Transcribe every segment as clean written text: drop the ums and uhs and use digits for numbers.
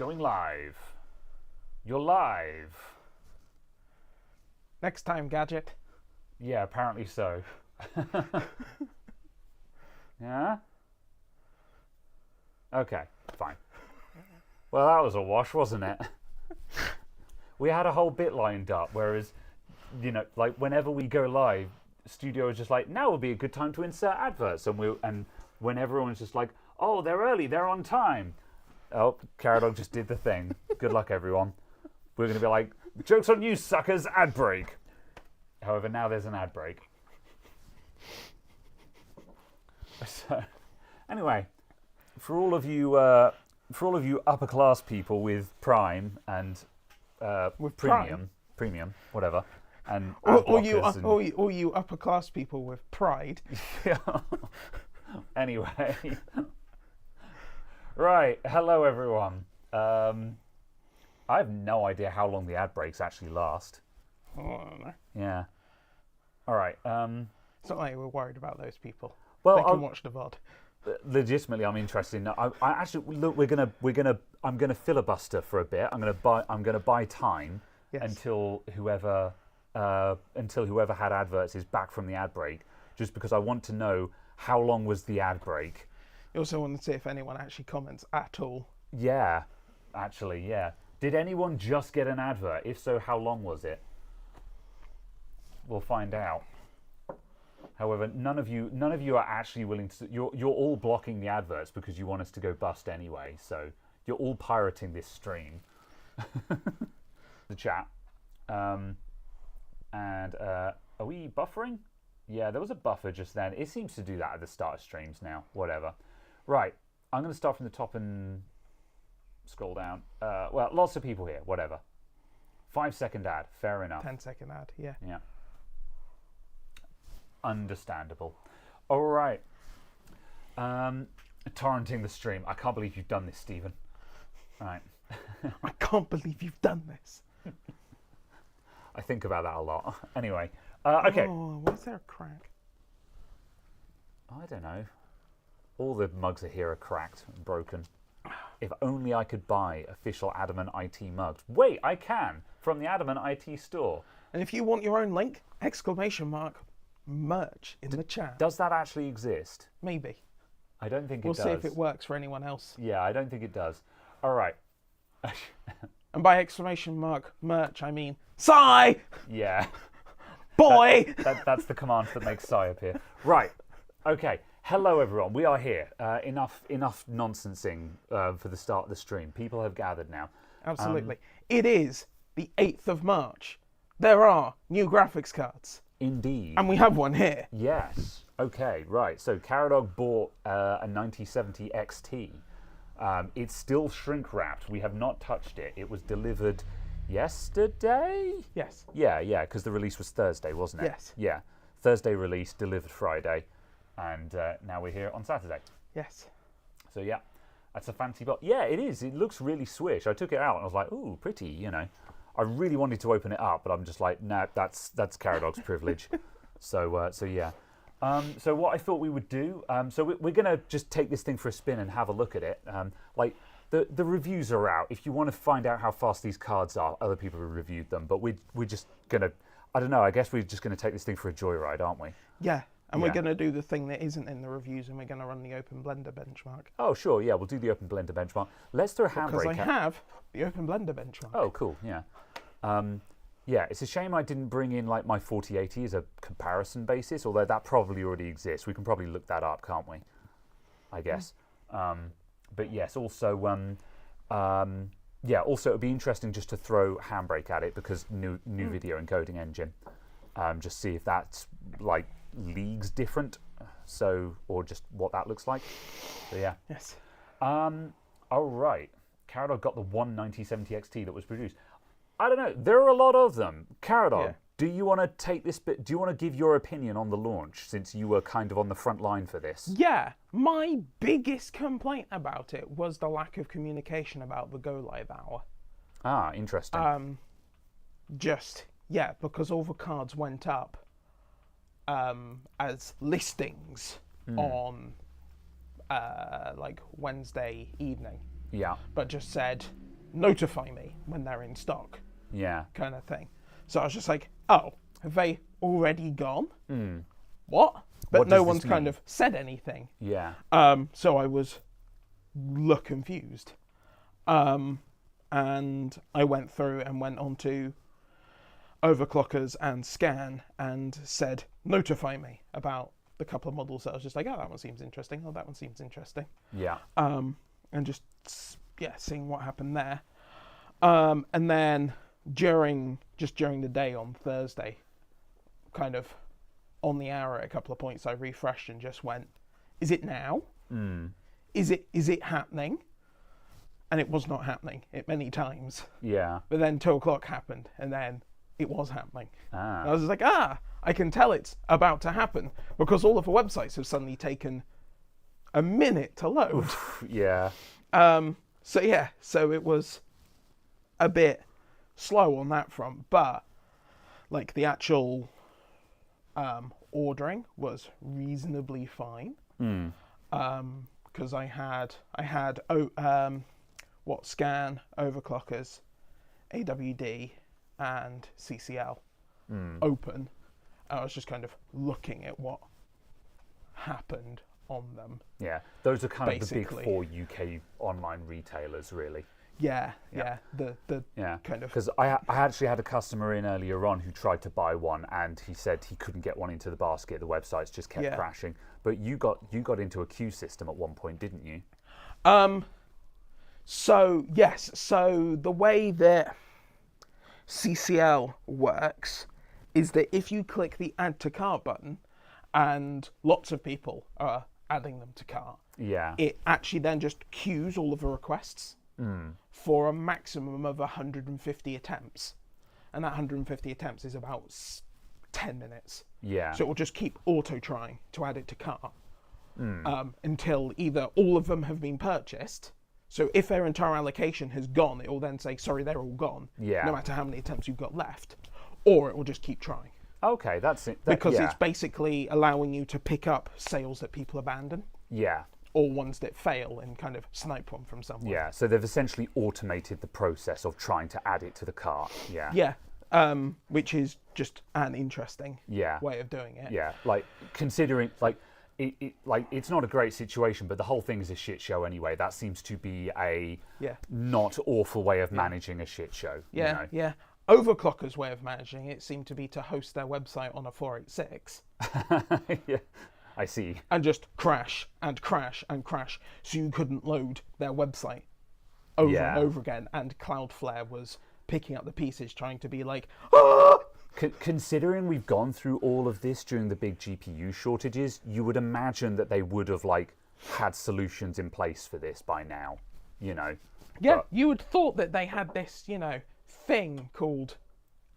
going live. You're live. Next time, Gadget. Yeah, apparently so. Yeah? Okay, fine. Well, that was a wash, wasn't it? We had a whole bit lined up, whereas, you know, like whenever we go live, studio is just like, now would be a good time to insert adverts. And when everyone's just like, oh, they're early, they're on time. Oh, Caradog just did the thing. Good luck, everyone. We're going to be like, joke's on you, suckers, ad break. However, now there's an ad break. So, anyway, for all of you upper class people with Prime and With premium, whatever, and all you upper class people with pride. yeah. Anyway, right. Hello, everyone. I have no idea how long the ad breaks actually last. Oh, I don't know. Yeah. All right. It's not like we're worried about those people. Well, they can watch the VOD. Legitimately, I'm interested. I actually look. I'm gonna filibuster for a bit. I'm gonna buy time until whoever had adverts is back from the ad break, just because I want to know how long was the ad break. You also want to see if anyone actually comments at all. Yeah, actually, yeah. Did anyone just get an advert? If so, how long was it? We'll find out. However, none of you are actually willing to. You're all blocking the adverts because you want us to go bust anyway. So you're all pirating this stream. The chat. And are we buffering? Yeah, there was a buffer just then. It seems to do that at the start of streams now. Whatever. Right. I'm going to start from the top and scroll down. Well, lots of people here. Whatever. 5-second ad. Fair enough. 10-second ad. Yeah. Yeah. Understandable. All right. Torrenting the stream. I can't believe you've done this, Stephen. All right. I can't believe you've done this. I think about that a lot. Anyway. Okay. Oh, why is there a crack? I don't know. All the mugs here are cracked and broken. If only I could buy official Adamant IT mugs. Wait, I can. From the Adamant IT store. And if you want your own link, ! Merch in the chat. Does that actually exist? Maybe. I don't think it does. We'll see if it works for anyone else. Yeah, I don't think it does. All right. And by ! Merch, I mean Sigh! Yeah. Boy! That's the command that makes Sigh appear. Right. Okay. Hello, everyone. We are here. Enough nonsensing for the start of the stream. People have gathered now. Absolutely. It is the 8th of March. There are new graphics cards. Indeed. And we have one here. Yes. Okay, right. So Caradog bought a 9070 XT. It's still shrink wrapped. We have not touched it. It was delivered yesterday? Yes. Yeah, because the release was Thursday, wasn't it? Yes. Yeah. Thursday release, delivered Friday. And now we're here on Saturday. Yes. So, yeah. That's a fancy box. Yeah, it is. It looks really swish. I took it out and I was like, ooh, pretty, you know. I really wanted to open it up, but I'm just like, nah, that's Caradog's privilege. So yeah. So what I thought we would do, so we're going to just take this thing for a spin and have a look at it. Like, the reviews are out. If you want to find out how fast these cards are, other people have reviewed them. But we're just going to, I don't know, I guess we're just going to take this thing for a joyride, aren't we? Yeah. And we're going to do the thing that isn't in the reviews, and we're going to run the Open Blender benchmark. Oh, sure, yeah, we'll do the Open Blender benchmark. Let's throw a handbrake. Because I have the Open Blender benchmark. Oh, cool, yeah. Yeah, it's a shame I didn't bring in like my 4080 as a comparison basis, although that probably already exists. We can probably look that up, can't we? I guess. But yes, also, yeah, also it'd be interesting just to throw handbrake at it because new video encoding engine. Just see if that's like leagues different, so or just what that looks like. So yeah. Yes. All right. Caradog got the 9070 XT that was produced. I don't know. There are a lot of them. Caradog, do you want to take this bit? Do you want to give your opinion on the launch since you were kind of on the front line for this? Yeah. My biggest complaint about it was the lack of communication about the go live hour. Ah, interesting. Because all the cards went up as listings on like Wednesday evening. Yeah. But just said notify me when they're in stock, Yeah. kind of thing. So I was just like, oh, have they already gone? What? But What no does one's this kind mean? of said anything. Yeah. So I was confused. And I went through and went on to overclockers and scan and said, notify me about the couple of models that I was just like, oh, that one seems interesting. Oh, that one seems interesting. Yeah. And just, seeing what happened there. And then during the day on Thursday, kind of on the hour at a couple of points, I refreshed and just went, is it now? Is it happening? And it was not happening at many times. Yeah. But then 2 o'clock happened, and then it was happening. Ah. And I was like, I can tell it's about to happen, because all of the websites have suddenly taken a minute to load. Yeah. So it was a bit slow on that front, but like the actual ordering was reasonably fine. Because I had scan, overclockers, AWD, and CCL open. I was just kind of looking at what happened on them. Yeah. Those are kind of the big Basically. 4 UK online retailers, really. Yeah. Yeah. The Yeah, kind of, because I actually had a customer in earlier on who tried to buy one, and he said he couldn't get one into the basket. The websites just kept crashing. But you got into a queue system at one point, didn't you? So yes, so the way that CCL works is that if you click the add to cart button, and lots of people are adding them to cart, Yeah. it actually then just queues all of the requests for a maximum of 150 attempts. And that 150 attempts is about 10 minutes. Yeah. So it will just keep auto trying to add it to cart until either all of them have been purchased. So if their entire allocation has gone, it will then say, sorry, they're all gone, Yeah. no matter how many attempts you've got left. Or it will just keep trying. Okay, that's it. Because yeah. it's basically allowing you to pick up sales that people abandon, Yeah. or ones that fail, and kind of snipe one from somewhere. Yeah. So they've essentially automated the process of trying to add it to the cart. Yeah. Yeah, which is just an interesting Yeah. way of doing it. Yeah. Like considering it's not a great situation, but the whole thing is a shit show anyway. That seems to be a not awful way of managing a shit show. Yeah, You know? yeah. Overclocker's way of managing it seemed to be to host their website on a 486 Yeah. I see. and just crash and crash and crash, so you couldn't load their website over Yeah. and over again. And Cloudflare was picking up the pieces, trying to be like, ah! Considering we've gone through all of this during the big GPU shortages, you would imagine that they would have had solutions in place for this by now, you know. Yeah, But- you would thought that they had this, thing called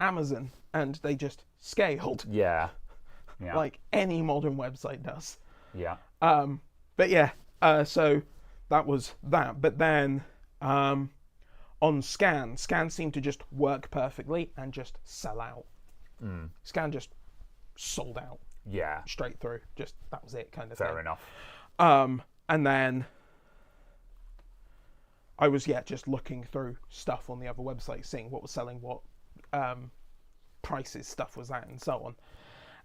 Amazon, and they just scaled Yeah. Yeah. like any modern website does. Yeah. But yeah, so that was that. But then on Scan seemed to just work perfectly and just sell out. Scan just sold out Yeah. straight through. Just that was it, kind of Fair thing. enough. And then I was just looking through stuff on the other websites, seeing what was selling, what prices stuff was at, and so on.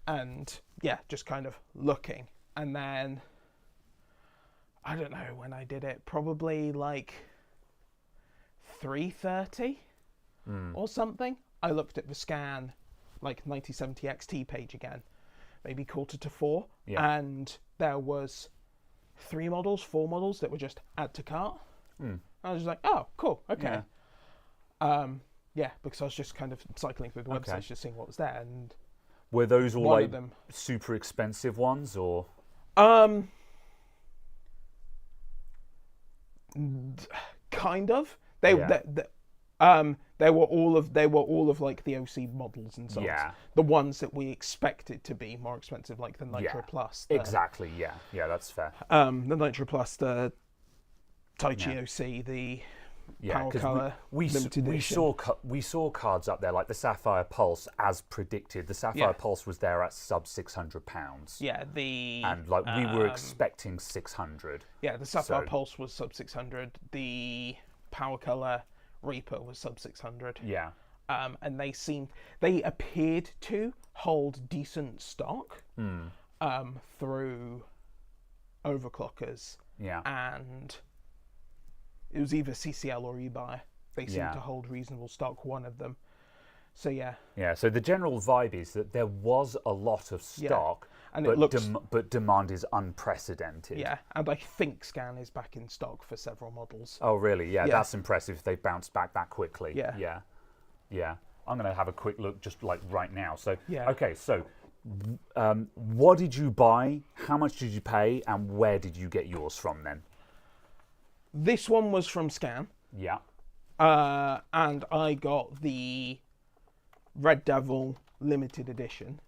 And just kind of looking. And then I don't know when I did it, probably like 3:30 or something. I looked at the Scan 9070 XT page again, maybe 3:45, and there was 4 models that were just add to cart. I was just like, oh, cool, okay. Because I was just kind of cycling through the websites, just seeing what was there. And were those all one of them, super expensive ones, or? Kind of. They were all of like the OC models and so on. Yeah. The ones that we expected to be more expensive, like the Nitro Plus. Exactly. Yeah. Yeah, that's fair. The Nitro Plus, the Taichi OC, the Power 'cause Color limited edition. we saw cards up there like the Sapphire Pulse, as predicted. The Sapphire Pulse was there at sub £600. Yeah, and we were expecting 600. Yeah, the Sapphire So- Pulse was sub 600. The Power Color Reaper was sub 600. Yeah. And they appeared to hold decent stock through overclockers. Yeah. And it was either CCL or eBuy. They seemed to hold reasonable stock, one of them. So yeah. Yeah, so the general vibe is that there was a lot of stock, and but demand is unprecedented. Yeah, and I think Scan is back in stock for several models. Oh, really? Yeah, that's impressive if they bounced back that quickly. Yeah. Yeah. I'm going to have a quick look just like right now. So, Yeah. okay, so what did you buy? How much did you pay? And where did you get yours from then? This one was from Scan. Yeah. And I got the Red Devil limited edition.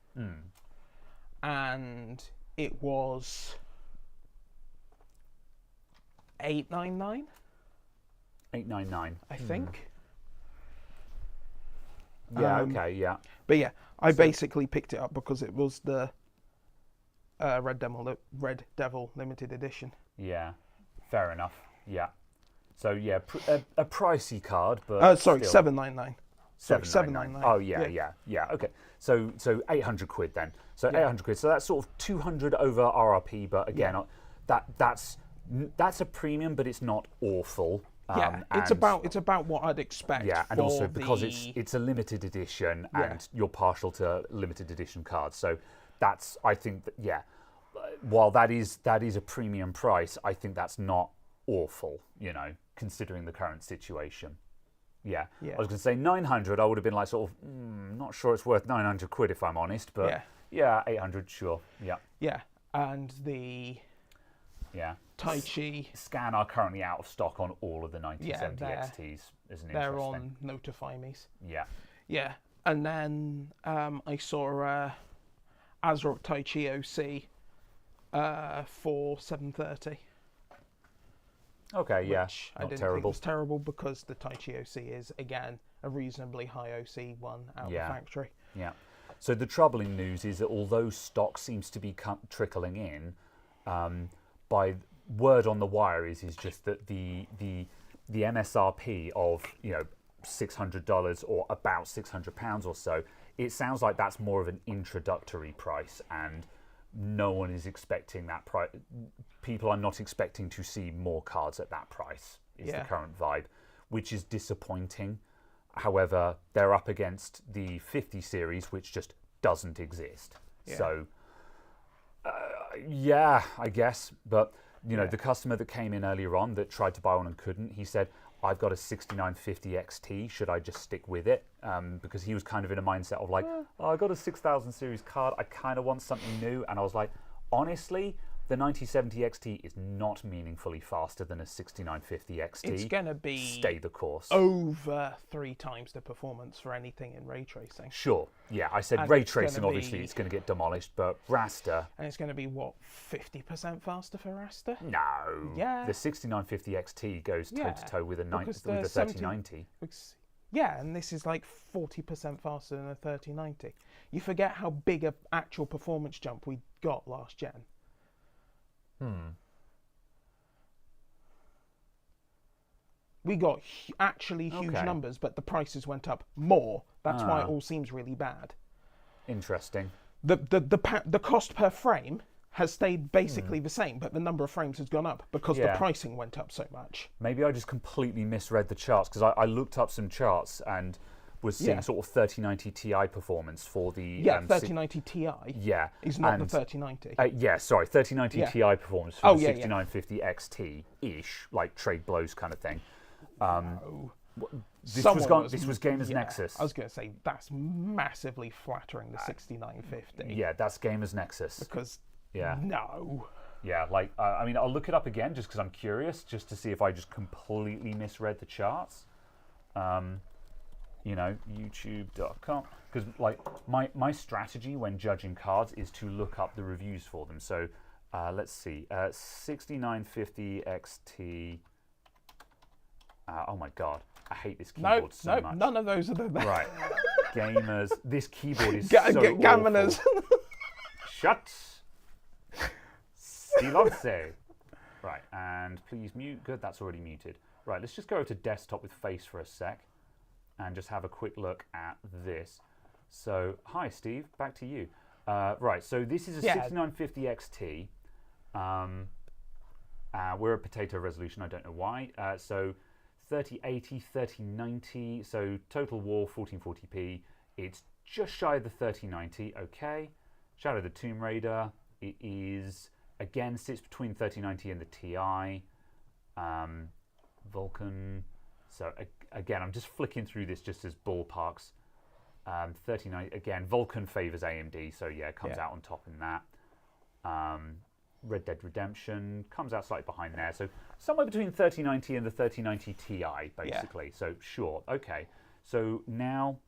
And it was $899. $899. I think. Yeah, okay, yeah. But yeah, I basically picked it up because it was the Red Devil limited edition. Yeah, fair enough. Yeah. So yeah, a pricey card, but sorry, still. $799. $799. Oh yeah. Okay, so 800 quid then. So 800 quid. So that's sort of 200 over RRP, but again, that's a premium, but it's not awful. It's about what I'd expect. Yeah, and also because it's a limited edition, and you're partial to limited edition cards. So that's, I think that, while that is a premium price, I think that's not awful, considering the current situation. Yeah. I was going to say 900. I would have been like sort of not sure it's worth 900 quid if I'm honest, but 800 sure. Yeah, and the Tai Chi Scan are currently out of stock on all of the 1970 XTs. They're on Notify Me's. Yeah. And then I saw ASRock Tai Chi OC for $730. Okay, yeah, which I didn't think was terrible because the Tai Chi OC is again a reasonably high OC one out of the factory. Yeah. So the troubling news is that although stock seems to be trickling in, by word on the wire is just that the MSRP of $600 or about £600 or so, it sounds like that's more of an introductory price, and no one is expecting that price. People are not expecting to see more cards at that price, is the current vibe, which is disappointing. However, they're up against the 50 series, which just doesn't exist. So, I guess. But, the customer that came in earlier on that tried to buy one and couldn't, he said, I've got a 6950 XT, should I just stick with it? Because he was kind of in a mindset of like, I got a 6000 series card, I kind of want something new. And I was like, honestly, the 9070 XT is not meaningfully faster than a 6950 XT. It's going to be stay the course. Over 3 times the performance for anything in ray tracing. Sure, yeah. I said ray tracing, obviously, it's going to get demolished, but raster. And it's going to be, what, 50% faster for raster? No. Yeah. The 6950 XT goes toe to toe with a 3090. Yeah, and this is like 40% faster than a 3090. You forget how big an actual performance jump we got last gen. We got actually huge numbers, but the prices went up more. That's why it all seems really bad. Interesting. The cost per frame has stayed basically the same, but the number of frames has gone up because the pricing went up so much. Maybe I just completely misread the charts, because I looked up some charts and was seeing sort of 3090 Ti performance for the 3090 Ti. Yeah, is not the 3090. 3090 Ti performance for the 6950 XT ish, like trade blows kind of thing. This was Gamers Nexus. I was going to say that's massively flattering the 6950. Yeah, that's Gamers Nexus. Because no. Yeah, like I mean, I'll look it up again just because I'm curious, just to see if I just completely misread the charts. YouTube.com, because like my strategy when judging cards is to look up the reviews for them. So let's see, 6950 XT. Oh my god, I hate this keyboard so much. None of those are the best. Right, gamers. This keyboard is so Gaminers. Shut. Silence. Right, and please mute. Good, that's already muted. Right, let's just go over to desktop with Face for a sec and just have a quick look at this. So, hi Steve, back to you. Right, so this is a 6950 XT. We're a potato resolution, I don't know why. So 3080, 3090, so total war 1440p. It's just shy of the 3090, okay. Shadow of the Tomb Raider, it is, again, sits between 3090 and the Ti. Vulkan, so again, I'm just flicking through this just as ballparks. 3090, again, Vulkan favors AMD, so yeah, it comes out on top in that. Red Dead Redemption comes out slightly behind there, so somewhere between 3090 and the 3090 Ti, basically. Yeah. So sure, okay. So now,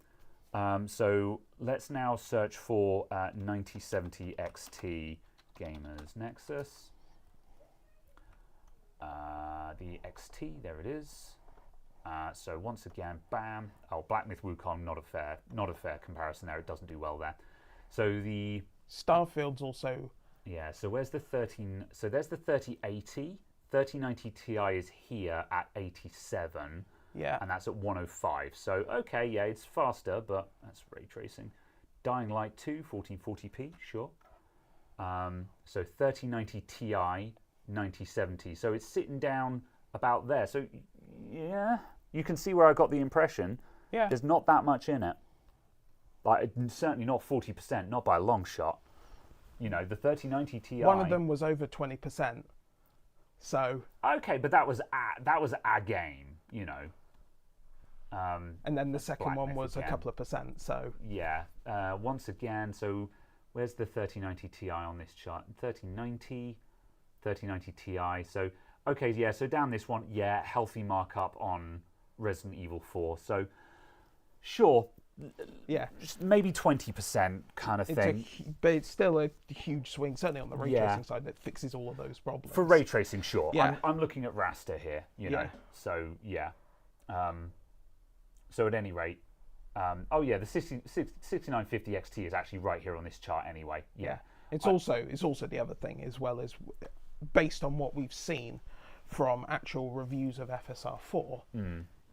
so let's now search for 9070 XT Gamers Nexus. The XT, there it is. So once again, bam. Oh, Black Myth Wukong, not a fair comparison there. It doesn't do well there. So the Starfield's also. Yeah. So where's the 13? So there's the 3080. 3090 Ti is here at 87. Yeah. And that's at 105. So okay, yeah, it's faster, but that's ray tracing. Dying Light 2, 1440p, sure. So 3090 Ti, 9070. So it's sitting down about there. So yeah, you can see where I got the impression. Yeah. There's not that much in it. Like certainly not 40%, not by a long shot. You know, the 3090 Ti. One of them was over 20%. So. Okay, but that was a game, you know. And then the second one was again. A couple of percent. So. Yeah. Once again, so where's the 3090 Ti on this chart? 3090 Ti. So okay, yeah. So down this one, yeah, healthy markup on Resident Evil 4. So sure. Yeah, just maybe 20% kind of thing. But it's still a huge swing, certainly on the ray tracing side, that fixes all of those problems. For ray tracing, sure. Yeah. I'm looking at raster here, you know. So yeah. So at any rate, oh yeah, the 6950 XT is actually right here on this chart anyway. Yeah. It's also the other thing as well, as based on what we've seen from actual reviews of FSR4.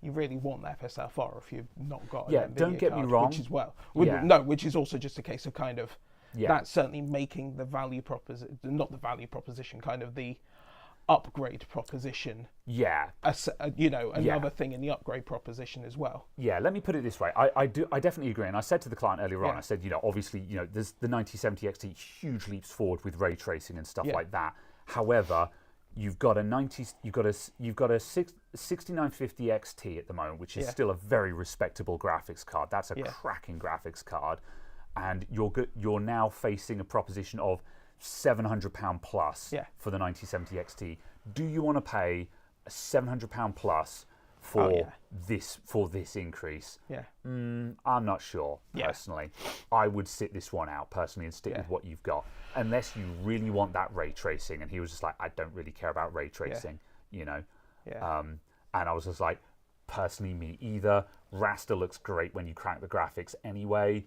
You really want the FSR4 if you've not got an NVIDIA don't get card, me wrong. Which is also just a case of kind of that's certainly making the value proposition, not the value proposition, kind of the upgrade proposition. Yeah. Another thing in the upgrade proposition as well. Yeah, let me put it this way. I definitely agree. And I said to the client earlier on, I said, obviously, there's the 9070 XT, huge leaps forward with ray tracing and stuff like that. However, you've got a 6950 XT at the moment, which is still a very respectable graphics card. That's a cracking graphics card, and you're now facing a proposition of £700 plus for the 9070 XT. Do you want to pay £700 plus for this increase? Yeah, I'm not sure personally. I would sit this one out personally and stick with what you've got, unless you really want that ray tracing. And he was just like, I don't really care about ray tracing, And I was just like, personally, me either. Raster looks great when you crank the graphics anyway.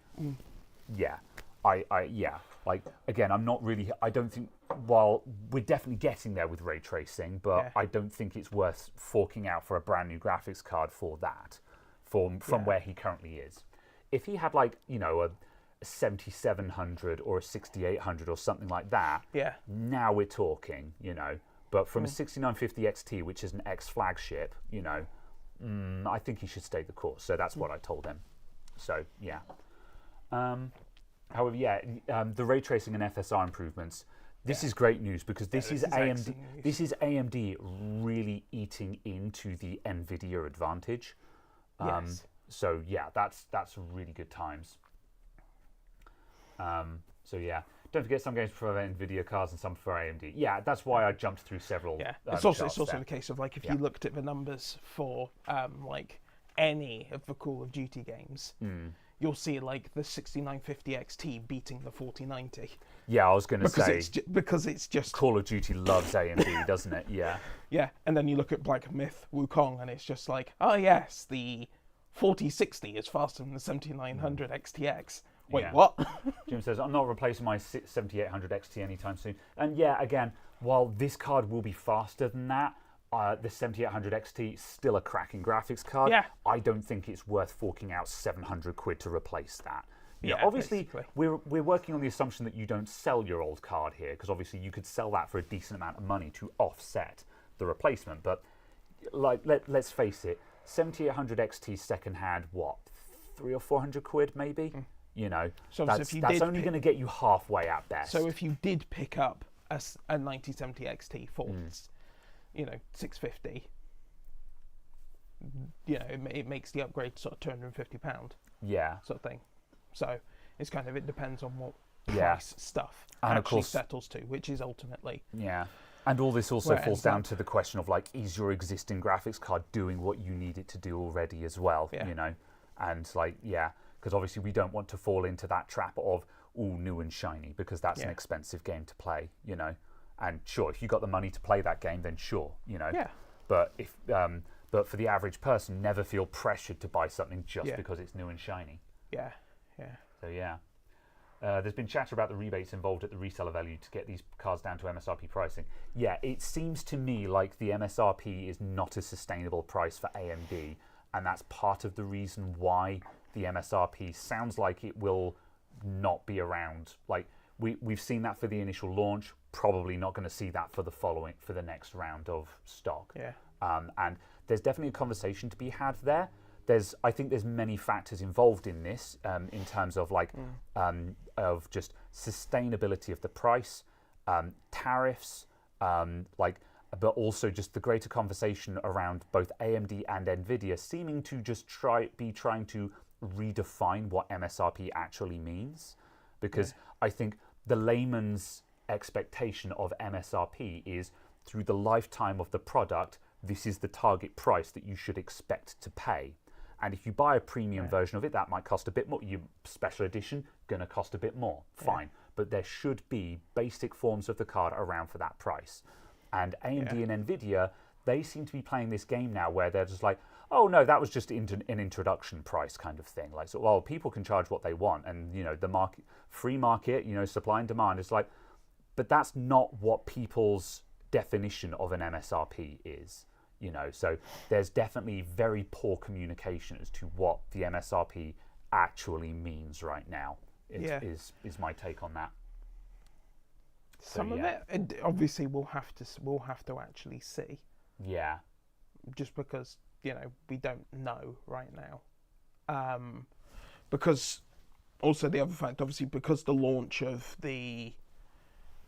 Like, again, I'm not really, I don't think, while we're definitely getting there with ray tracing, but I don't think it's worth forking out for a brand new graphics card for that, from where he currently is. If he had, like, a 7700 or a 6800 or something like that, now we're talking, But from a 6950 XT, which is an X flagship, I think he should stay the course. So that's what I told him. So, yeah. However, the ray tracing and FSR improvements. This is great news because this is AMD. This is AMD really eating into the NVIDIA advantage. So yeah, that's really good times. So yeah, don't forget some games for NVIDIA cards and some for AMD. Yeah, that's why I jumped through several. Yeah, it's also the case of, like, if you looked at the numbers for like any of the Call of Duty games. You'll see, like, the 6950 XT beating the 4090. Yeah, I was going to say. Because it's just... Call of Duty loves AMD, doesn't it? Yeah. Yeah, and then you look at Black Myth Wukong, and it's just like, oh, yes, the 4060 is faster than the 7900 XTX. Wait, what? Jim says, I'm not replacing my 7800 XT anytime soon. And yeah, again, while this card will be faster than that, the 7800 XT still a cracking graphics card. Yeah. I don't think it's worth forking out 700 quid to replace that. Yeah, Obviously, basically. we're working on the assumption that you don't sell your old card here, because obviously you could sell that for a decent amount of money to offset the replacement. But like, let's face it, 7800 XT secondhand, what, 300 or 400 quid maybe? You know, So that's if you that's did only pick- going to get you halfway at best. So if you did pick up a 9070 XT for, you know, 650, you know, it makes the upgrade sort of £250 yeah, sort of thing. So it's kind of, it depends on what Yeah. price stuff And of actually course- settles to, which is ultimately. yeah. And all this also Where it falls ends down up. to the question of like, is your existing graphics card doing what you need it to do already as well? Yeah. You know, and like, yeah, because obviously we don't want to fall into that trap of all new and shiny, because that's an Yeah. expensive game to play. You know, and sure, if you got the money to play that game, then sure, you know. Yeah. But if but for the average person, never feel pressured to buy something just Yeah. because it's new and shiny. Yeah. Yeah. So yeah. There's been chatter about the rebates involved at the reseller value to get these cards down to MSRP pricing. Yeah, it seems to me like the MSRP is not a sustainable price for AMD, and that's part of the reason why the MSRP sounds like it will not be around. Like we've seen that for the initial launch, probably not going to see that for the next round of stock. Yeah. And there's definitely a conversation to be had there. I think there's many factors involved in this, in terms of like of just sustainability of the price, tariffs, but also just the greater conversation around both AMD and Nvidia seeming to just trying to redefine what MSRP actually means, because I think the layman's expectation of MSRP is through the lifetime of the product, this is the target price that you should expect to pay. And if you buy a premium version of it, that might cost a bit more. Your special edition, going to cost a bit more. Fine. But there should be basic forms of the card around for that price. And AMD and Nvidia, they seem to be playing this game now where they're just like, oh no, that was just an introduction price kind of thing. Like, so, well, people can charge what they want. And, you know, the market, free market, you know, supply and demand is like, but that's not what people's definition of an MSRP is. You know, so there's definitely very poor communication as to what the MSRP actually means right now. Is my take on that. Some of it, obviously, we'll have to actually see. Yeah. Just because, you know, we don't know right now. Because also the other fact, obviously, because the launch of the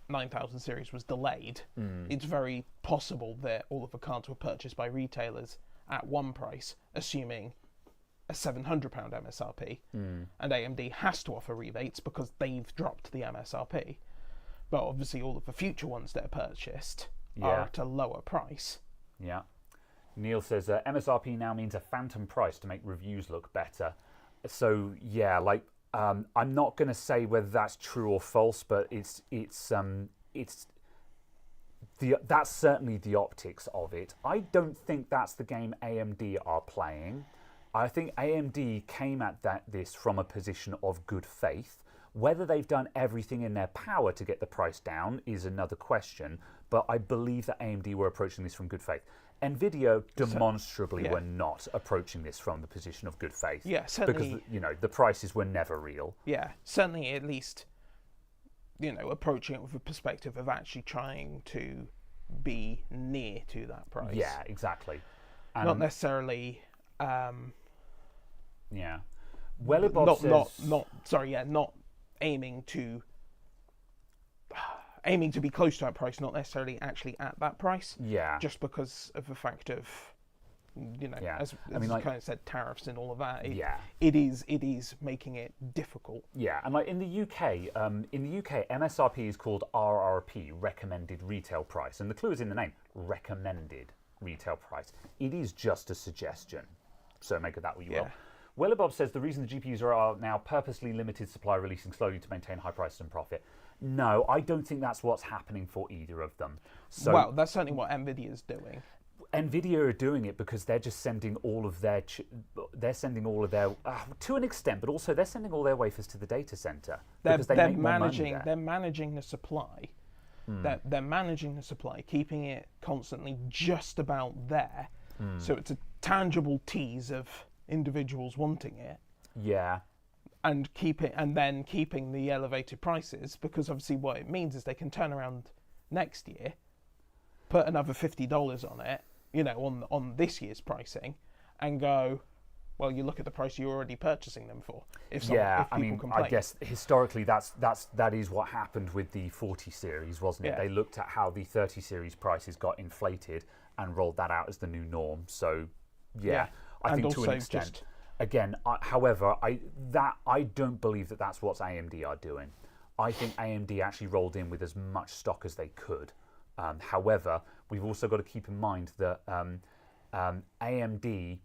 9000 series was delayed, it's very possible that all of the cards were purchased by retailers at one price, assuming a £700 MSRP, and AMD has to offer rebates because they've dropped the MSRP. But obviously all of the future ones that are purchased are at a lower price. Yeah. Neil says MSRP now means a phantom price to make reviews look better. So yeah, like I'm not going to say whether that's true or false, but that's certainly the optics of it. I don't think that's the game AMD are playing. I think AMD came at this from a position of good faith. Whether they've done everything in their power to get the price down is another question, but I believe that AMD were approaching this from good faith. Nvidia demonstrably were not approaching this from the position of good faith. Yeah, certainly. Because, you know, the prices were never real. Yeah, certainly at least, you know, approaching it with a perspective of actually trying to be near to that price. Yeah, exactly. Not necessarily... yeah. Wellibob says... not aiming to be close to that price, not necessarily actually at that price. Yeah. Just because of the fact of, you know, as I mean, like, kind of said, tariffs and all of that. It is making it difficult. Yeah, and like in the UK, MSRP is called RRP, recommended retail price, and the clue is in the name, recommended retail price. It is just a suggestion, so make of that what you will. Wellibob says the reason the GPUs are now purposely limited supply, releasing slowly to maintain high prices and profit. No, I don't think that's what's happening for either of them. So, well, that's certainly what Nvidia is doing. Nvidia are doing it because they're just sending all of their, to an extent, but also they're sending all their wafers to the data center because they make more money there. They're managing the supply, They're managing the supply, keeping it constantly just about there. So it's a tangible tease of individuals wanting it. Yeah. And then keeping the elevated prices, because obviously what it means is they can turn around next year, put another $50 on it, on this year's pricing, and go, well, you look at the price you're already purchasing them for. If people complain. I guess historically that is what happened with the 40 series, wasn't it? Yeah. They looked at how the 30 series prices got inflated and rolled that out as the new norm. So, yeah. I And think to an also extent. Again, however, I don't believe that that's what AMD are doing. I think AMD actually rolled in with as much stock as they could. However, we've also got to keep in mind that AMD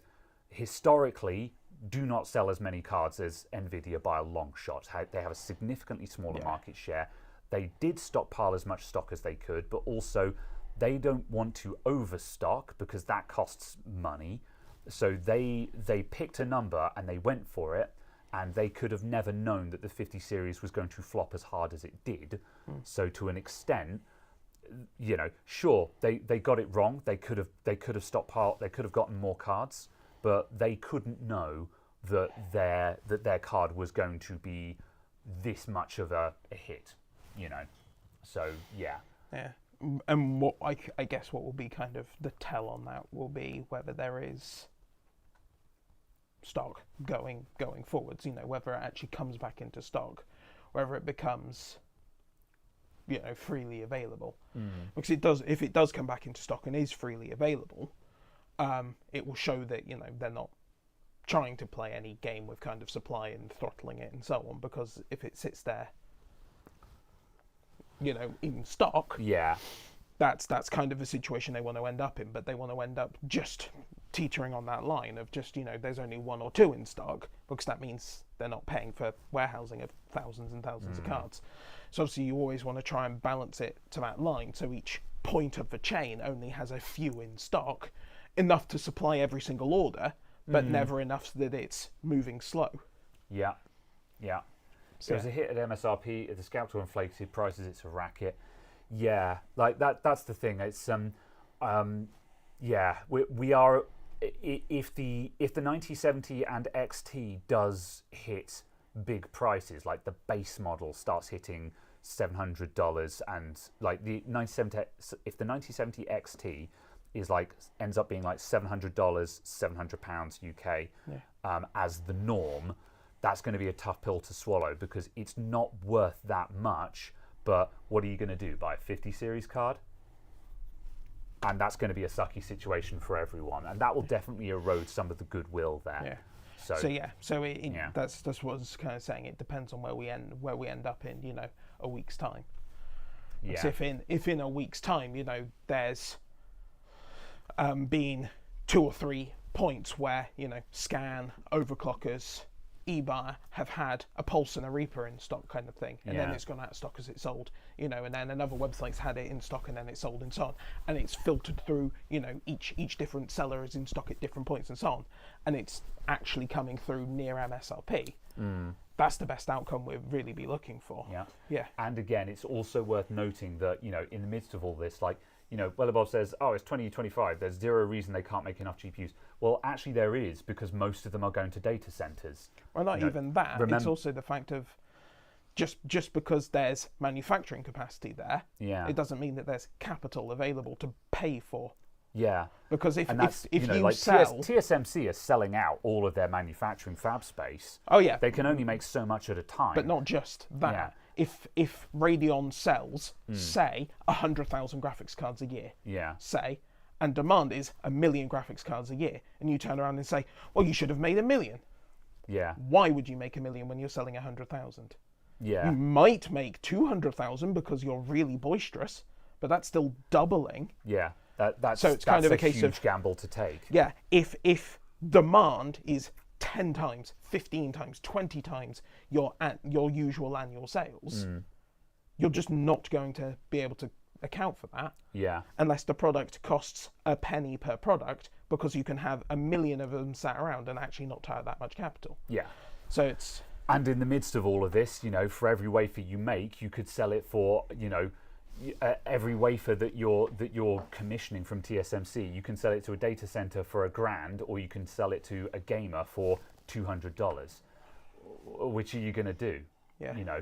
historically do not sell as many cards as Nvidia by a long shot. They have a significantly smaller market share. They did stockpile as much stock as they could, but also they don't want to overstock because that costs money. So they picked a number and they went for it, and they could have never known that the 50 series was going to flop as hard as it did. So to an extent, sure, they got it wrong. They could have stockpiled. They could have gotten more cards, but they couldn't know that their card was going to be this much of a hit. So yeah. Yeah. And what I guess what will be kind of the tell on that will be whether there is stock going forwards, whether it actually comes back into stock, whether it becomes freely available. Because if it does come back into stock and is freely available, it will show that they're not trying to play any game with kind of supply and throttling it and so on, because if it sits there in stock, that's kind of a situation they want to end up in. But they want to end up just teetering on that line of just there's only one or two in stock, because that means they're not paying for warehousing of thousands and thousands of cards. So obviously you always want to try and balance it to that line, so each point of the chain only has a few in stock, enough to supply every single order, but never enough so that it's moving slow. Yeah. So it's a hit at MSRP. If the scalped or inflated prices, it's a racket. Yeah, like that's the thing. It's we are. If the 9070 and XT does hit big prices, like the base model starts hitting $700, and like the 9070, if the 9070 XT is ends up being like $700, £700 UK, as the norm, that's going to be a tough pill to swallow, because it's not worth that much. But what are you going to do? Buy a 50 series card? And that's going to be a sucky situation for everyone, and that will definitely erode some of the goodwill there. Yeah. So that's what I was kind of saying. It depends on where we end up in a week's time. Yeah. So if in a week's time there's been 2 or 3 points where Scan, Overclockers, eBuyer have had a Pulse and a Reaper in stock kind of thing, and then it's gone out of stock as it's sold, and then another website's had it in stock and then it's sold and so on, and it's filtered through, each different seller is in stock at different points and so on, and it's actually coming through near MSRP. That's the best outcome we'd really be looking for. Yeah. And again, it's also worth noting that in the midst of all this, Wellabov says, oh, it's 2025, there's zero reason they can't make enough GPUs. Well, actually there is, because most of them are going to data centers. Well, not even that. It's also the fact of just because there's manufacturing capacity there, it doesn't mean that there's capital available to pay for. Yeah. Because if you sell... TSMC are selling out all of their manufacturing fab space. Oh, yeah. They can only make so much at a time. But not just that. Yeah. If ray-de-ons sells, say, 100,000 graphics cards a year, say, and demand is 1 million graphics cards a year, and you turn around and say, well, you should have made 1 million. Yeah. Why would you make 1 million when you're selling 100,000? Yeah. You might make 200,000 because you're really boisterous, but that's still doubling. Yeah. That's kind of a case huge gamble to take. Yeah. If demand is 10 times, 15 times, 20 times your usual annual sales, you're just not going to be able to account for that. Yeah. Unless the product costs a penny per product, because you can have 1 million of them sat around and actually not tie that much capital. Yeah. So it's... And in the midst of all of this, for every wafer you make, you could sell it for, every wafer that you're commissioning from TSMC, you can sell it to a data center for $1,000, or you can sell it to a gamer for $200. Which are you going to do? Yeah. You know,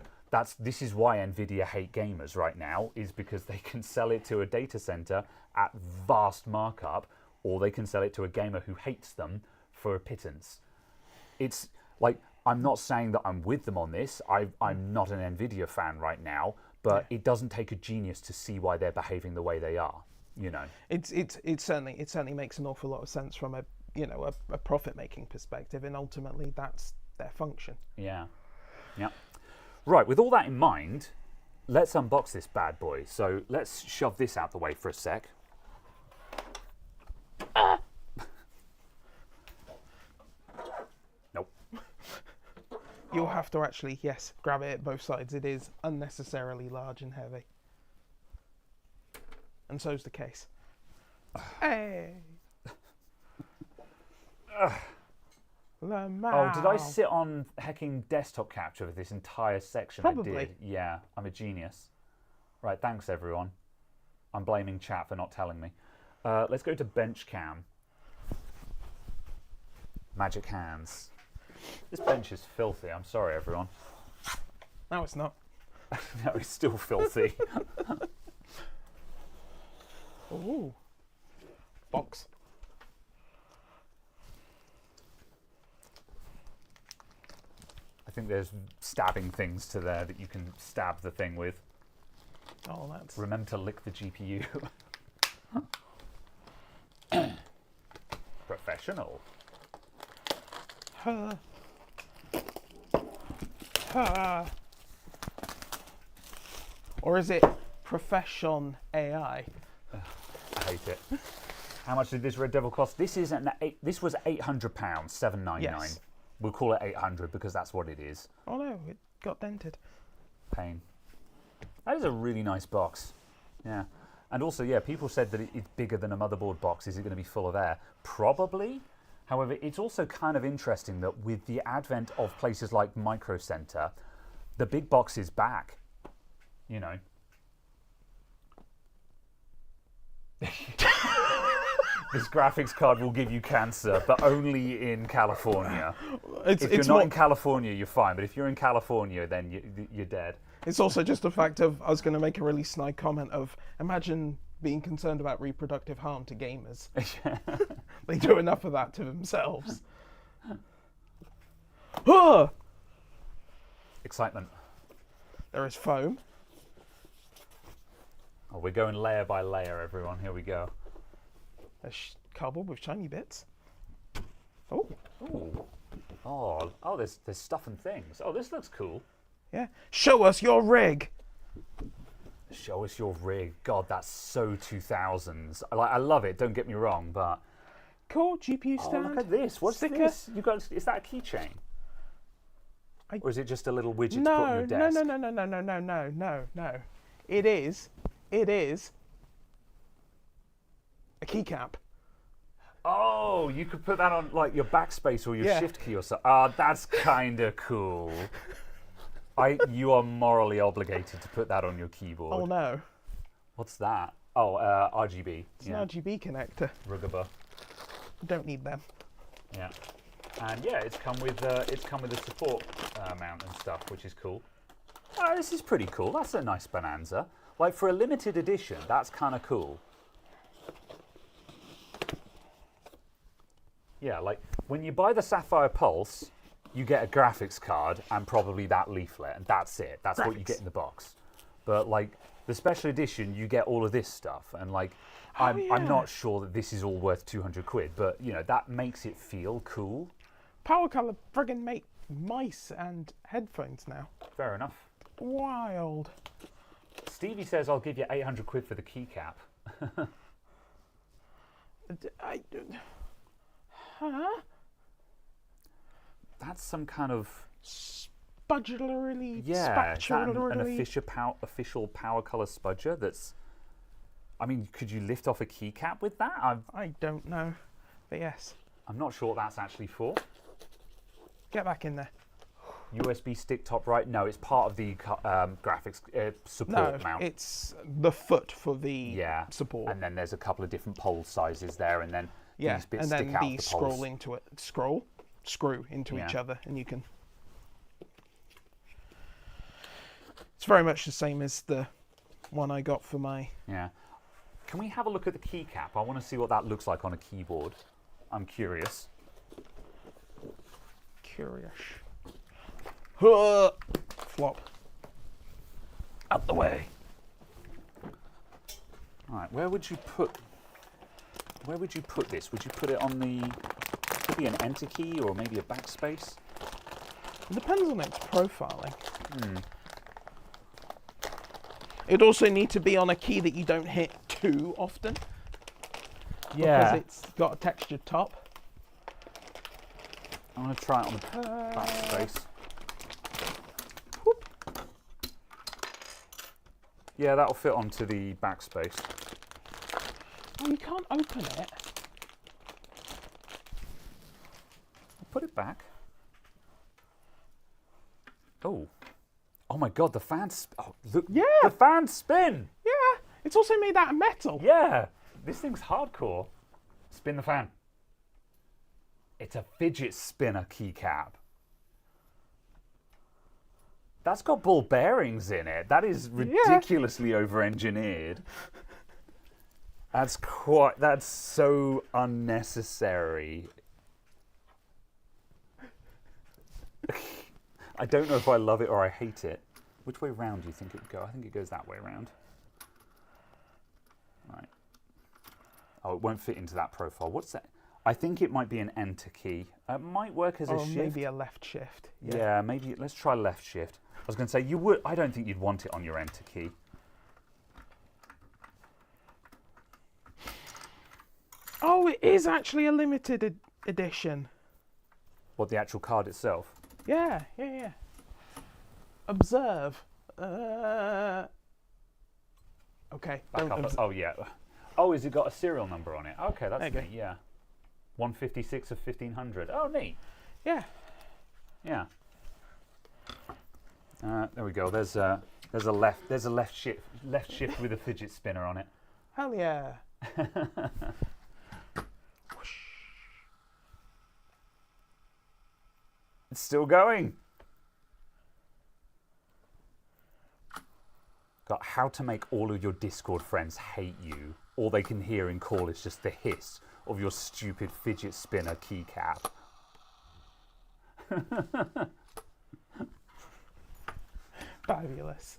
this is why Nvidia hate gamers right now, is because they can sell it to a data center at vast markup, or they can sell it to a gamer who hates them for a pittance. It's like, I'm not saying that I'm with them on this. I'm not an Nvidia fan right now, but it doesn't take a genius to see why they're behaving the way they are. You know, it certainly makes an awful lot of sense from a profit making perspective, and ultimately that's their function. Yeah. Right, with all that in mind, let's unbox this bad boy. So let's shove this out the way for a sec. Nope. You'll have to actually, yes, grab it at both sides. It is unnecessarily large and heavy. And so's the case. Hey! Oh, did I sit on hecking desktop capture with this entire section? Probably. I did. Yeah, I'm a genius. Right, thanks everyone. I'm blaming chat for not telling me. Let's go to bench cam. Magic hands. This bench is filthy. I'm sorry, everyone. No, it's not. No, it's still filthy. Ooh. Box. I think there's stabbing things to there that you can stab the thing with. Oh, that's... Remember to lick the GPU. Professional. Or is it Profession AI? I hate it. How much did this Red Devil cost? This was £800, $7.99. Yes. We'll call it 800 because that's what it is. Oh no, it got dented. Pain. That is a really nice box. Yeah. And also, yeah, people said that it's bigger than a motherboard box. Is it going to be full of air? Probably. However, it's also kind of interesting that with the advent of places like Micro Center, the big box is back. You know. This graphics card will give you cancer, but only in California. If you're not in California, you're fine. But if you're in California, then you're dead. It's also just the fact of, I was going to make a really snide comment of, imagine being concerned about reproductive harm to gamers. They do enough of that to themselves. Excitement. There is foam. Oh, we're going layer by layer, everyone. Here we go. There's cardboard with shiny bits. Oh. Ooh. Oh, there's stuff and things. Oh, this looks cool. Yeah. Show us your rig. Show us your rig. God, that's so 2000s. I love it. Don't get me wrong, but Cool GPU stand. oh, look at this. What's sticker. this? You got? Is that a keychain? Or is it just a little widget to put on your desk? No. It is a keycap. Oh, you could put that on like your backspace or your shift key or something. That's kind of cool. You are morally obligated to put that on your keyboard. Oh no. What's that? Oh, RGB. It's an RGB connector. Rugaba. Don't need them. Yeah. And yeah, it's come with a support mount and stuff, which is cool. This is pretty cool. That's a nice bonanza. Like for a limited edition, that's kind of cool. Yeah, like when you buy the Sapphire Pulse, you get a graphics card and probably that leaflet, and that's it. That's what you get in the box. But like the special edition, you get all of this stuff, and like I'm not sure that this is all worth 200 quid, but you know that makes it feel cool. Power Color friggin' make mice and headphones now. Fair enough. Wild. Stevie says I'll give you 800 quid for the keycap. Huh? That's some kind of Spudgerly, yeah, is that an spatularly. official Power Color spudger. That's, I mean, could you lift off a keycap with that? I don't know, but yes. I'm not sure what that's actually for. Get back in there. USB stick top right. No, it's part of the graphics support mount. It's the foot for the support. And then there's a couple of different pole sizes there, and then these bits and stick then out these the poles. screw into each other, and you can. It's very much the same as the one I got for my. Yeah. Can we have a look at the keycap? I want to see what that looks like on a keyboard. I'm curious. Flop. Out the way. All right. Where would you put this? Would you put it on the? Could be an enter key or maybe a backspace. It depends on its profiling. It'd also need to be on a key that you don't hit too often. Yeah. Because it's got a textured top. I'm going to try it on the backspace. Whoop. Yeah, that'll fit onto the backspace. Oh, you can't open it. Put it back. Oh. Oh my god, the fans. Oh, look. Yeah. The fans spin. Yeah. It's also made out of metal. Yeah. This thing's hardcore. Spin the fan. It's a fidget spinner keycap. That's got ball bearings in it. That is ridiculously over-engineered. That's so unnecessary. I don't know if I love it or I hate it. Which way round do you think it would go? I think it goes that way round. Right. Oh, it won't fit into that profile. What's that? I think it might be an enter key. It might work as a shift. Maybe a left shift. Yeah, maybe. Let's try left shift. I was going to say, you would. I don't think you'd want it on your enter key. Oh, it is actually a limited edition. What, the actual card itself? Yeah. Observe. Okay. Oh, yeah. Oh, has it got a serial number on it? Okay, that's Okay. neat, yeah. 156 of 1500. Oh, neat. Yeah. Yeah. There we go. There's a left shift with a fidget spinner on it. Hell yeah. It's still going. Got how to make all of your Discord friends hate you. All they can hear in call is just the hiss of your stupid fidget spinner keycap. Fabulous.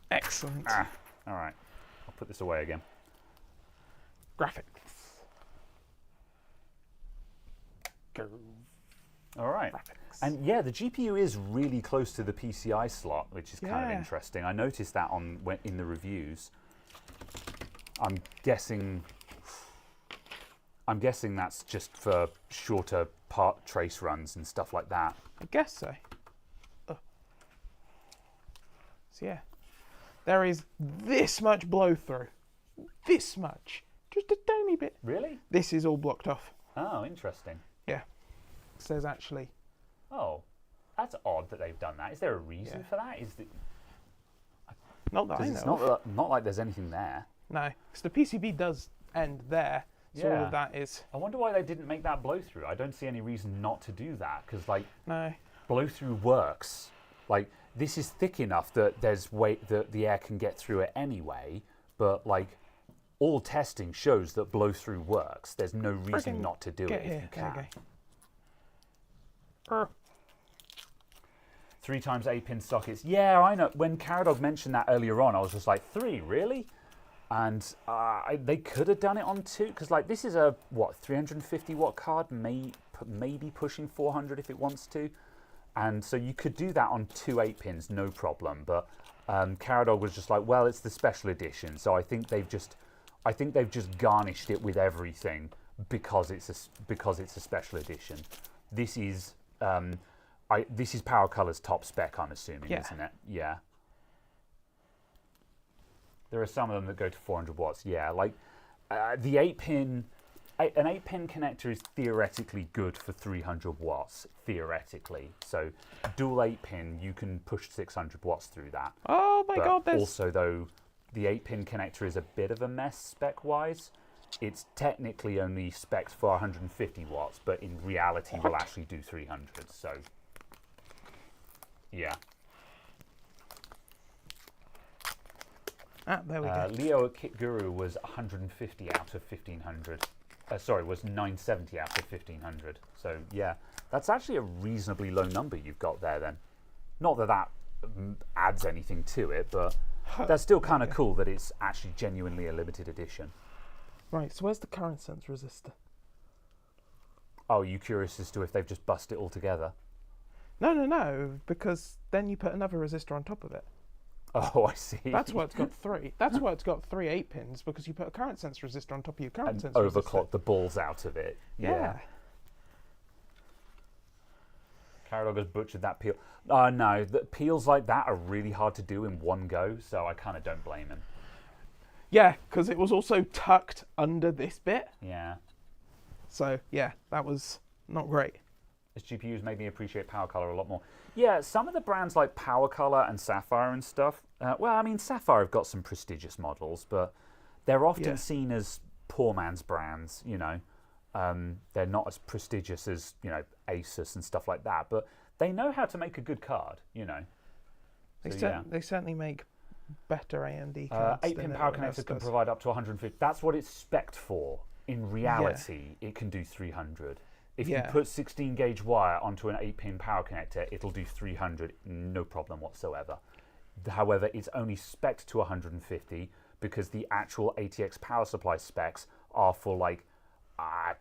Excellent. All right. I'll put this away again. Graphics. Go. All right. Graphics. And yeah, the GPU is really close to the PCI slot, which is kind of interesting. I noticed that in the reviews. I'm guessing that's just for shorter part trace runs and stuff like that. I guess so. So yeah, there is this much blow through. This much. Just a tiny bit. Really? This is all blocked off. Oh, interesting. Yeah. So there's actually... Oh, that's odd that they've done that. Is there a reason for that? Not that I know. It's not like there's anything there. No, because the PCB does end there. So all of that is... I wonder why they didn't make that blow through. I don't see any reason not to do that, because No. blow through works. Like, this is thick enough that there's that the air can get through it anyway, but all testing shows that blow through works. There's no reason not to do it if you can. 3 times 8-pin sockets. Yeah, I know. When Caradog mentioned that earlier on, I was just like, 3, really? And they could have done it on 2, because this is a 350 watt card, maybe pushing 400 if it wants to, and so you could do that on 2 8-pins, no problem. But Caradog was just like, well, it's the special edition, so I think they've just garnished it with everything because it's a special edition. This is this is Power Color's top spec, I'm assuming, isn't it? Yeah. There are some of them that go to 400 watts. Yeah, the 8-pin an 8-pin connector is theoretically good for 300 watts, theoretically. So dual 8-pin, you can push 600 watts through that. Oh my God, there's... Also, though, the 8-pin connector is a bit of a mess spec-wise. It's technically only spec'd for 150 watts, but in reality will actually do 300. So, yeah. There we go. Leo at Kit Guru was 150 out of 1500. Sorry, was 970 out of 1500. So, yeah, that's actually a reasonably low number you've got there then. Not that that adds anything to it, but that's still kind of cool that it's actually genuinely a limited edition. Right, so where's the current sense resistor? Oh, are you curious as to if they've just bust it all together? No, because then you put another resistor on top of it. Oh, I see. That's why it's got three. That's why it's got 3 8-pins, because you put a current sense resistor on top of your current And sense resistor. overclock the balls out of it. Yeah. Caradog has butchered that peel. No, the peels like that are really hard to do in one go, so I kind of don't blame him. Yeah, because it was also tucked under this bit. Yeah. So, yeah, that was not great. This GPU's made me appreciate Power Color a lot more. Yeah, some of the brands like Power Color and Sapphire and stuff, well, I mean, Sapphire have got some prestigious models, but they're often seen as poor man's brands, you know. They're not as prestigious as, you know, Asus and stuff like that, but they know how to make a good card, you know. They certainly make better AMD cards. 8-pin power connector can provide up to 150. That's what it's spec'd for. In reality, it can do 300. If you put 16 gauge wire onto an 8-pin power connector, it'll do 300, no problem whatsoever. However, it's only spec'd to 150 because the actual ATX power supply specs are for like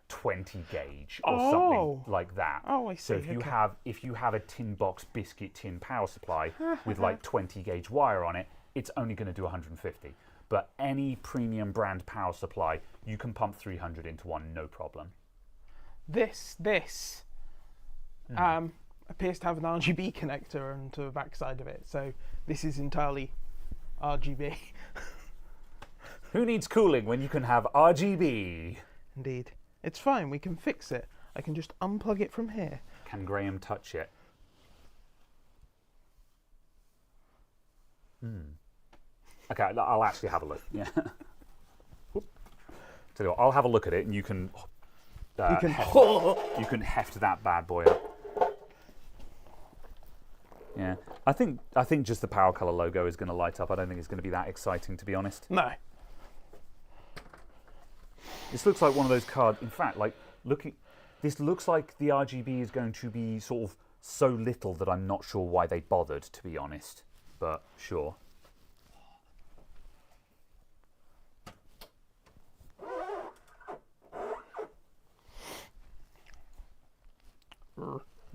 20 gauge or something like that. Oh, I see. So if you have a tin box biscuit tin power supply with like 20 gauge wire on it, it's only going to do 150. But any premium brand power supply, you can pump 300 into one, no problem. This appears to have an RGB connector onto the backside of it, so this is entirely RGB. Who needs cooling when you can have RGB? Indeed. It's fine, we can fix it. I can just unplug it from here. Can Graham touch it? Okay, I'll actually have a look. Yeah. Tell you what, I'll have a look at it, and you can heft that bad boy up. Yeah, I think just the Power Color logo is going to light up. I don't think it's going to be that exciting, to be honest. No. This looks like one of those cards. In fact, like this looks like the RGB is going to be sort of so little that I'm not sure why they bothered, to be honest. But sure.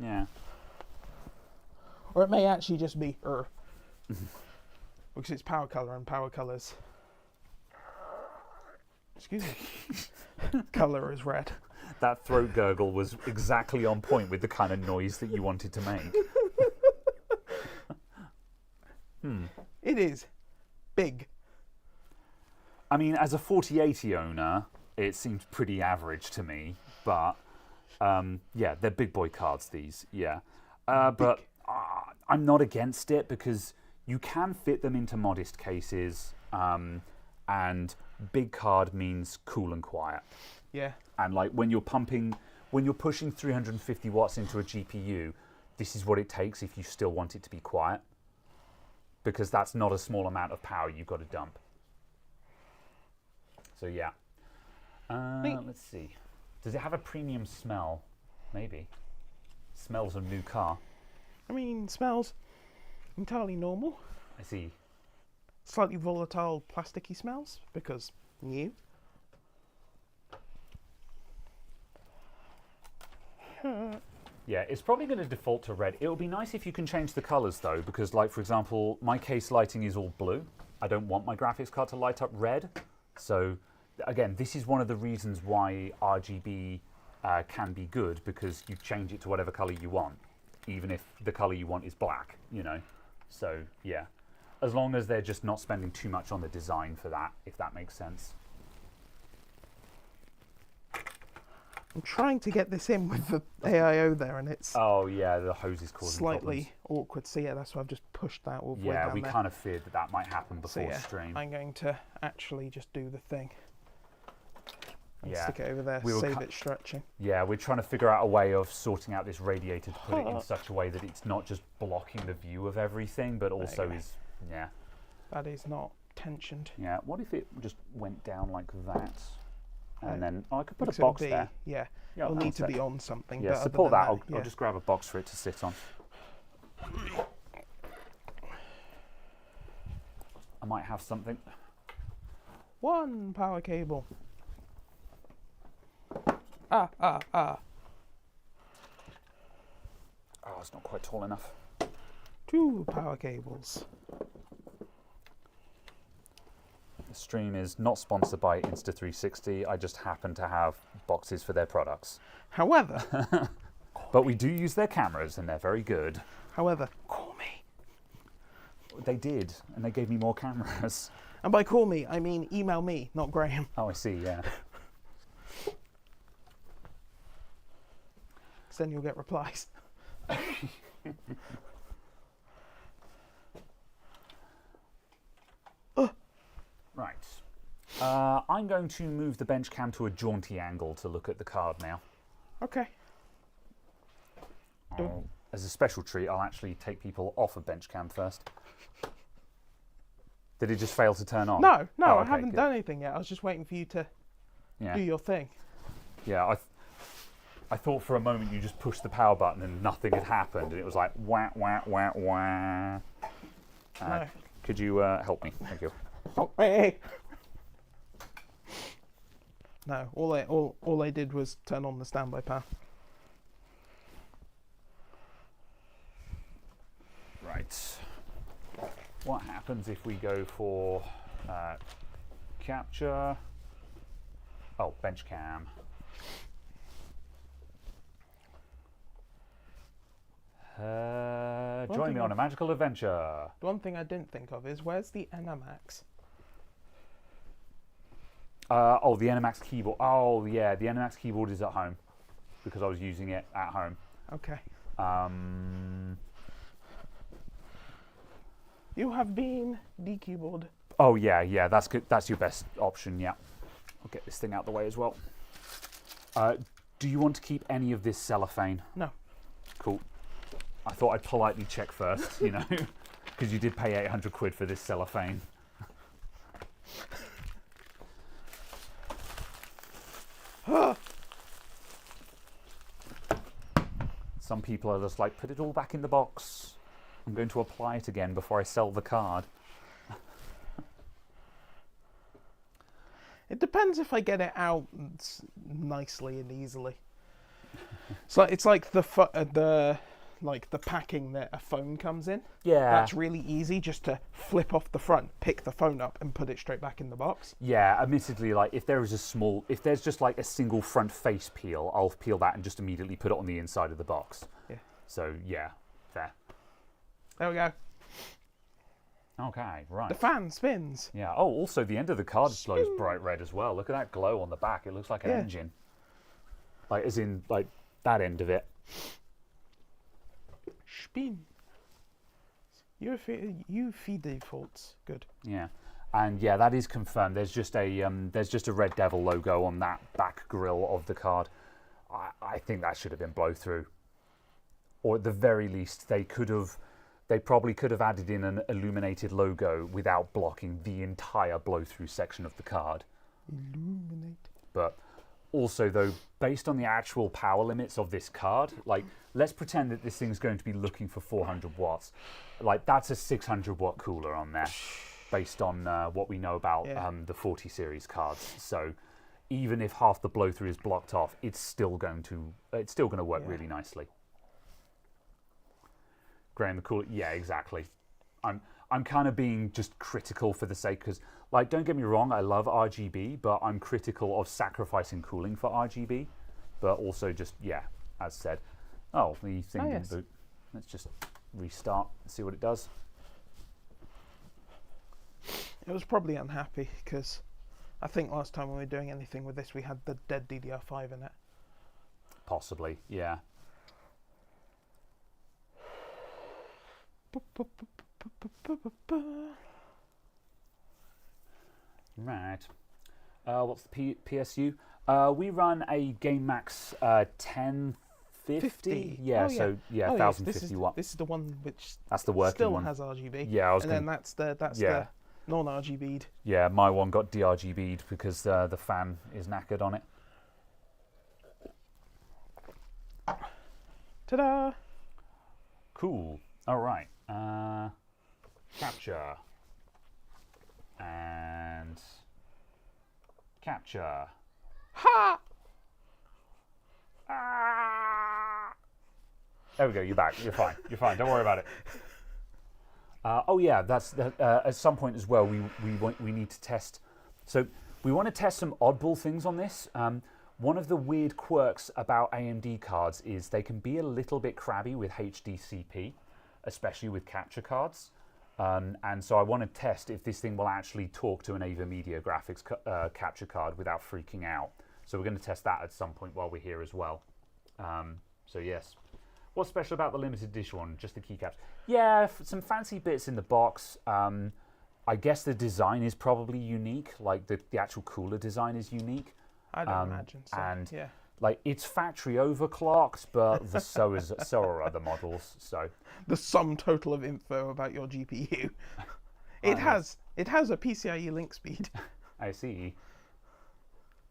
Yeah. Or it may actually just be because it's Power Color and Power Colors. Excuse me. Color is red. That throat gurgle was exactly on point with the kind of noise that you wanted to make. It is big. I mean, as a 4080 owner, it seems pretty average to me, but yeah, they're big boy cards, these, yeah. But I'm not against it because you can fit them into modest cases, and big card means cool and quiet. Yeah. And like when you're pushing 350 watts into a GPU, this is what it takes if you still want it to be quiet, because that's not a small amount of power you've got to dump. So yeah. Let's see. Does it have a premium smell? Maybe. Smells of new car. I mean, smells entirely normal. I see. Slightly volatile, plasticky smells because new. Yeah, it's probably going to default to red. It would be nice if you can change the colors though, because like for example, my case lighting is all blue. I don't want my graphics card to light up red. So again, this is one of the reasons why RGB can be good, because you change it to whatever color you want, even if the color you want is black, you know. So yeah, as long as they're just not spending too much on the design for that, if that makes sense. I'm trying to get this in with the AIO there, and it's Oh yeah, the hose is causing slightly awkward. So yeah, that's why I've just pushed that all the way problems. Yeah, down we there. kind of feared that that might happen So before yeah, stream. I'm going to actually just do the thing and Yeah. stick it over there, We were save it stretching. Yeah, we're trying to figure out a way of sorting out this radiator to put it in such a way that it's not just blocking the view of everything, but also go. is, yeah. That is not tensioned. Yeah, what if it just went down like that? And then, I could put Because a box it'll be, there. Yeah, Yeah, it'll need to that's be it. on something. Yeah, but other support than that. yeah. I'll just grab a box for it to sit on. I might have something. One power cable. Ah. Oh, it's not quite tall enough. 2 power cables. The stream is not sponsored by Insta360. I just happen to have boxes for their products. However, But we do use their cameras, and they're very good. call me. They did, and they gave me more cameras. And by call me, I mean email me, not Graham. Oh, I see, yeah. Because then you'll get replies. Right. I'm going to move the bench cam to a jaunty angle to look at the card now. Okay. As a special treat, I'll actually take people off of bench cam first. Did it just fail to turn on? No, Oh, I okay, haven't good. done anything yet. I was just waiting for you to Yeah, do your thing. yeah. I thought for a moment you just pushed the power button and nothing had happened, and it was like wah wah wah wah. No. Could you help me? Thank you. Oh, hey. No, all I did was turn on the standby power. Right. What happens if we go for capture? Oh, bench cam. Join me on a magical adventure. The one thing I didn't think of is, where's the NMAX? Oh, the NMAX keyboard. Oh, yeah, the NMAX keyboard is at home because I was using it at home. Okay. Um, You have been de-keyboard. oh, yeah, that's good. That's your best option, yeah. I'll get this thing out the way as well. Do you want to keep any of this cellophane? No. Cool. I thought I'd politely check first, you know, because you did pay 800 quid for this cellophane. Some people are just like, put it all back in the box. I'm going to apply it again before I sell the card. It depends if I get it out nicely and easily. It's like the packing that a phone comes in. Yeah. That's really easy, just to flip off the front, pick the phone up, and put it straight back in the box. Yeah, admittedly, like if there's just like a single front face peel, I'll peel that and just immediately put it on the inside of the box. Yeah. So yeah, fair. There we go. Okay, right. The fan spins. Yeah. Oh, also the end of the card glows bright red as well. Look at that glow on the back. It looks like an Yeah. engine. Like as in like that end of it. Spin. You feed defaults. Good. Yeah. And yeah, that is confirmed. There's just a Red Devil logo on that back grille of the card. I think that should have been blow through. Or at the very least they probably could have added in an illuminated logo without blocking the entire blow through section of the card. Illuminate. But also though, based on the actual power limits of this card, like let's pretend that this thing's going to be looking for 400 watts. Like that's a 600 watt cooler on there based on what we know about the 40 series cards. So even if half the blow through is blocked off, it's still going to work really nicely. Graham the cooler, yeah, exactly. I'm kind of being just critical for the sake, because like don't get me wrong, I love RGB, but I'm critical of sacrificing cooling for RGB. But also just as said. Oh, the thing didn't boot. Let's just restart and see what it does. It was probably unhappy because I think last time when we were doing anything with this, we had the dead DDR5 in it. Possibly, yeah. Right. What's the PSU? We run a GameMax 1050. Yeah, Oh, so yeah, oh, 1050 watt. This is the one which That's the working still one. has RGB. Yeah, I was and then that's the non-RGB'd. Yeah, my one got DRGB'd because the fan is knackered on it. Ta-da! Cool. All right. Capture. And capture. Ha! Ah! There we go. You're back. You're fine. You're fine. Don't worry about it. Oh yeah, that's at some point as well. We need to test. So we want to test some oddball things on this. One of the weird quirks about AMD cards is they can be a little bit crabby with HDCP, especially with capture cards. And so I want to test if this thing will actually talk to an AVerMedia graphics capture card without freaking out. So we're going to test that at some point while we're here as well. So yes. What's special about the limited edition one? Just the keycaps. Yeah, some fancy bits in the box. I guess the design is probably unique. Like the actual cooler design is unique. I don't imagine so. And yeah. like it's factory overclocked, but so are other models. So the sum total of info about your GPU. It has a PCIe link speed. I see.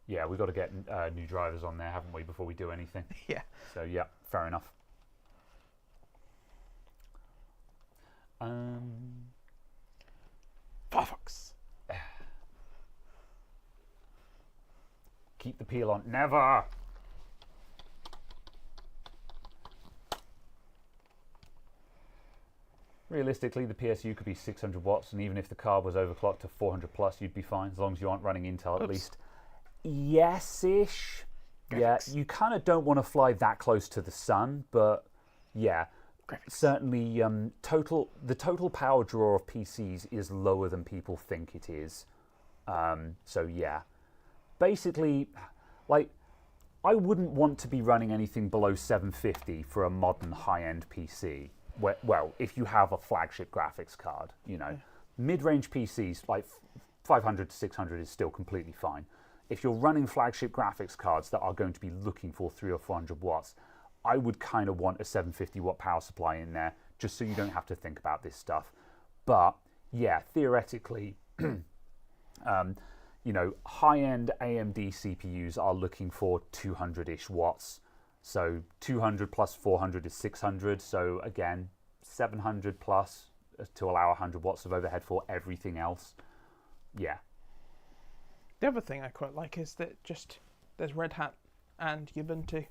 Yeah, we've got to get new drivers on there, haven't we, before we do anything? Yeah. So yeah, fair enough. Firefox. Keep the peel on. Never. Realistically, the PSU could be 600 watts, and even if the card was overclocked to 400 plus, you'd be fine, as long as you aren't running Intel at least. Yes-ish. Yeah, you kind of don't want to fly that close to the sun, but yeah, certainly the total power draw of PCs is lower than people think it is. So yeah, basically, like, I wouldn't want to be running anything below 750 for a modern high-end PC. Well, if you have a flagship graphics card, you know, mid-range PCs like 500 to 600 is still completely fine. If you're running flagship graphics cards that are going to be looking for 300 or 400 watts, I would kind of want a 750 watt power supply in there, just so you don't have to think about this stuff. But yeah, theoretically, you know, high-end AMD CPUs are looking for 200-ish watts. So 200 plus 400 is 600. So again, 700 plus to allow 100 watts of overhead for everything else. Yeah. The other thing I quite like is that just there's Red Hat and Ubuntu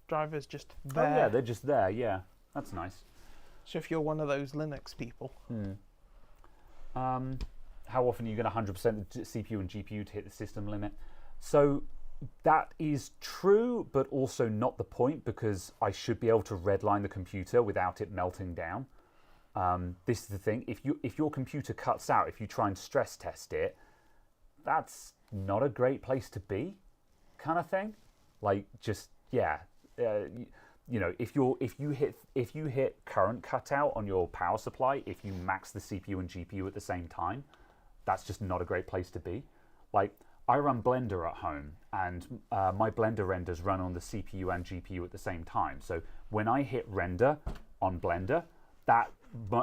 drivers just there. Oh yeah, they're just there. Yeah, that's nice. So if you're one of those Linux people. How often are you going to 100% the CPU and GPU to hit the system limit? So that is true, but also not the point, because I should be able to redline the computer without it melting down. This is the thing. If your computer cuts out, if you try and stress test it, that's not a great place to be, kind of thing. Like, just yeah, you know, if you hit current cutout on your power supply, if you max the CPU and GPU at the same time, that's just not a great place to be. Like, I run Blender at home, and my Blender renders run on the CPU and GPU at the same time. So when I hit render on Blender, that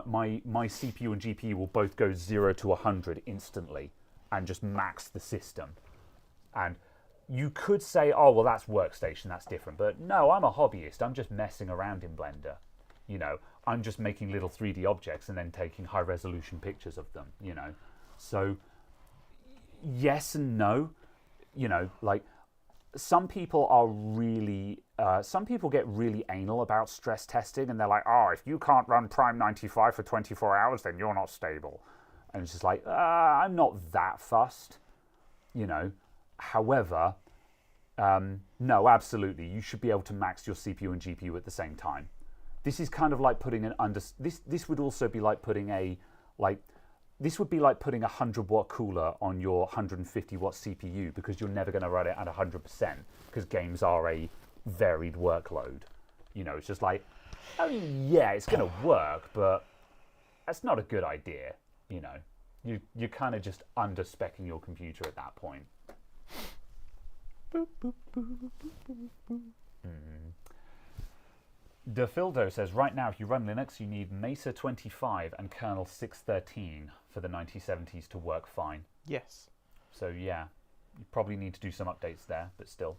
my CPU and GPU will both go 0 to 100 instantly and just max the system. And you could say, oh, well, that's workstation, that's different. But no, I'm a hobbyist. I'm just messing around in Blender. You know, I'm just making little 3D objects and then taking high-resolution pictures of them, you know. So yes and no. You know, like, some people are really, some people get really anal about stress testing, and they're like, oh, if you can't run Prime 95 for 24 hours, then you're not stable. And it's just like, I'm not that fussed, you know. However, no, absolutely, you should be able to max your CPU and GPU at the same time. This is kind of like putting an this would also be like putting a, like, this would be like putting a 100-watt cooler on your 150-watt CPU, because you're never going to run it at 100%, because games are a varied workload. You know, it's just like, I mean, yeah, it's going to work, but that's not a good idea. You know, you're kind of just under-speccing your computer at that point. Boop, boop, boop, boop, boop, boop. DeFildo says, right now, if you run Linux, you need Mesa 25 and kernel 613 for the 9070s to work fine. Yes. So, yeah, you probably need to do some updates there, but still.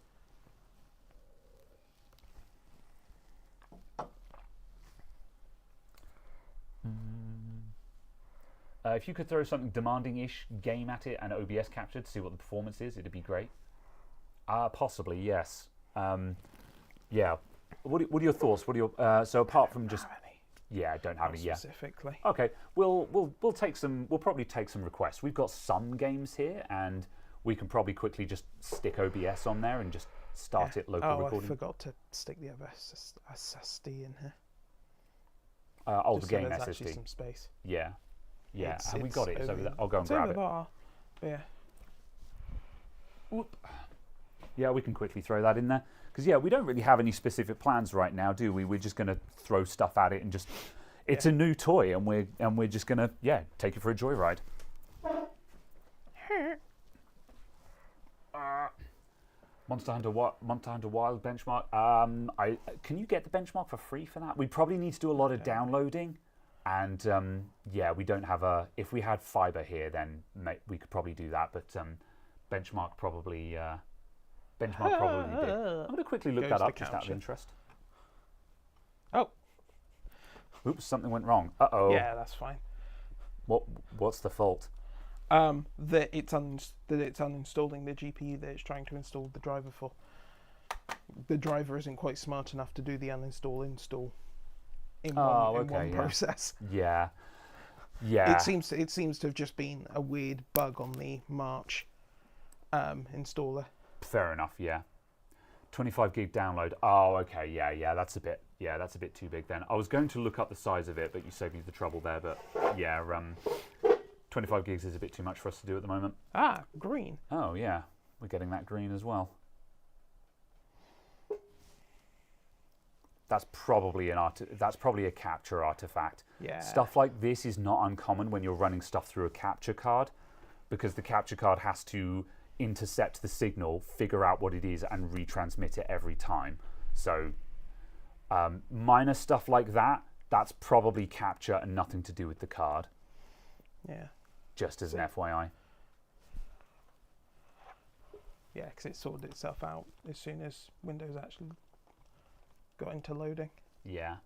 If you could throw something demanding-ish game at it and OBS capture to see what the performance is, it'd be great. Possibly, yes. Yeah. What are your thoughts? What are your so apart from just I don't have any specifically. Okay, we'll take some. We'll probably take some requests. We've got some games here, and we can probably quickly just stick OBS on there and just start it local recording. I forgot to stick the other SSD in here. The Just game so there's SSD. actually some space. Yeah. Have we got it? It's over there. there. I'll go and It's grab over it. there. Yeah. Whoop. Yeah, we can quickly throw that in there. Because, yeah, we don't really have any specific plans right now, do we? We're just going to throw stuff at it and just... It's a new toy, and we're just going to, take it for a joyride. Monster Hunter Wild benchmark. Can you get the benchmark for free for that? We probably need to do a lot of downloading. And, we don't have a... If we had fiber here, then we could probably do that. But benchmark probably... Benchmark probably did. I'm going to quickly look that up just out of interest. Oh. Oops, something went wrong. Uh-oh. Yeah, that's fine. What's the fault? That it's uninstalling the GPU that it's trying to install the driver for. The driver isn't quite smart enough to do the install in one process. Yeah. Yeah. It seems to have just been a weird bug on the March installer. Fair enough, yeah. 25 gig download. Oh, okay, yeah, that's a bit too big then. I was going to look up the size of it, but you saved me the trouble there. But yeah, 25 gigs is a bit too much for us to do at the moment. Ah, green. Oh yeah, we're getting that green as well. That's probably a capture artifact. Yeah. Stuff like this is not uncommon when you're running stuff through a capture card, because the capture card has to intercept the signal, figure out what it is, and retransmit it every time. So minor stuff like that, that's probably capture and nothing to do with the card. Yeah. Just as an FYI. Yeah, because it sorted itself out as soon as Windows actually got into loading. Yeah.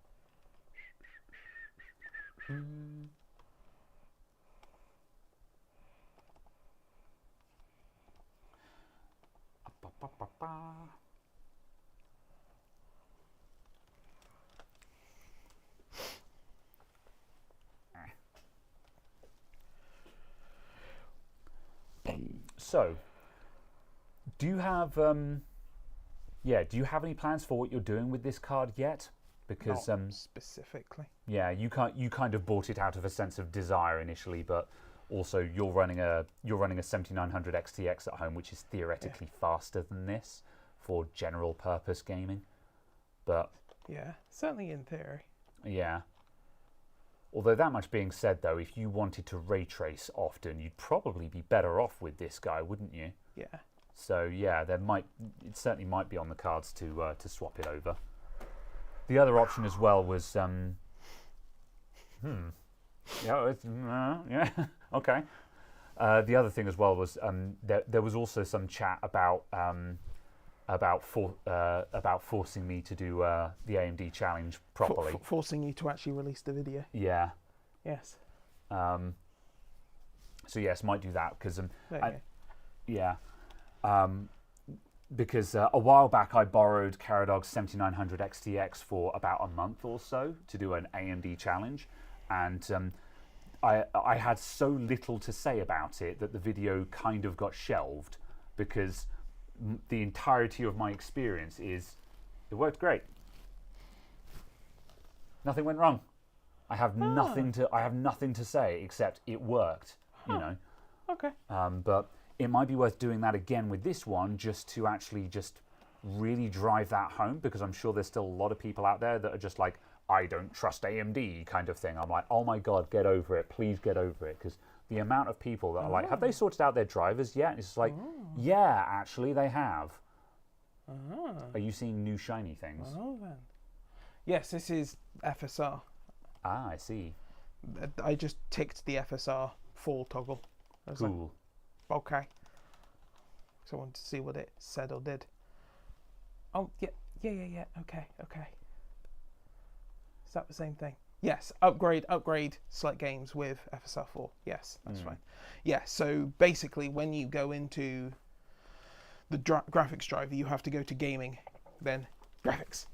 So, do you have any plans for what you're doing with this card yet? Because Not specifically. Yeah, you kind of bought it out of a sense of desire initially, but also you're running a 7900 XTX at home, which is theoretically faster than this for general purpose gaming. But yeah, certainly in theory. Yeah. Although that much being said, though, if you wanted to ray trace often, you'd probably be better off with this guy, wouldn't you? Yeah. So yeah, it certainly might be on the cards to swap it over. The other option as well was yeah, okay. The other thing as well was there was also some chat about forcing me to do the AMD challenge properly. Forcing you to actually release the video. Yeah. Yes. So yes, might do that because yeah. Because a while back I borrowed Caradog's 7900 XTX for about a month or so to do an AMD challenge, and I had so little to say about it that the video kind of got shelved because the entirety of my experience is it worked great. Nothing went wrong. I have nothing to say except it worked. You know. Okay. But it might be worth doing that again with this one, just to actually really drive that home, because I'm sure there's still a lot of people out there that are just like, I don't trust AMD kind of thing. I'm like, oh my God, get over it. Please get over it. Because the amount of people that are like, have they sorted out their drivers yet? And it's just like, yeah, actually they have. Are you seeing new shiny things? Oh, then. Yes, this is FSR. Ah, I see. I just ticked the FSR fall toggle. I was like, Cool. okay. So I wanted to see what it said or did. Oh, yeah. Okay. Is that the same thing? Yes, upgrade, select games with FSR4. Yes, that's fine. Yeah, so basically when you go into the graphics driver, you have to go to gaming, then graphics,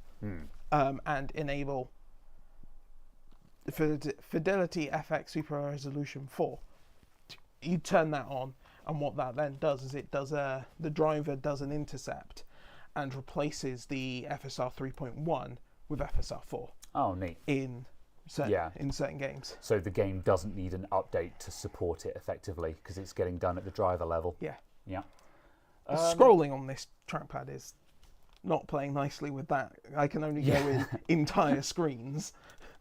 and enable Fidelity FX Super Resolution 4. You turn that on, and what that then does is it does the driver does an intercept and replaces the FSR 3.1 with FSR 4. Oh, neat. In certain games. So the game doesn't need an update to support it effectively, because it's getting done at the driver level. Yeah. Yeah. The scrolling on this trackpad is not playing nicely with that. I can only go in entire screens.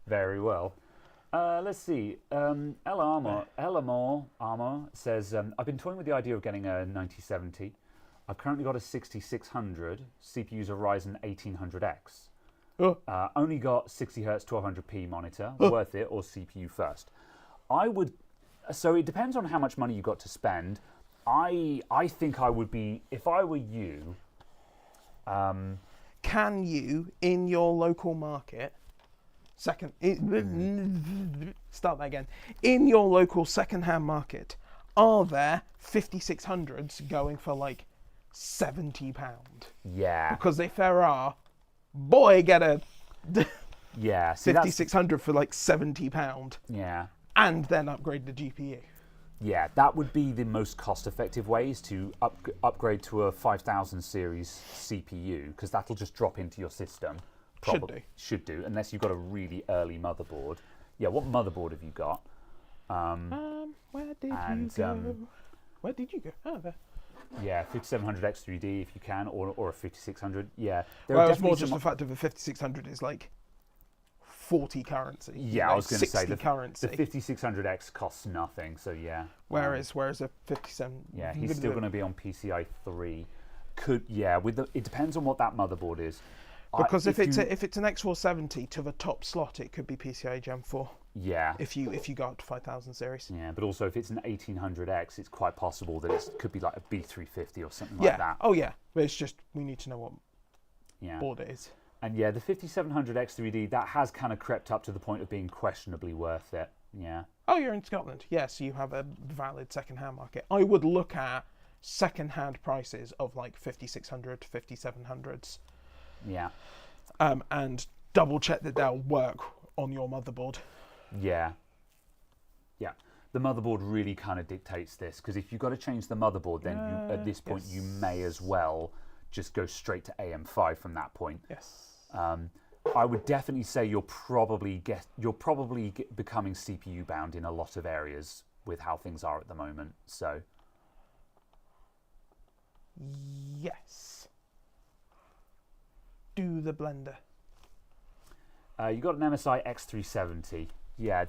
Very well. Let's see. Ella Armour says, I've been toying with the idea of getting a 9070. I've currently got a 6600. CPU's a Ryzen 1800X. Only got 60 Hz 1200p monitor. Worth it, or CPU first? So it depends on how much money you got to spend. I think I would be, if I were you. Can you, in your local market, start that again. In your local second-hand market, are there 5600s going for like £70? Yeah. Because if there are, boy, get a 5600 for like £70. Yeah. And then upgrade the GPU. Yeah, that would be the most cost-effective way, is to upgrade to a 5000 series CPU, because that'll just drop into your system. Should do, unless you've got a really early motherboard. Yeah, what motherboard have you got? Where did you go? Where did you go? Oh, there. Yeah, 5700X3D if you can, or a 5600. Yeah. Well, it's more just the fact of a 5600 is like 40 currency. Yeah, like I was going to say the currency. 5600X costs nothing, so yeah. Whereas a 57. Yeah, he's still going to be on PCI 3. It depends on what that motherboard is. Because if it's an X470 to the top slot, it could be PCI Gen 4. Yeah. If you go up to 5000 series. Yeah, but also if it's an 1800X, it's quite possible that it could be like a B350 or something like that. Oh yeah, but it's just we need to know what board it is. And yeah, the 5700X3D, that has kind of crept up to the point of being questionably worth it. Yeah. Oh, you're in Scotland. Yes, you have a valid second-hand market. I would look at second-hand prices of like 5600, 5700s. Yeah. And double check that they'll work on your motherboard. Yeah. Yeah. The motherboard really kind of dictates this, because if you've got to change the motherboard, then at this point you may as well just go straight to AM5 from that point. Yes. I would definitely say you're probably becoming CPU bound in a lot of areas with how things are at the moment. So. Yes. Do the blender. You got an MSI X370. Yeah,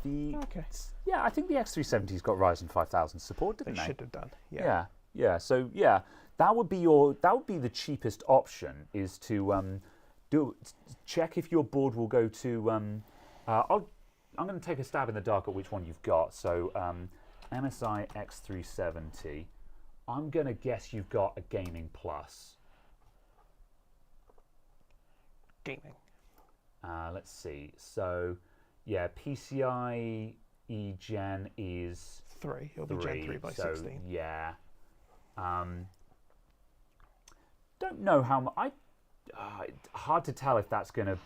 Yeah, I think the X370's got Ryzen 5000 support, didn't they? They should have done. Yeah. Yeah. So yeah, that would be the cheapest option, is to check if your board will go to. I'm going to take a stab in the dark at which one you've got. So MSI X370. I'm going to guess you've got a Gaming Plus. Gaming. Let's see. So, yeah, PCIe Gen is 3. It'll be Gen 3 by 16. Yeah. Don't know how much. Hard to tell if that's gonna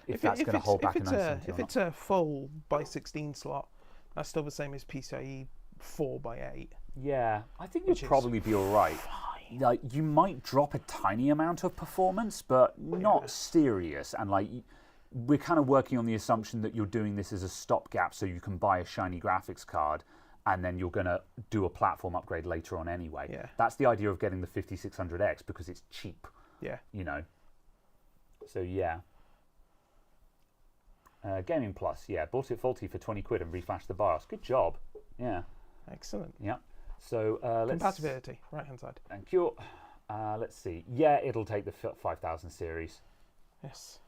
hold back a 970 If it's a full by 16 slot, that's still the same as PCIe 4 by 8. Yeah, I think you'd probably be all right. Like, you might drop a tiny amount of performance, but not serious. And like, we're kind of working on the assumption that you're doing this as a stopgap, so you can buy a shiny graphics card, and then you're going to do a platform upgrade later on anyway. Yeah. That's the idea of getting the 5600X, because it's cheap. Yeah. You know. So yeah. Gaming Plus, yeah, bought it faulty for 20 quid and reflashed the BIOS. Good job. Yeah. Excellent. Yeah. So let's... Compatibility, right-hand side. Thank you. Let's see. Yeah, it'll take the 5000 series. Yes.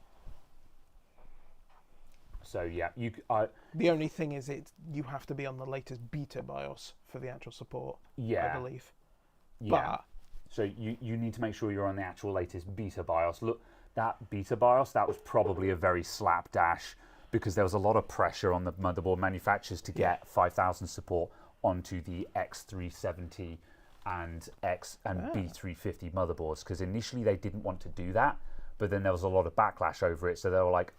So yeah, the only thing is you have to be on the latest beta BIOS for the actual support, yeah, I believe. Yeah. But so you need to make sure you're on the actual latest beta BIOS. Look, that beta BIOS, that was probably a very slapdash because there was a lot of pressure on the motherboard manufacturers to get 5000 support onto the X370 and B350 motherboards, because initially they didn't want to do that, but then there was a lot of backlash over it, so they were like,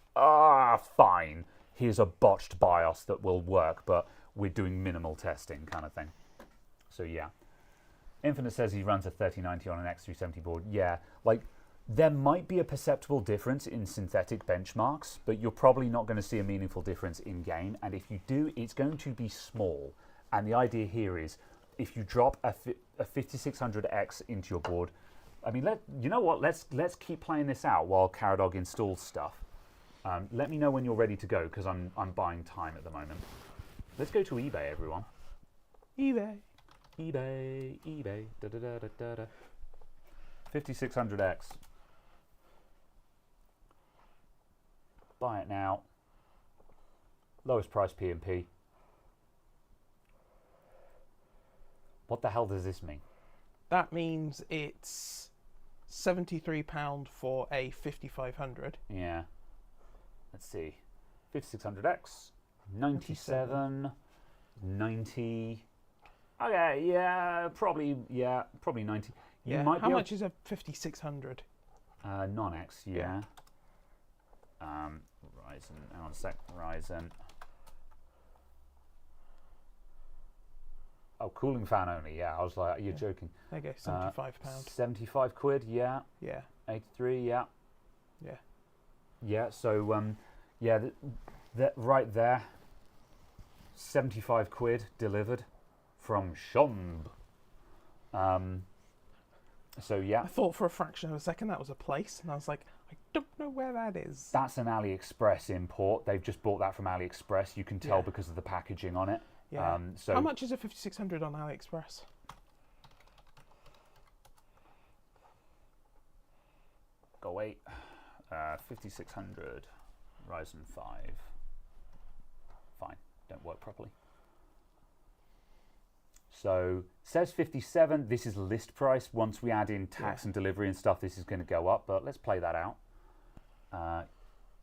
fine, here's a botched BIOS that will work, but we're doing minimal testing kind of thing. So yeah. Infinite says he runs a 3090 on an X370 board. Yeah, like there might be a perceptible difference in synthetic benchmarks, but you're probably not going to see a meaningful difference in game, and if you do, it's going to be small. And the idea here is, if you drop a 5600X into your board, I mean, you know what? Let's keep playing this out while Caradog installs stuff. Let me know when you're ready to go, because I'm buying time at the moment. Let's go to eBay, everyone. eBay. eBay, da da da da da. 5600X. Buy it now. Lowest price P&P. What the hell does this mean? That means it's £73 for a 5500. Yeah. Let's see. 5600X. 97. 90. Okay, yeah, probably 90. Yeah. How much is a 5600? Non-X, yeah. Ryzen, hang on a sec, Ryzen. Oh, cooling fan only, yeah. I was like, you're joking. There you go, £75. 75 quid, yeah. Yeah. 83, yeah. Yeah. Yeah, so, yeah, that right there, 75 quid delivered from Schomb. So, yeah. I thought for a fraction of a second that was a place, and I was like, I don't know where that is. That's an AliExpress import. They've just bought that from AliExpress. You can tell because of the packaging on it. Yeah. So how much is a 5600 on AliExpress? Go wait. 5600 Ryzen 5. Fine, don't work properly. So says 57. This is list price. Once we add in tax and delivery and stuff, this is going to go up. But let's play that out.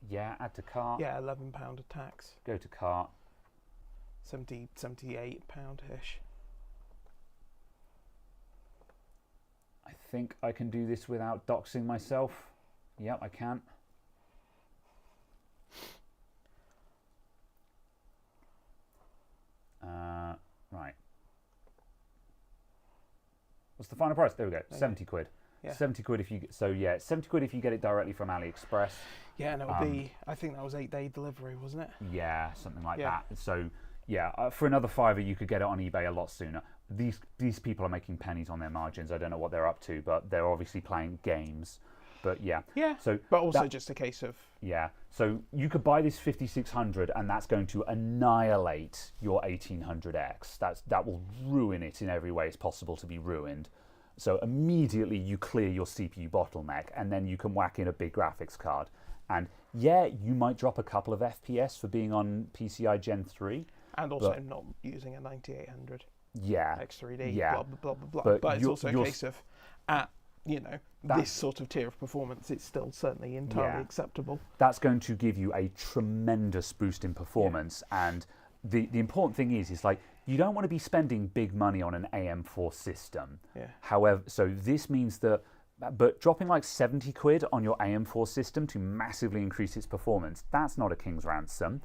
Yeah, add to cart. Yeah, £11 of tax. Go to cart. 78 pound-ish. I think I can do this without doxing myself. Yep, I can. Right. What's the final price? There we go. 70 quid. Yeah. 70 quid if you get, so yeah, 70 quid if you get it directly from AliExpress. Yeah, and it would be, I think that was 8-day delivery, wasn't it? Yeah, something like that. So yeah, for another £5 you could get it on eBay a lot sooner. These people are making pennies on their margins. I don't know what they're up to, but they're obviously playing games. But yeah. Yeah. So but also just a case of. Yeah. So you could buy this 5600, and that's going to annihilate your 1800X. That will ruin it in every way it's possible to be ruined. So immediately you clear your CPU bottleneck, and then you can whack in a big graphics card. And yeah, you might drop a couple of FPS for being on PCI Gen 3. And also not using a 9800 X3D, blah, blah, blah, blah, blah. But it's also a case of, at, this sort of tier of performance, it's still certainly entirely acceptable. That's going to give you a tremendous boost in performance. And the important thing is like, you don't want to be spending big money on an AM4 system. Yeah. However, so this means that, but dropping like 70 quid on your AM4 system to massively increase its performance, that's not a king's ransom.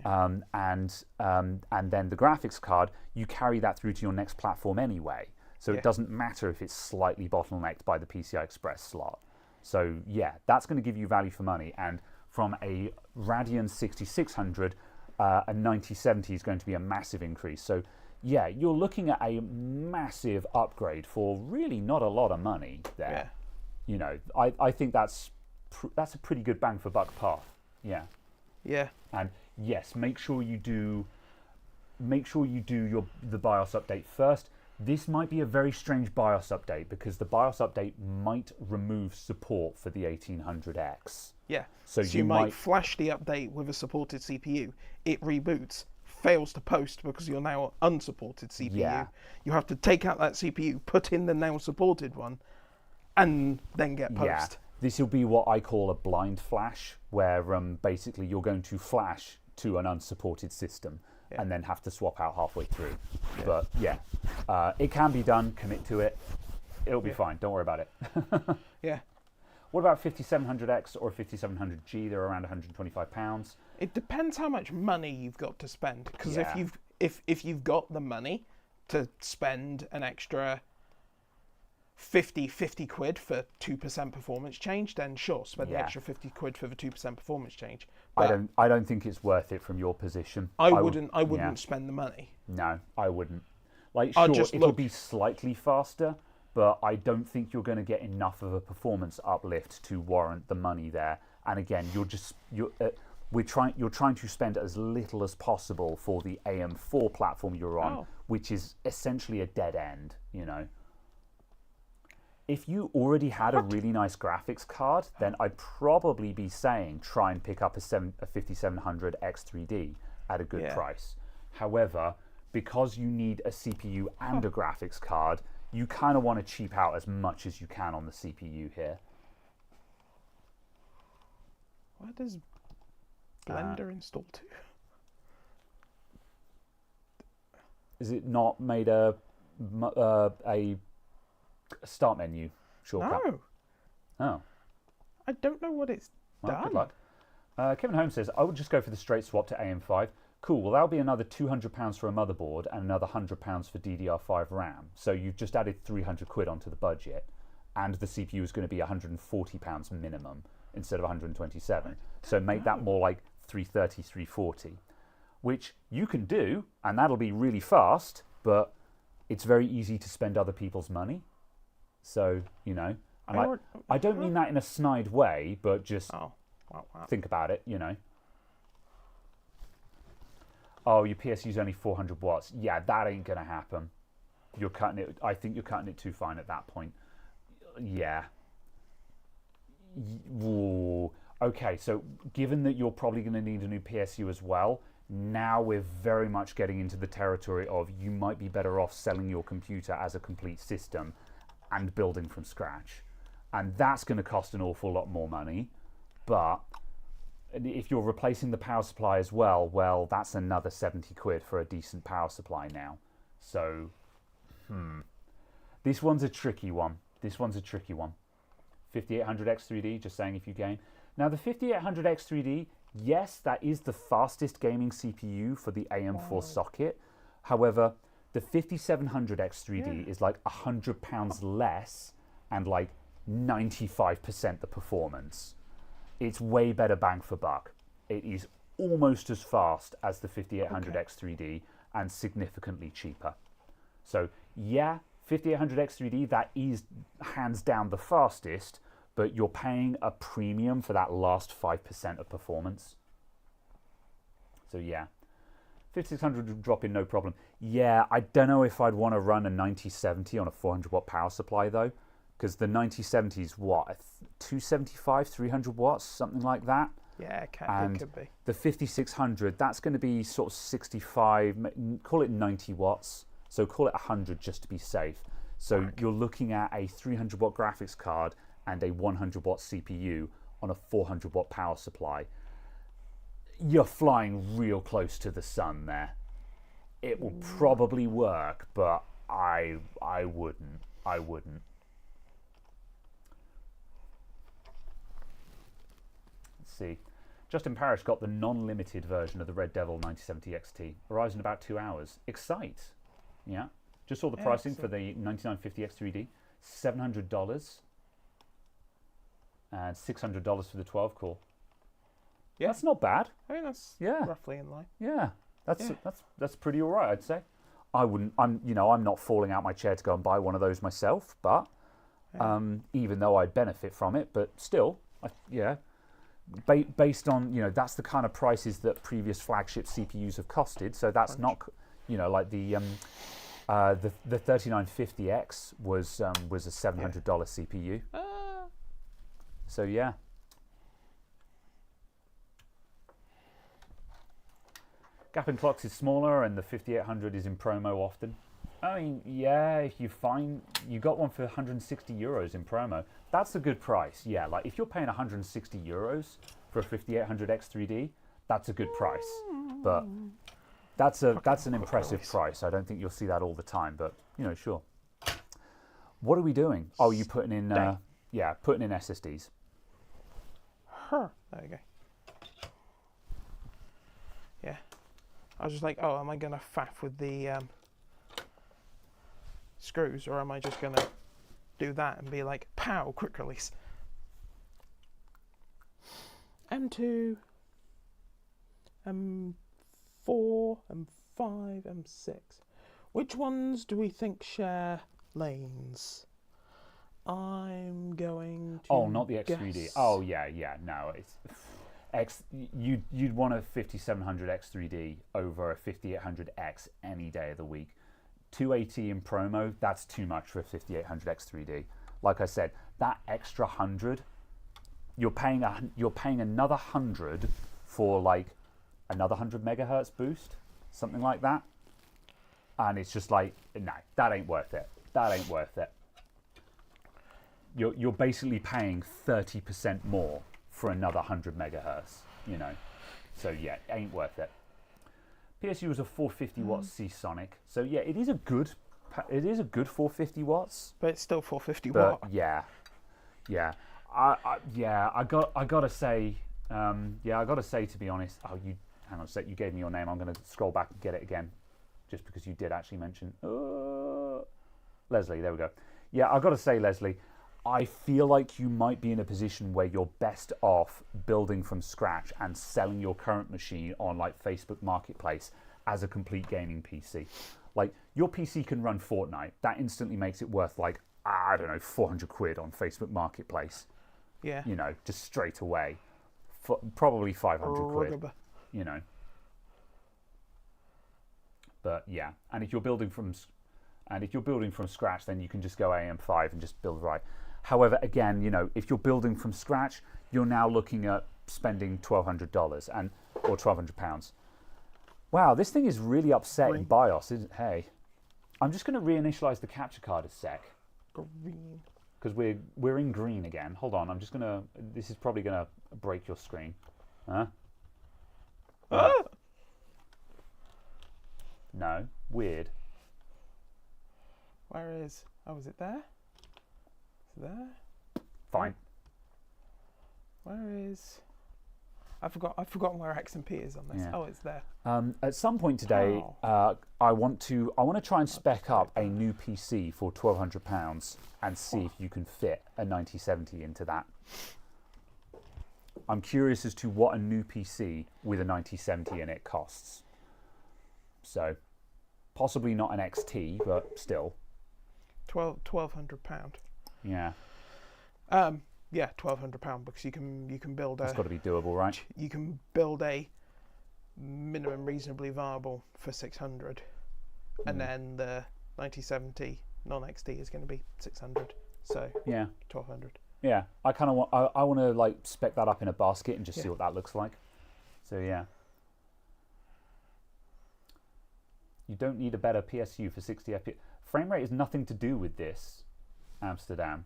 Yeah. And then the graphics card, you carry that through to your next platform anyway. So it doesn't matter if it's slightly bottlenecked by the PCI Express slot. So yeah, that's going to give you value for money. And from a Radeon 6600, a 9070 is going to be a massive increase. So yeah, you're looking at a massive upgrade for really not a lot of money there. Yeah. I think that's that's a pretty good bang for buck path. Yeah. Yeah. And yes, make sure you do the BIOS update first. This might be a very strange BIOS update because the BIOS update might remove support for the 1800X. Yeah. So you might flash the update with a supported CPU. It reboots, fails to post because you're now unsupported CPU. Yeah. You have to take out that CPU, put in the now supported one, and then get post. Yeah. This will be what I call a blind flash, where basically you're going to flash to an unsupported system and then have to swap out halfway through. Yeah. But yeah, it can be done. Commit to it. It'll be fine. Don't worry about it. Yeah. What about 5700X or 5700G? They're around £125. It depends how much money you've got to spend. Because if you've got the money to spend an extra 50 quid for 2% performance change, then sure, spend the extra 50 quid for the 2% performance change. But I don't think it's worth it from your position. I wouldn't spend the money. No, I wouldn't. Like, sure, it'll be slightly faster, but I don't think you're going to get enough of a performance uplift to warrant the money there. And again, you're trying to spend as little as possible for the AM4 platform you're on, which is essentially a dead end, you know. If you already had a really nice graphics card, then I'd probably be saying try and pick up a 5700 X3D at a good price. However, because you need a CPU and a graphics card, you kind of want to cheap out as much as you can on the CPU here. Where does Blender install to? Is it not made a start menu shortcut? No. Oh. I don't know what it's done. Good luck. Kevin Holmes says, I would just go for the straight swap to AM5. Cool, well that'll be another £200 for a motherboard and another £100 for DDR5 RAM. So you've just added 300 quid onto the budget, and the CPU is going to be £140 minimum instead of 127. So make that more like 330, 340, which you can do, and that'll be really fast, but it's very easy to spend other people's money. So, you know, I don't mean that in a snide way, but just think about it, you know. Oh, your PSU's only 400 watts. Yeah, that ain't going to happen. You're cutting it. I think you're cutting it too fine at that point. Yeah. Ooh. Okay, so given that you're probably going to need a new PSU as well, now we're very much getting into the territory of you might be better off selling your computer as a complete system and building from scratch. And that's going to cost an awful lot more money. But if you're replacing the power supply as well, that's another 70 quid for a decent power supply now. So, this one's a tricky one. 5800X3D, just saying if you game. Now the 5800X3D, yes, that is the fastest gaming CPU for the AM4 socket. However, the 5700X3D is like £100 less and like 95% the performance. It's way better bang for buck. It is almost as fast as the 5800X3D and significantly cheaper. So yeah, 5800X3D, that is hands down the fastest, but you're paying a premium for that last 5% of performance. So yeah, 5600 would drop in no problem. Yeah, I don't know if I'd want to run a 9070 on a 400 watt power supply though, because the 9070 is what, 275, 300 watts, something like that. Yeah, it could be. The 5600, that's going to be sort of 65, call it 90 watts. So call it 100 just to be safe. So you're looking at a 300 watt graphics card and a 100 watt CPU on a 400 watt power supply. You're flying real close to the sun there. It will probably work, but I wouldn't. Let's see. Justin Parrish got the non-limited version of the Red Devil 9070 XT. Arrives in about 2 hours. Excite. Yeah. Just saw the pricing for the 9950 X3D. $700 and $600 for the 12 core. Yeah, that's not bad. I mean, that's roughly in line. Yeah, that's pretty all right, I'd say. I'm not falling out my chair to go and buy one of those myself, but even though I'd benefit from it, but still, Yeah. Based on, that's the kind of prices that previous flagship CPUs have costed. So that's not, like the 3950X was a $700 CPU. So yeah. Gap in clocks is smaller, and the 5800 is in promo often. I mean, yeah, if you got one for 160 euros in promo, that's a good price. Yeah, like if you're paying 160 euros for a 5800 X3D, that's a good price. But that's an impressive price. I don't think you'll see that all the time, but sure. What are we doing? Oh, you putting in putting in SSDs. There you go. Yeah. I was just like, oh, am I going to faff with the screws, or am I just going to do that and be like, pow, quick release? M2, M4, M5, M6. Which ones do we think share lanes? I'm going to. Oh, not the X3D. Guess... Oh, yeah, no, it's you'd want a 5700 X3D over a 5800X any day of the week. 280 in promo, that's too much for a 5800 X3D. Like I said, that extra 100, you're paying another 100 for like another 100 megahertz boost, something like that. And it's just like, no, that ain't worth it. That ain't worth it. You're basically paying 30% more for another 100 megahertz, So yeah, ain't worth it. PSU is a 450 watts Seasonic, so yeah, it is a good 450 watts. But it's still 450 watt. Yeah. I gotta say, to be honest. Oh, hang on a sec. You gave me your name. I'm gonna scroll back and get it again, just because you did actually mention Leslie. There we go. Yeah, I gotta say, Leslie, I feel like you might be in a position where you're best off building from scratch and selling your current machine on like Facebook Marketplace as a complete gaming PC. Like your PC can run Fortnite. That instantly makes it worth like, I don't know, 400 quid on Facebook Marketplace. Yeah. Just straight away. Probably 500 quid. But yeah, and if you're building from scratch, then you can just go AM5 and just build right. However, again, if you're building from scratch, you're now looking at spending $1,200 or £1,200. Wow, this thing is really upsetting BIOS, isn't it? Hey, I'm just going to reinitialize the capture card a sec. Green. Because we're in green again. Hold on, I'm just going to. This is probably going to break your screen. Huh? No, weird. Where is? Oh, is it there? There? Fine. Where is? I've forgotten where X and P is on this. Yeah. Oh, it's there. At some point today, I want to try and spec up a new PC for £1,200 and see if you can fit a 9070 into that. I'm curious as to what a new PC with a 9070 in it costs. So, possibly not an XT, but still. £1,200. Yeah. Yeah, £1,200 because you can build a. It's got to be doable, right? You can build a minimum reasonably viable for 600, and then the 9070 non-XT is going to be 600. So yeah, 1,200. Yeah, I kind of want. I want to like spec that up in a basket and just see what that looks like. So yeah. You don't need a better PSU for 60 FPS. Frame rate has nothing to do with this, Amsterdam.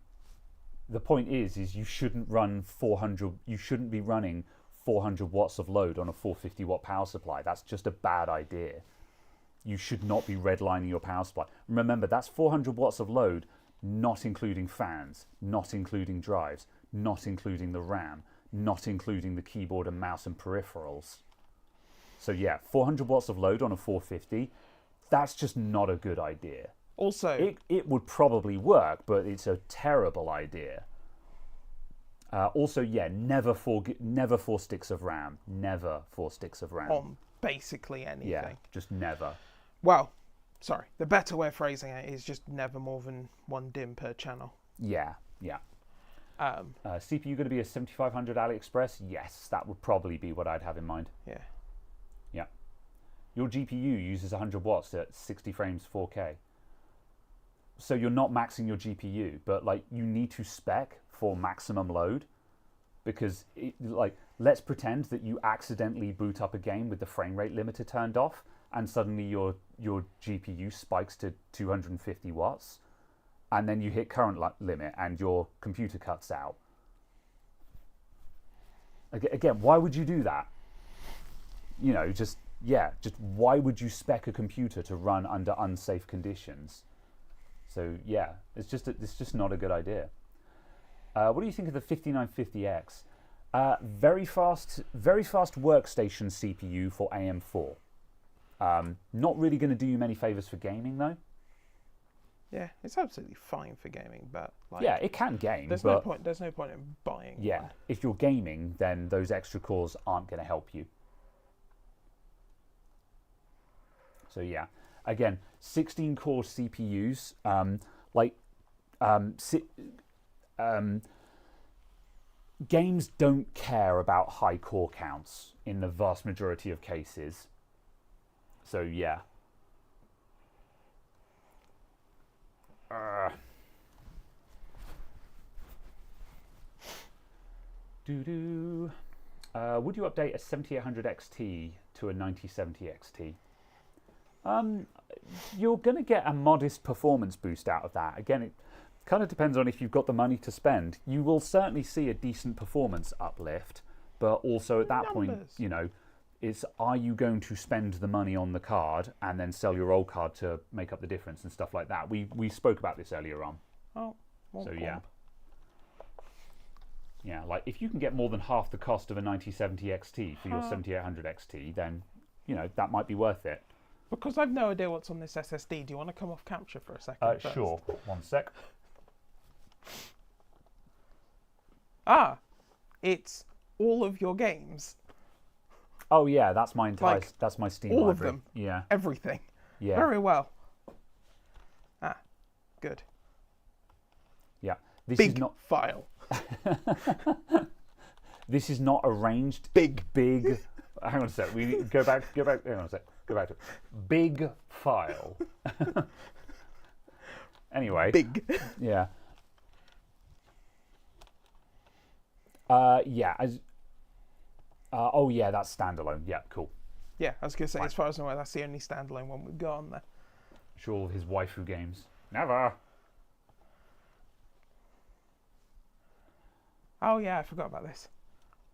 The point is you shouldn't run 400. You shouldn't be running 400 watts of load on a 450 watt power supply. That's just a bad idea. You should not be redlining your power supply. Remember, that's 400 watts of load, not including fans, not including drives, not including the RAM, not including the keyboard and mouse and peripherals. So yeah, 400 watts of load on a 450. That's just not a good idea. Also, it would probably work, but it's a terrible idea. Also, yeah, never four sticks of RAM. Never 4 sticks of RAM. On basically anything. Yeah, just never. Well, sorry. The better way of phrasing it is just never more than 1 DIMM per channel. Yeah, yeah. CPU going to be a 7500 AliExpress? Yes, that would probably be what I'd have in mind. Yeah. Yeah. Your GPU uses 100 watts at 60 frames 4K. So you're not maxing your GPU, but like you need to spec for maximum load, because let's pretend that you accidentally boot up a game with the frame rate limiter turned off, and suddenly your GPU spikes to 250 watts, and then you hit current limit and your computer cuts out. Again, why would you do that? You know, just why would you spec a computer to run under unsafe conditions? So yeah, it's just not a good idea. What do you think of the 5950X? Very fast workstation CPU for AM4. Not really going to do you many favors for gaming though. Yeah, it's absolutely fine for gaming, but like, yeah, it can game. There's no point in buying. Yeah, one. if you're gaming, then those extra cores aren't going to help you. So yeah, again, 16-core CPUs, games don't care about high core counts in the vast majority of cases. So yeah. Would you update a 7800 XT to a 9070 XT? You're going to get a modest performance boost out of that. Again, it kind of depends on if you've got the money to spend. You will certainly see a decent performance uplift, but also at that point, you know, it's, are you going to spend the money on the card and then sell your old card to make up the difference and stuff like that? We spoke about this earlier on. Oh, so yeah. Yeah, like if you can get more than half the cost of a 9070 XT for your 7800 XT, then, you know, that might be worth it. Because I've no idea what's on this SSD, do you want to come off capture for a second? Sure. One sec. Ah, it's all of your games. Oh yeah, that's my entire, that's my Steam all library. Of them. Yeah. Everything. Yeah. Very well. Ah, good. Yeah. This big is not file. This is not arranged. Big. Hang on a sec. We go back. Hang on a sec. Go back to big file. Anyway. Big. Yeah. Yeah. Oh yeah, that's standalone. Yeah, cool. Yeah, I was going to say, as far as I know, that's the only standalone one we've got on there. Sure, all of his waifu games. Never. Oh yeah, I forgot about this.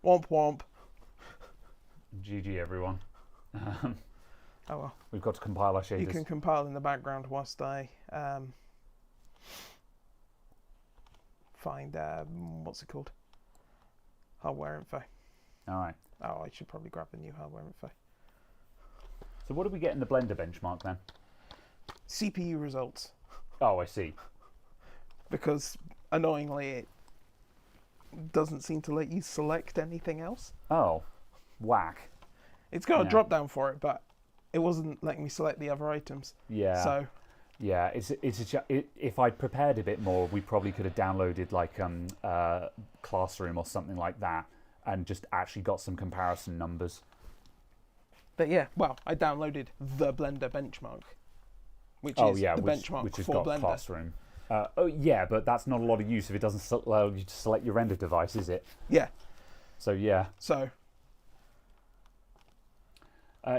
Womp womp. GG everyone. Oh well. We've got to compile our shaders. You can compile in the background whilst I find what's it called? Hardware info. All right. Oh, I should probably grab the new hardware info. So what do we get in the Blender benchmark then? CPU results. Oh, I see. Because annoyingly, it doesn't seem to let you select anything else. Oh, whack. It's got a drop down for it, but it wasn't letting me select the other items. Yeah. So. Yeah, if I'd prepared a bit more, we probably could have downloaded like Classroom or something like that, and just actually got some comparison numbers. But yeah, well, I downloaded the Blender benchmark, which is the benchmark which has for got Blender. Classroom. Oh yeah, but that's not a lot of use if it doesn't allow you to select your render device, is it? Yeah. So yeah. So.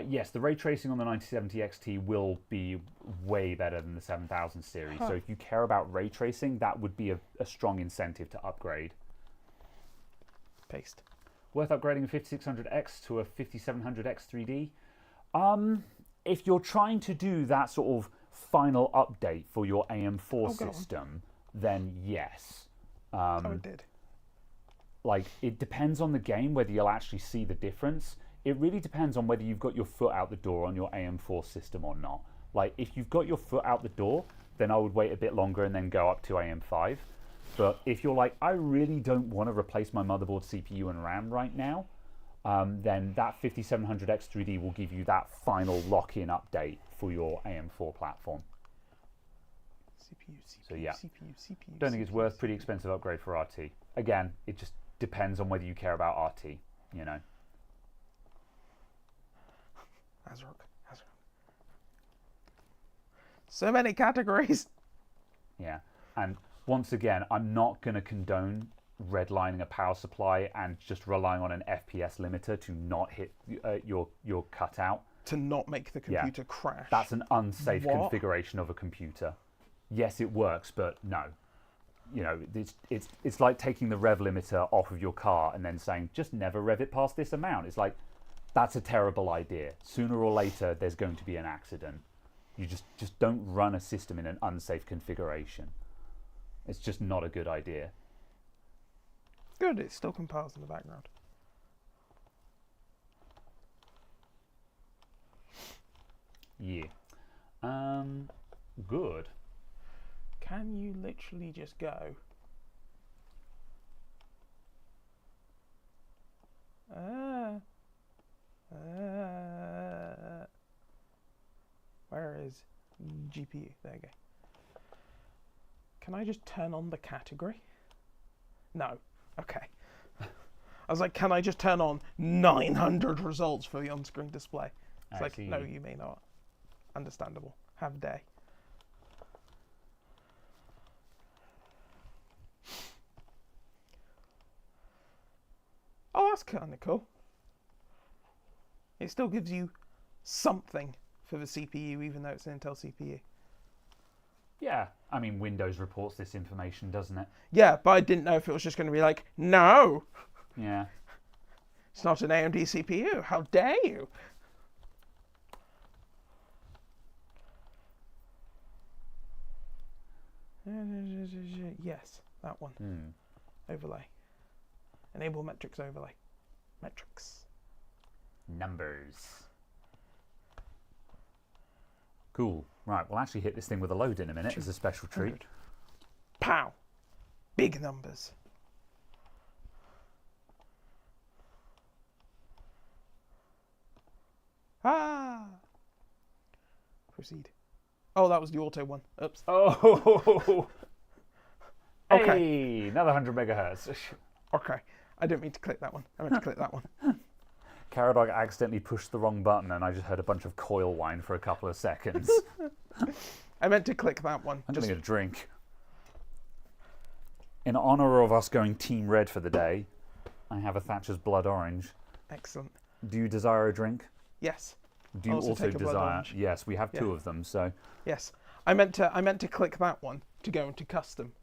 Yes, the ray tracing on the 9070 XT will be way better than the 7000 series. So if you care about ray tracing, that would be a strong incentive to upgrade. Paste. Worth upgrading a 5600X to a 5700X 3D? If you're trying to do that sort of final update for your AM4 system, then yes. It did. Like, it depends on the game whether you'll actually see the difference. It really depends on whether you've got your foot out the door on your AM4 system or not. Like, if you've got your foot out the door, then I would wait a bit longer and then go up to AM5. But if you're like, I really don't want to replace my motherboard, CPU, and RAM right now, then that 5700X 3D will give you that final lock-in update for your AM4 platform. So yeah, don't think it's worth pretty expensive upgrade for RT. Again, it just depends on whether you care about RT, you know. Azrock. So many categories. Yeah, and once again, I'm not going to condone redlining a power supply and just relying on an FPS limiter to not hit your cutout. To not make the computer crash. That's an unsafe configuration of a computer. Yes, it works, but no. You know, it's like taking the rev limiter off of your car and then saying, just never rev it past this amount. It's like, that's a terrible idea. Sooner or later, there's going to be an accident. You just don't run a system in an unsafe configuration. It's just not a good idea. Good, it still compiles in the background. Yeah. Good. Can you literally just go? Where is GPU? There you go. Can I just turn on the category? No. Okay. I was like, can I just turn on 900 results for the on-screen display? It's like, no, you may not. Understandable. Have a day. Oh, that's kind of cool. It still gives you something for the CPU, even though it's an Intel CPU. Yeah, I mean, Windows reports this information, doesn't it? Yeah, but I didn't know if it was just going to be like, no, Yeah. it's not an AMD CPU. How dare you? Yes, that one. Overlay. Enable metrics overlay. Metrics. Numbers. Cool. Right, we'll actually hit this thing with a load in a minute as a special treat. Pow! Big numbers. Ah! Proceed. Oh, that was the auto one. Oops. Oh! Okay. Hey, another 100 megahertz. Okay. I didn't mean to click that one. I meant to click that one. Caradog accidentally pushed the wrong button and I just heard a bunch of coil whine for a couple of seconds. I meant to click that one. I'm going to get a drink. In honour of us going Team Red for the day, I have a Thatcher's Blood Orange. Excellent. Do you desire a drink? Yes. Do you Also also take a Blood desire? Orange. Yes, we have two of them, so Yes. I meant to click that one to go into custom.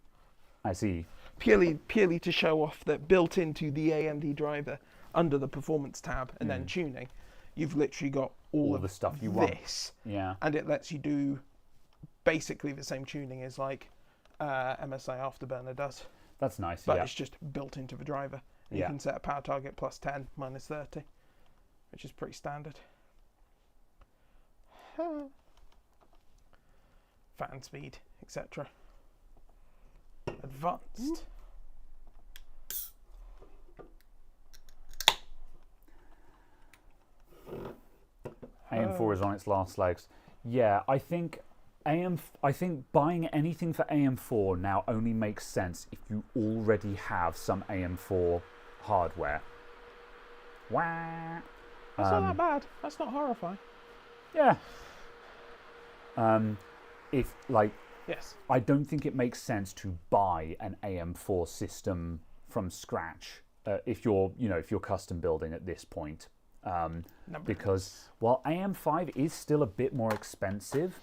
I see. Purely to show off that built into the AMD driver under the performance tab and then tuning, you've literally got all of the stuff you this. want. Yeah. And it lets you do basically the same tuning as like MSI Afterburner does. That's nice, But yeah. it's just built into the driver. And Yeah. You can set a power target plus 10, minus 30, which is pretty standard. Fan speed, etc. Advanced. AM4 is on its last legs. Yeah, I think buying anything for AM4 now only makes sense if you already have some AM4 hardware. Wah. That's not that bad. That's not horrifying. Yeah. If like, Yes. I don't think it makes sense to buy an AM4 system from scratch if you're custom building at this point. Because while AM5 is still a bit more expensive,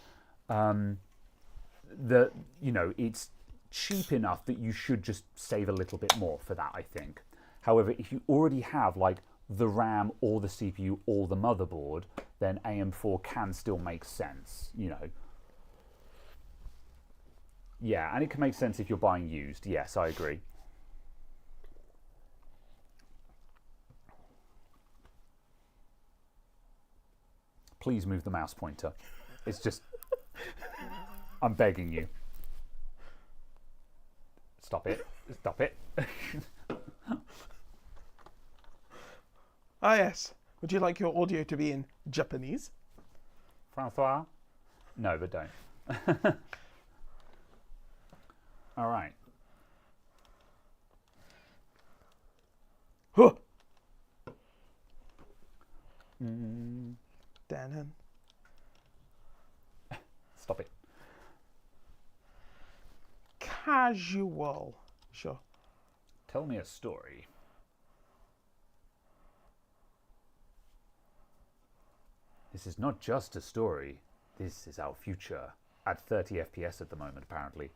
it's cheap enough that you should just save a little bit more for that, I think. However, if you already have like the RAM or the CPU or the motherboard, then AM4 can still make sense, you know. Yeah, and it can make sense if you're buying used. Yes, I agree. Please move the mouse pointer. It's just... I'm begging you. Stop it. Stop it. Ah, yes. Would you like your audio to be in Japanese? Francois? No, but don't. All right. Huh. Mm. Dan. Stop it. Casual. Sure. Tell me a story. This is not just a story. This is our future. At 30 FPS at the moment, apparently.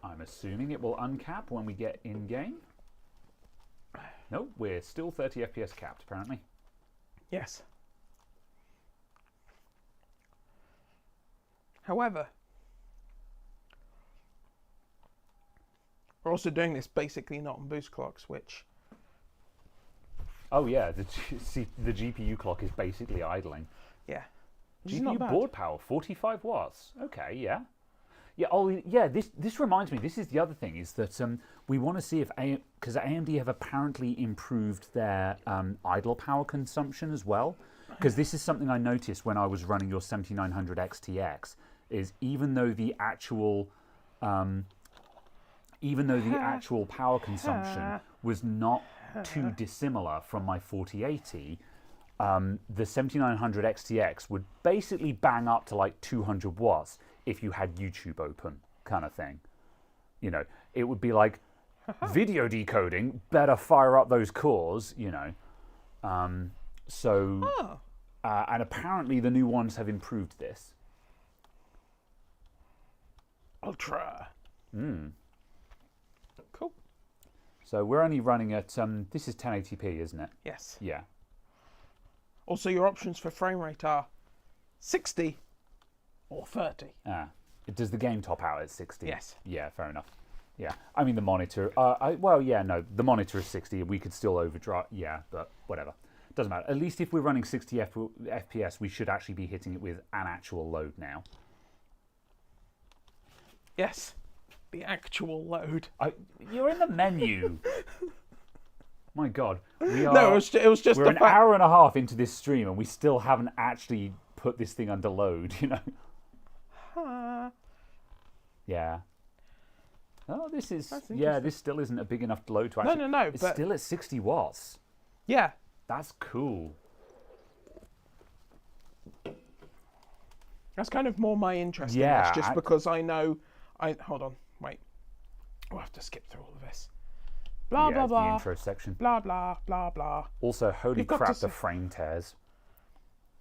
I'm assuming it will uncap when we get in-game. No, we're still 30 FPS capped, apparently. Yes. However, we're also doing this basically not on boost clocks, which... Oh yeah, the GPU clock is basically idling. Yeah. Which is not GPU bad. board power, 45 watts. Okay, yeah. Yeah, oh yeah, this reminds me, this is the other thing, is that we want to see if, because AMD have apparently improved their idle power consumption as well. Because this is something I noticed when I was running your 7900 XTX, is even though the actual power consumption was not too dissimilar from my 4080, the 7900 XTX would basically bang up to like 200 watts if you had YouTube open, kind of thing. You know, it would be like video decoding, better fire up those cores, you know. And apparently the new ones have improved this. Ultra. Cool. So we're only running at, this is 1080p, isn't it? Yes. Yeah. Also, your options for frame rate are 60 or 30. Does the game top out at 60? Yes. Yeah, fair enough. Yeah. I mean, the monitor, the monitor is 60. We could still overdrive. Yeah, but whatever. Doesn't matter. At least if we're running 60 FPS, we should actually be hitting it with an actual load now. Yes. The actual load. You're in the menu. My God. No, it was just we're an hour and a half into this stream and we still haven't actually put this thing under load, you know? Yeah. Oh, this is... Yeah, this still isn't a big enough load to actually... No, it's but... still at 60 watts. Yeah. That's cool. That's kind of more my interest in Yeah, this, just because I know... Hold on, wait. We'll have to skip through all of this. Blah, blah, blah. The intro section. Blah, blah, blah, blah. Also, holy crap, the frame tears.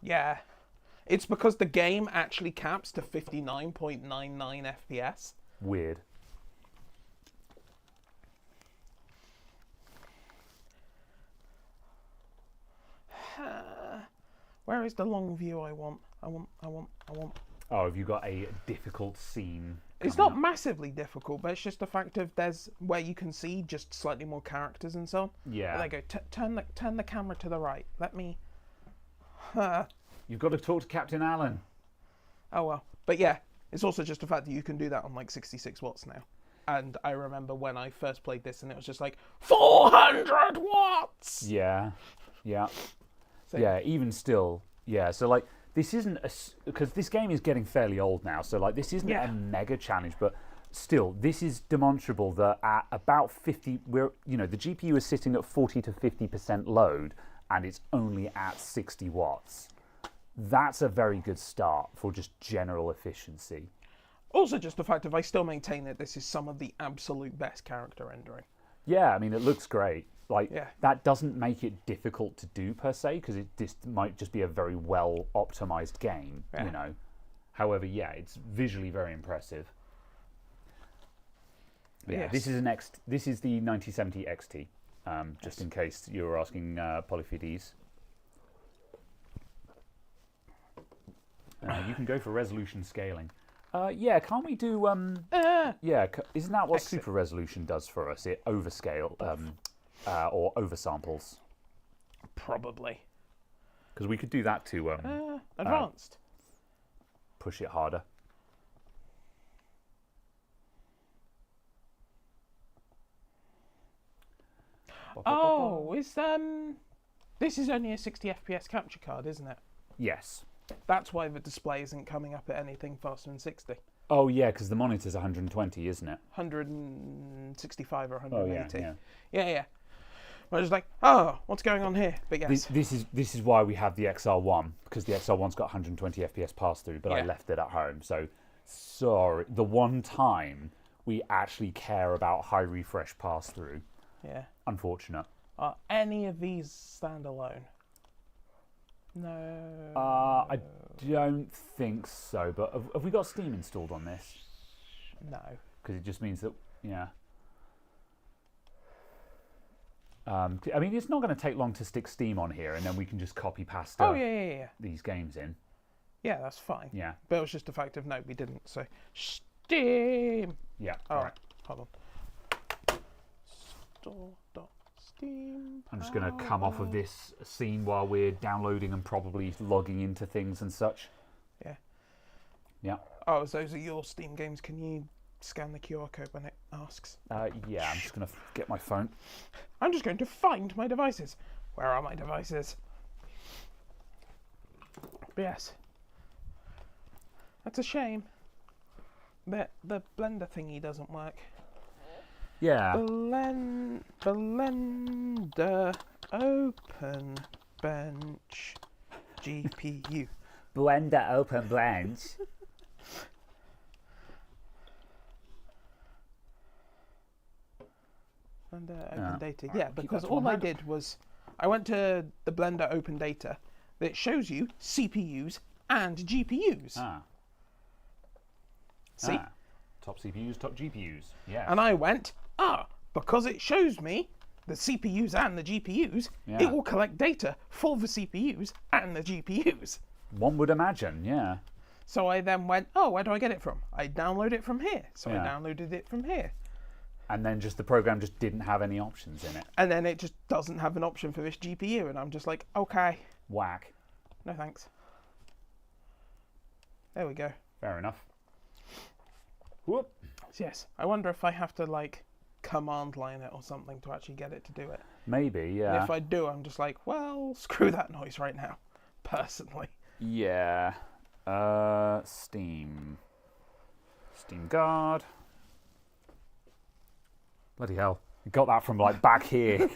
Yeah. It's because the game actually caps to 59.99 FPS. Weird. Where is the long view I want? Oh, have you got a difficult scene? It's not massively difficult, but it's just the fact of there's where you can see just slightly more characters and so on. Yeah. There you go. Turn the camera to the right. Let me... You've got to talk to Captain Allen. Oh, well. But yeah, it's also just the fact that you can do that on like 66 watts now. And I remember when I first played this and it was just like 400 watts! Yeah. Yeah. So, yeah, even still. Yeah, so like, this isn't because this game is getting fairly old now, so like this isn't a mega challenge, but still, this is demonstrable that at about 50, the GPU is sitting at 40 to 50% load, and it's only at 60 watts. That's a very good start for just general efficiency. Also, just the fact of I still maintain that this is some of the absolute best character rendering. Yeah, I mean, it looks great. Like, Yeah. that doesn't make it difficult to do per se, because this might just be a very well optimized game, you know. However, yeah, it's visually very impressive. But yeah, Yes. this is the 9070 XT, just in case you were asking Polyphides. You can go for resolution scaling. Yeah, can't we do... yeah, isn't that what super resolution does for us? It overscale, or oversamples. Probably. Because we could do that to... advanced. Push it harder. Oh, this is only a 60 FPS capture card, isn't it? Yes. That's why the display isn't coming up at anything faster than 60. Oh, yeah, because the monitor's 120, isn't it? 165 or Oh, 180. yeah. Yeah. I was like, oh, what's going on here? But yes. This is why we have the XR1, because the XR1's got 120 FPS pass-through, but I left it at home. So, sorry. The one time we actually care about high refresh pass-through. Yeah. Unfortunate. Are any of these standalone? No. I don't think so, but have we got Steam installed on this? No. Because it just means that, yeah. I mean, it's not going to take long to stick Steam on here, and then we can just copy pasta these games in. Yeah, that's fine. Yeah. But it was just a fact of no, we didn't. So, Steam. Yeah. All right. Hold on. Store.steam. I'm just going to come off of this scene while we're downloading and probably logging into things and such. Yeah. Yeah. Oh, so those are your Steam games. Can you scan the QR code when it asks? Yeah, I'm just going to get my phone. I'm just going to find my devices. Where are my devices? But yes. That's a shame. But the blender thingy doesn't work. Yeah. Blender open bench GPU. Blender open bench. Blender open data. Yeah, Keep because that to all one I hand. did was I went to the Blender open data that shows you CPUs and GPUs. See? Top CPUs, top GPUs. Yeah. And I went, because it shows me the CPUs and the GPUs, it will collect data for the CPUs and the GPUs. One would imagine, yeah. So I then went, where do I get it from? I download it from here. So I Yeah. downloaded it from here. And then just the program just didn't have any options in it. And then it just doesn't have an option for this GPU. And I'm just like, okay, Whack. no thanks. There we go. Fair enough. Whoop. Yes, I wonder if I have to like command line it or something to actually get it to do it. Maybe, yeah. And if I do, I'm just like, well, screw that noise right now, personally. Yeah. Steam guard. Bloody hell. You got that from like back here.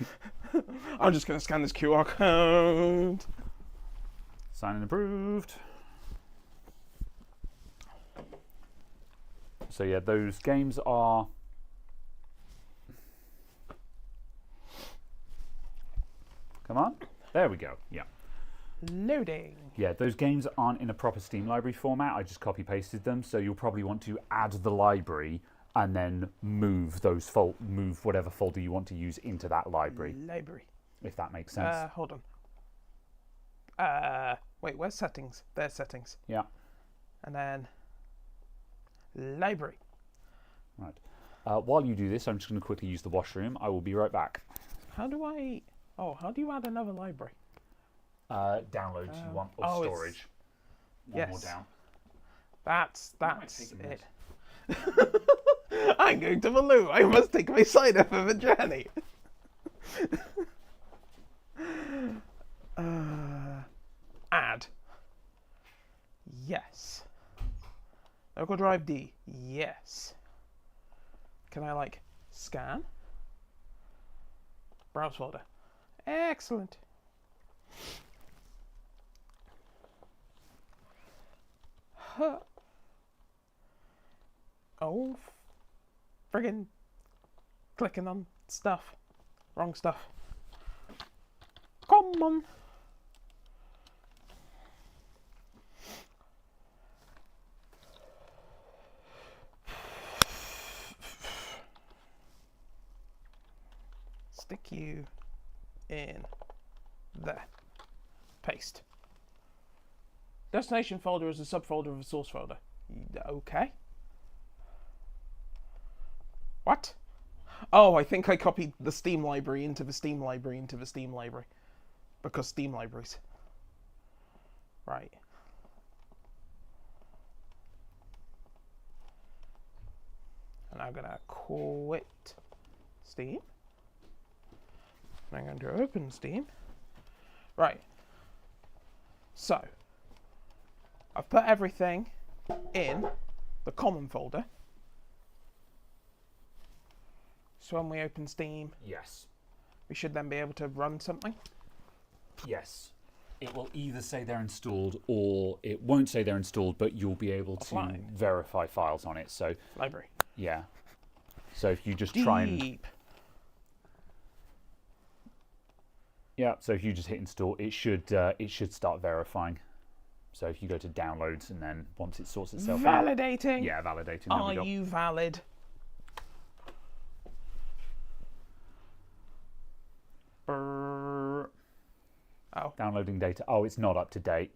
I'm just going to scan this QR code. Sign in approved. So yeah, those games are... Come on. There we go. Yeah. Loading. Yeah, those games aren't in a proper Steam library format. I just copy pasted them. So you'll probably want to add the library and then move whatever folder you want to use into that library. If that makes sense. Hold on. Wait, where's settings? There's settings. Yeah. And then library. Right. While you do this, I'm just going to quickly use the washroom. I will be right back. How do you add another library? Downloads you want, or storage. One more Yes. down. That's take a it. I'm going to the loo. I must take my cider for the journey. Add. Yes. Local drive D. Yes. Can I like scan? Browse folder. Excellent. Huh. Oh, friggin' clicking on stuff. Wrong stuff. Come on. Stick you in there. Paste. Destination folder is a subfolder of a source folder. Okay. What? Oh, I think I copied the Steam library into the Steam library into the Steam library. Because Steam libraries. Right. And I'm going to quit Steam. And I'm going to open Steam. Right. So, I've put everything in the common folder. So when we open Steam, Yes. we should then be able to run something. Yes. It will either say they're installed or it won't say they're installed, but you'll be able to Offline. verify files on it. So, Library. yeah. So if you just try and... Deep. Yeah, so if you just hit install, it should start verifying. So if you go to downloads and then once it sorts itself out... Validating. Yeah, validating. There we go. Are you valid? Brrr. Oh. Downloading data. Oh, it's not up to date.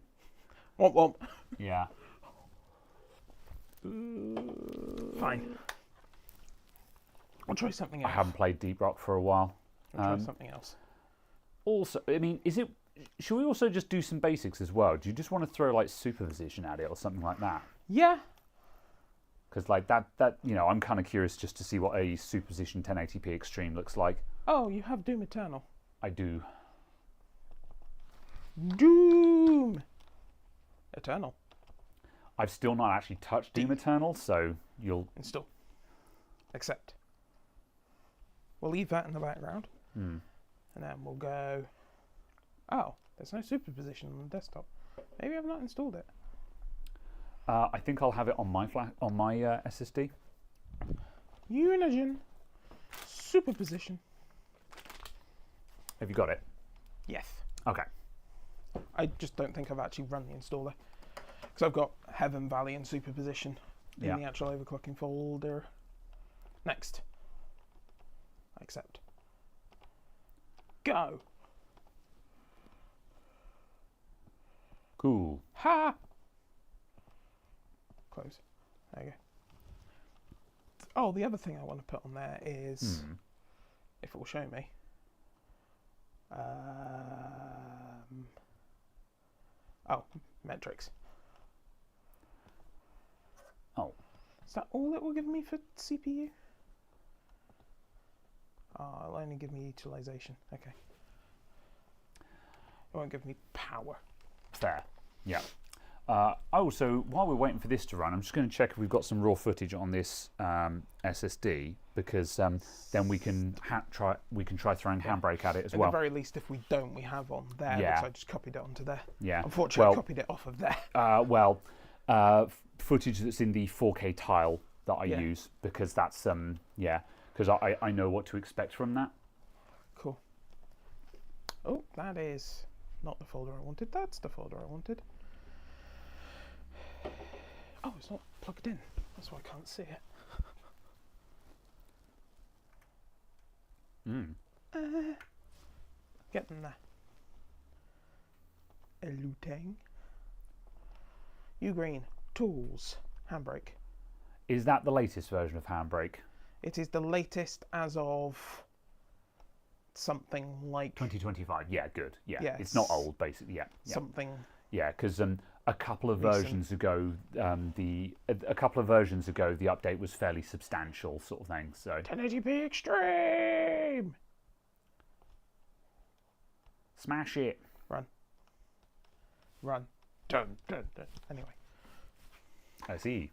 Womp womp. Yeah. Fine. I'll try something else. I haven't played Deep Rock for a while. I'll try something else. Also, I mean, should we also just do some basics as well? Do you just want to throw like Superposition at it or something like that? Yeah. Because like that, I'm kind of curious just to see what a Superposition 1080p Extreme looks like. Oh, you have Doom Eternal. I do. Doom Eternal. I've still not actually touched Doom Eternal, so you'll... Install. Accept. We'll leave that in the background. And then we'll go... Oh, there's no Superposition on the desktop. Maybe I've not installed it. I think I'll have it on my SSD. Unigine. Superposition. Have you got it? Yes. Okay. I just don't think I've actually run the installer. Because I've got Heaven Valley and Superposition in the actual overclocking folder. Next. Accept. Go. Cool. Ha! Close. There you go. Oh, the other thing I want to put on there is, if it will show me, metrics. Oh. Is that all it will give me for CPU? Oh, it'll only give me utilization. Okay. It won't give me power. Fair. Yeah. So while we're waiting for this to run, I'm just going to check if we've got some raw footage on this SSD because then we can try throwing Handbrake at it as well. At the very least, if we don't, we have on there. Yeah. Because I just copied it onto there. Yeah. Unfortunately, I copied it off of there. Footage that's in the 4K tile that I use because that's because I know what to expect from that. Cool. Oh, that is not the folder I wanted. That's the folder I wanted. Oh, it's not plugged in. That's why I can't see it. Getting there. Elutang. Ugreen. Tools. Handbrake. Is that the latest version of Handbrake? It is the latest as of something like 2025. Yeah, good. Yeah, Yes. It's not old, basically. Yeah, yeah. something. Yeah, because a couple of Recent. versions ago, the update was fairly substantial, sort of thing. So 1080p Extreme. smash it. Run. Dun, dun, dun. Anyway. I see.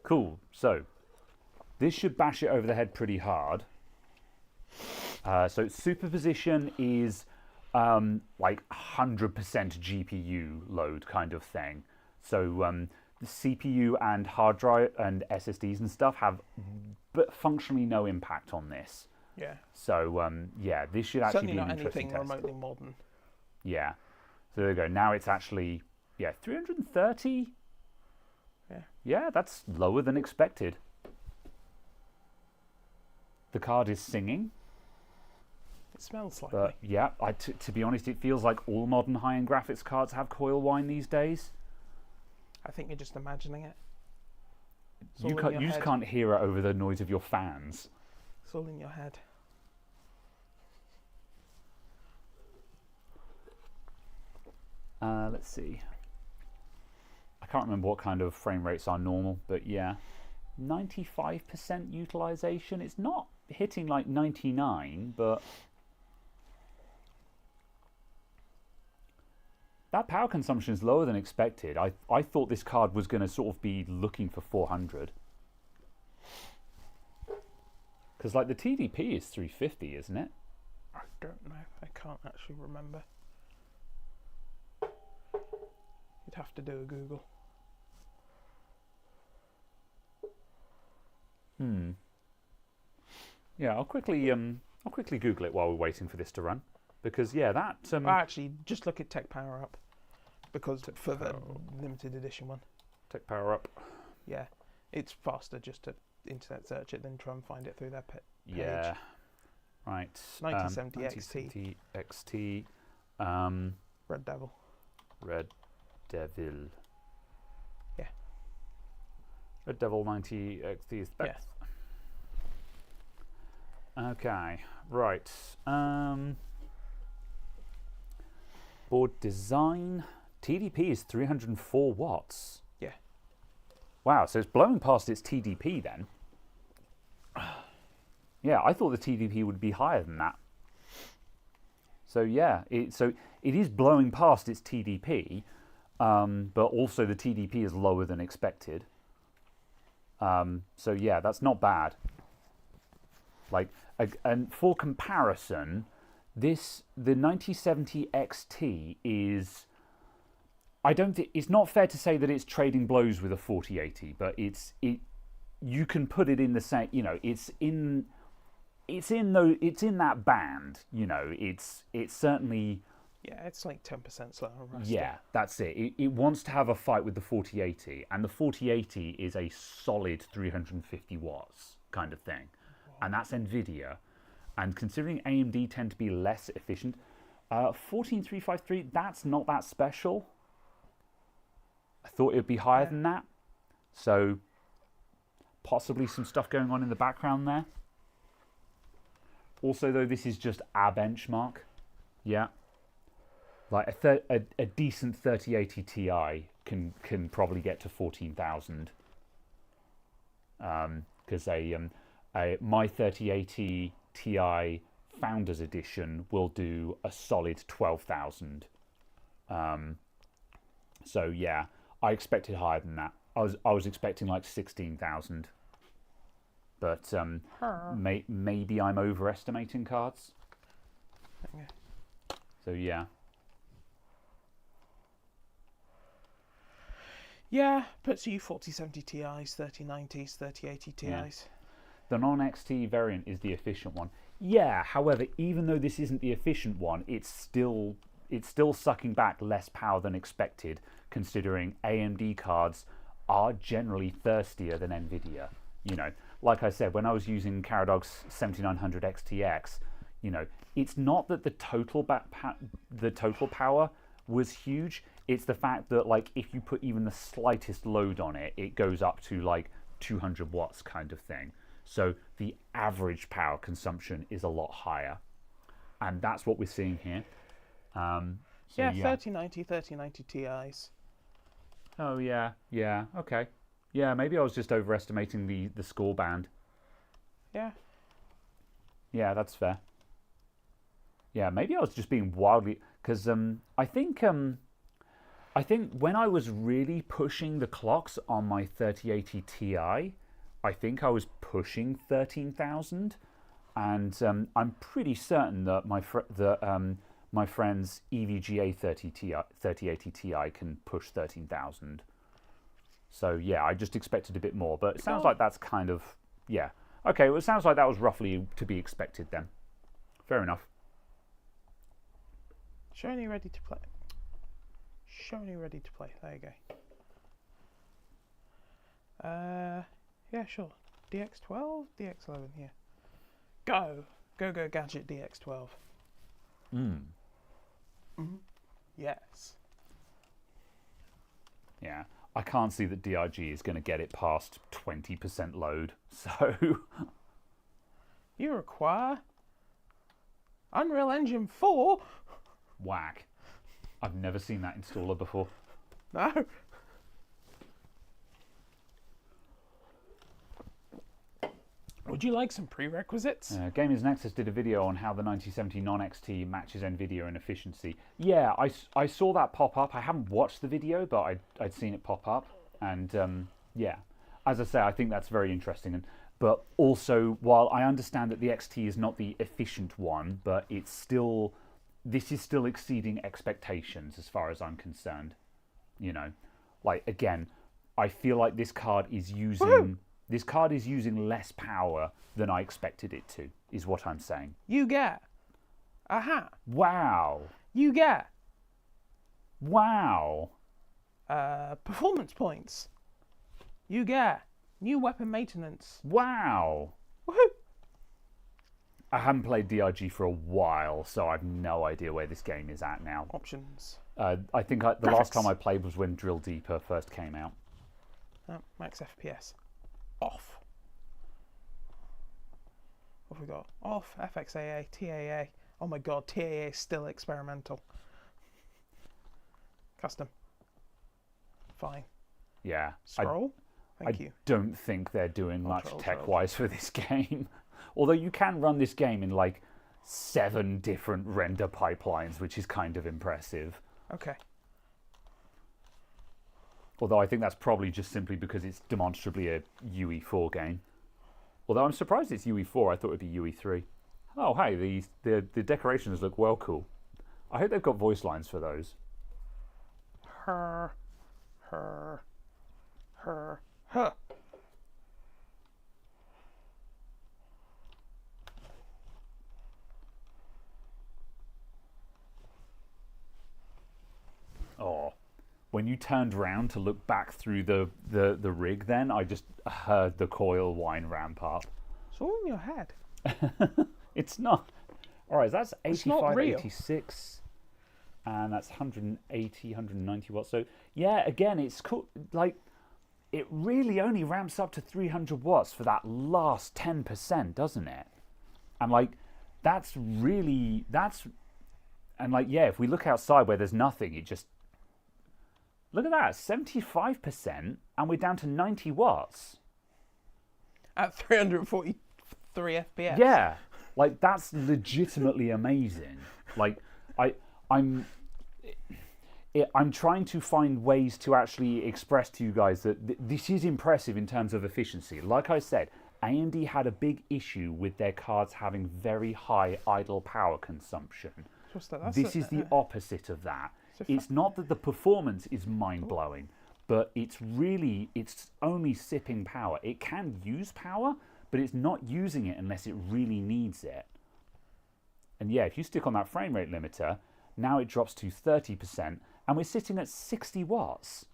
Cool. So this should bash it over the head pretty hard. So Superposition is like 100% GPU load kind of thing. So the CPU and hard drive and SSDs and stuff have functionally no impact on this. Yeah. So yeah, this should actually Certainly be an not interesting anything test. remotely modern. Yeah. So there you go. Now it's actually 330. Yeah. Yeah, that's lower than expected. The card is singing. It smells slightly. But yeah, to be honest, it feels like all modern high-end graphics cards have coil whine these days. I think you're just imagining it. It's You all in your just head. can't hear it over the noise of your fans. It's all in your head. Let's see. I can't remember what kind of frame rates are normal, but yeah, 95% utilization. It's not hitting like 99, but That power consumption is lower than expected. I thought this card was going to sort of be looking for 400. Because like the TDP is 350, isn't it? I don't know. I can't actually remember. You'd have to do a Google. Yeah, I'll quickly Google it while we're waiting for this to run, because yeah, that Actually, just look at Tech Power Up, because for the limited edition one. Tech Power Up. Yeah, it's faster just to internet search it than try and find it through their page. Yeah, right. 1970 XT. Red Devil. Red Devil. Yeah. Red Devil 90 XT is the best. Yeah. Okay, right. Board design. TDP is 304 watts. Yeah. Wow, so it's blowing past its TDP then. Yeah, I thought the TDP would be higher than that. So yeah, it is blowing past its TDP, but also the TDP is lower than expected. So yeah, that's not bad. Like, and for comparison, the 9070 XT is, I don't think it's not fair to say that it's trading blows with a 4080, but you can put it in the same, you know, it's in that band, you know, it's certainly. Yeah, it's like 10% slower. Yeah, that's it. It wants to have a fight with the 4080, and the 4080 is a solid 350 watts kind of thing. And that's NVIDIA. And considering AMD tend to be less efficient, 14353, that's not that special. I thought it would be higher than that. So possibly some stuff going on in the background there. Also, though, this is just our benchmark. Yeah. Like a decent 3080 Ti can probably get to 14,000. Because my 3080 Ti Founders Edition will do a solid 12,000. So yeah, I expected higher than that. I was expecting like 16,000. But maybe I'm overestimating cards. Okay. So yeah. Yeah, puts you 4070 Ti's, 3090s, 3080 Ti's. Yeah. The non-XT variant is the efficient one. Yeah, however, even though this isn't the efficient one, it's still sucking back less power than expected, considering AMD cards are generally thirstier than NVIDIA. You know, like I said, when I was using Caradog's 7900 XTX, you know, it's not that the total power was huge. It's the fact that, like, if you put even the slightest load on it, it goes up to like 200 watts kind of thing. So the average power consumption is a lot higher, and that's what we're seeing here. Yeah, 3090 Ti's. Oh yeah, okay. Yeah, maybe I was just overestimating the score band. Yeah. Yeah, that's fair. Yeah, maybe I was just being wildly, because I think when I was really pushing the clocks on my 3080 Ti, I think I was pushing 13,000, and I'm pretty certain that my friend's EVGA 3080 Ti can push 13,000. So yeah, I just expected a bit more, but it sounds like that's kind of, yeah. Okay, well, it sounds like that was roughly to be expected then. Fair enough. Show me ready to play. Show me ready to play. There you go. Yeah, sure. DX12, DX11 here. Go Gadget DX12. Yes. Yeah, I can't see that DRG is going to get it past 20% load, so... You require Unreal Engine 4? Whack. I've never seen that installer before. No. Would you like some prerequisites? Gamers Nexus did a video on how the 9070 non-XT matches NVIDIA in efficiency. Yeah, I saw that pop up. I haven't watched the video, but I'd seen it pop up. And yeah, as I say, I think that's very interesting. But also, while I understand that the XT is not the efficient one, but this is still exceeding expectations as far as I'm concerned. You know, like, again, I feel like this card is using... Woohoo! This card is using less power than I expected it to, is what I'm saying. You get a hat. Wow. You get Wow. performance points. You get new weapon maintenance. Wow. Woohoo! I haven't played DRG for a while, so I've no idea where this game is at now. Options. I think the last time I played was when Drill Deeper first came out. Oh, max FPS. Off. What have we got? Off, FXAA, TAA. Oh my god, TAA is still experimental. Custom. Fine. Yeah. Scroll. Thank you. I don't think they're doing much Ultra. tech-wise for this game. Although you can run this game in like 7 different render pipelines, which is kind of impressive. Okay. Although I think that's probably just simply because it's demonstrably a UE4 game. Although I'm surprised it's UE4, I thought it would be UE3. Oh, hey, the decorations look well cool. I hope they've got voice lines for those. Her. Oh, when you turned round to look back through the rig, then I just heard the coil whine ramp up. It's all in your head. It's not. All right, that's It's not 85, real. 86, and that's 180, 190 watts. So yeah, again, it's cool. Like, it really only ramps up to 300 watts for that last 10%, doesn't it? And like, and like, yeah, if we look outside where there's nothing, it just, look at that, 75%, and we're down to 90 watts. At 343 FPS. Yeah, like, that's legitimately amazing. Like, I'm trying to find ways to actually express to you guys that this is impressive in terms of efficiency. Like I said, AMD had a big issue with their cards having very high idle power consumption. This is the opposite of that. It's not that the performance is mind-blowing, but it's only sipping power. It can use power, but it's not using it unless it really needs it. And yeah, if you stick on that frame rate limiter, now it drops to 30%, and we're sitting at 60 watts.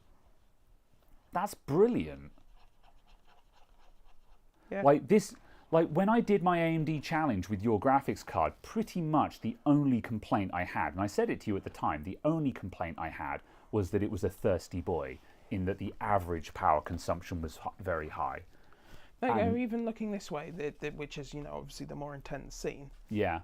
That's brilliant. Yeah. Like when I did my AMD challenge with your graphics card, pretty much the only complaint I had, and I said it to you at the time, the only complaint I had was that it was a thirsty boy, in that the average power consumption was very high. There you go, even looking this way, which is, obviously the more intense scene. Yeah.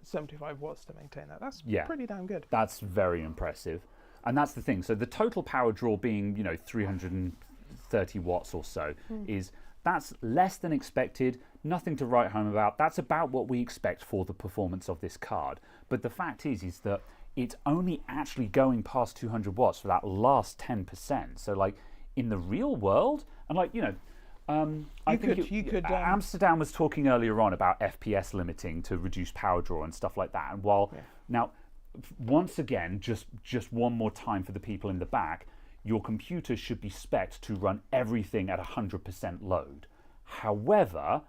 75 watts to maintain that. That's pretty damn good. That's very impressive. And that's the thing. So the total power draw being, 330 watts or so that's less than expected, nothing to write home about. That's about what we expect for the performance of this card. But the fact is that it's only actually going past 200 watts for that last 10%. So like in the real world, and like, Amsterdam was talking earlier on about FPS limiting to reduce power draw and stuff like that. And now, once again, just one more time for the people in the back, your computer should be spec'd to run everything at 100% load. However,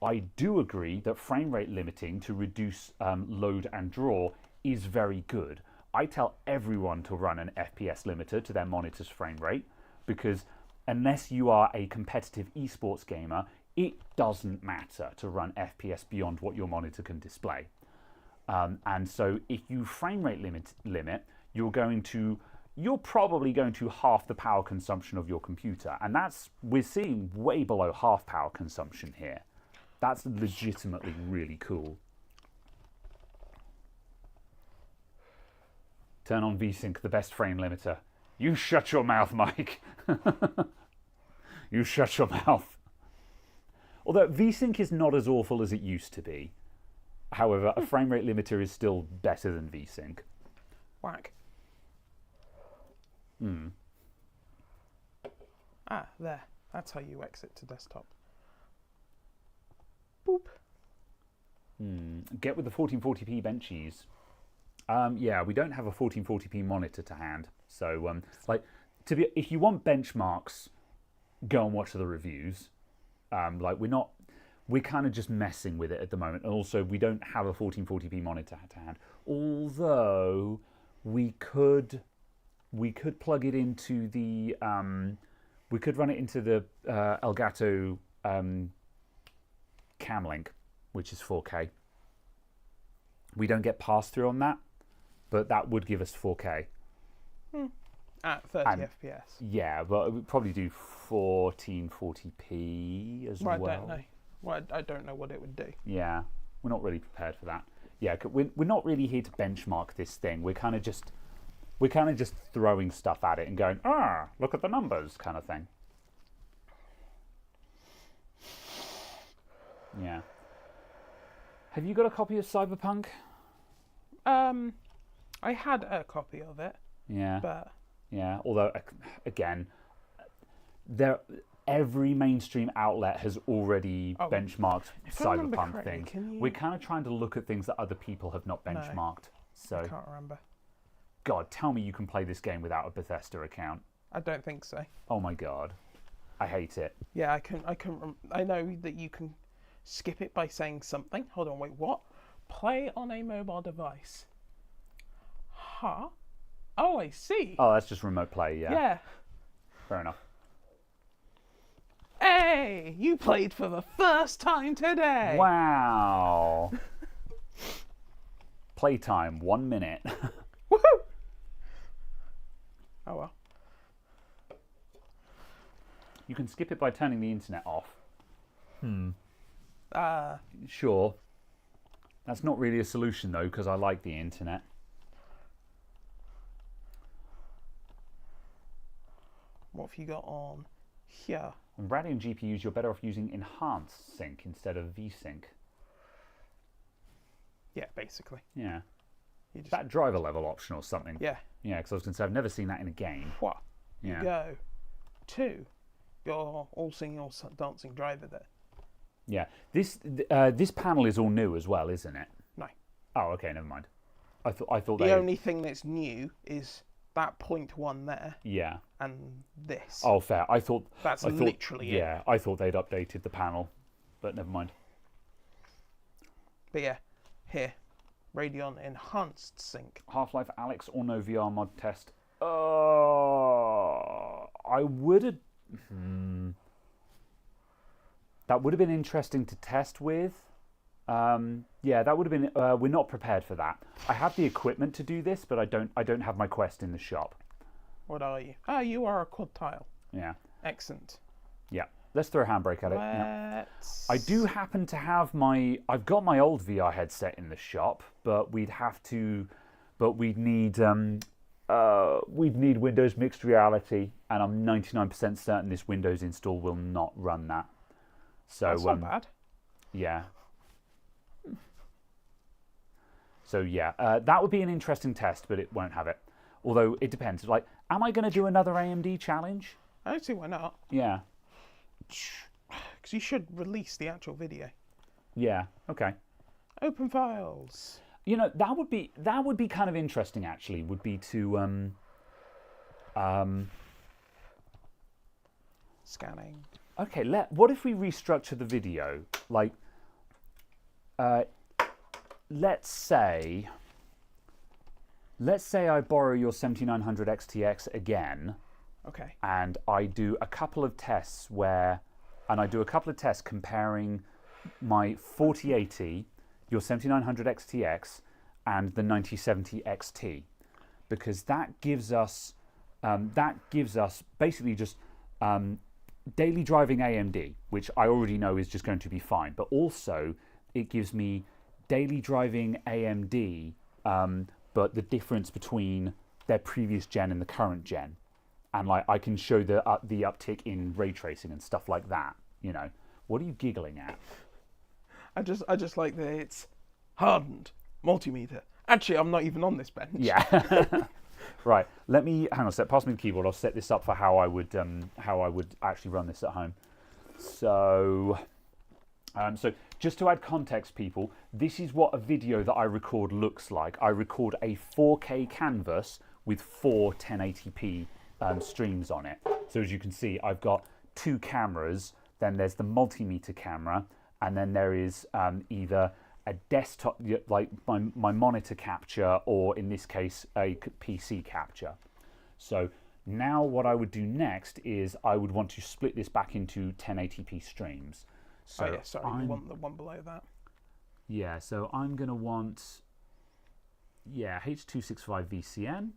I do agree that frame rate limiting to reduce load and draw is very good. I tell everyone to run an FPS limiter to their monitor's frame rate, because unless you are a competitive esports gamer, it doesn't matter to run FPS beyond what your monitor can display. And so if you frame rate limit, you're probably going to half the power consumption of your computer. And we're seeing way below half power consumption here. That's legitimately really cool. Turn on VSync, the best frame limiter. You shut your mouth, Mike. You shut your mouth. Although VSync is not as awful as it used to be. However, a frame rate limiter is still better than VSync. Whack. Hmm. Ah, there. That's how you exit to desktop. Boop. Get with the 1440p benchies. Yeah, we don't have a 1440p monitor to hand. So, if you want benchmarks, go and watch the reviews. We're kind of just messing with it at the moment. And also, we don't have a 1440p monitor to hand. Although, we could plug it into the, we could run it into the Elgato Camlink, which is 4K. We don't get pass-through on that, but that would give us 4K. At 30 FPS. Yeah, but it would probably do 1440p as well. I don't know. Well, I don't know what it would do. Yeah, we're not really prepared for that. Yeah, we're not really here to benchmark this thing. We're kind of just throwing stuff at it and going, look at the numbers, kind of thing. Yeah. Have you got a copy of Cyberpunk? I had a copy of it. Yeah. But yeah, although again, every mainstream outlet has already benchmarked Cyberpunk things. We're kind of trying to look at things that other people have not benchmarked. No, so I can't remember. God, tell me you can play this game without a Bethesda account. I don't think so. Oh my God, I hate it. Yeah, I know that you can skip it by saying something. Hold on, wait, what? Play on a mobile device. Huh? Oh, I see. Oh, that's just remote play, yeah. Yeah. Fair enough. Hey, you played for the first time today. Wow. Playtime, 1 minute. Woohoo! Oh well. You can skip it by turning the internet off. Sure. That's not really a solution though, because I like the internet. What have you got on here? On Radeon GPUs, you're better off using enhanced sync instead of VSync. Yeah, basically. Yeah. You just, That driver level option or something. yeah. Yeah, because I was going to say, I've never seen that in a game. What? Yeah. You go to your all singing, all dancing driver there. Yeah. This panel is all new as well, isn't it? No. Oh, okay, never mind. I thought The only thing that's new is that point one there. Yeah. And this. Oh, fair. That's literally it. Yeah, I thought they'd updated the panel, but never mind. But yeah, here, Radeon Enhanced Sync. Half-Life Alyx or no VR mod test? I would have... That would have been interesting to test with. Yeah, that would have been... we're not prepared for that. I have the equipment to do this, but I don't have my Quest in the shop. What are you? Ah, you are a quad tile. Yeah. Excellent. Yeah. Let's throw a handbrake at it. Yeah. Let's... I do happen to have I've got my old VR headset in the shop, but we'd need Windows Mixed Reality, and I'm 99% certain this Windows install will not run that. So That's not bad. Yeah. So yeah, that would be an interesting test, but it won't have it. Although it depends. Like, am I going to do another AMD challenge? I don't see why not. Yeah. Because you should release the actual video. Yeah. Okay. Open files. You know, that would be kind of interesting. Actually, would be to Scanning. Okay. What if we restructure the video? Like, let's say I borrow your 7900 XTX again. Okay. And I do a couple of tests comparing my 4080, your 7900 XTX, and the 9070 XT, because that gives us basically just daily driving AMD, which I already know is just going to be fine, but also it gives me daily driving AMD, but the difference between their previous gen and the current gen. And like I can show the uptick in ray tracing and stuff like that, you know, What are you giggling at? I just like that it's hardened multimeter. Actually, I'm not even on this bench. Yeah. Right. Let me hang on a sec. Pass me the keyboard. I'll set this up for how I would actually run this at home. So just to add context, people, this is what a video that I record looks like. I record a 4K canvas with 4 1080p streams on it. So as you can see, I've got 2 cameras. Then there's the multimeter camera, and then there is either a desktop, like my monitor capture, or in this case, a PC capture. So now what I would do next is I would want to split this back into 1080p streams. So oh yeah, sorry, you want the one below that. Yeah, so I'm going to want, yeah, H265 VCN,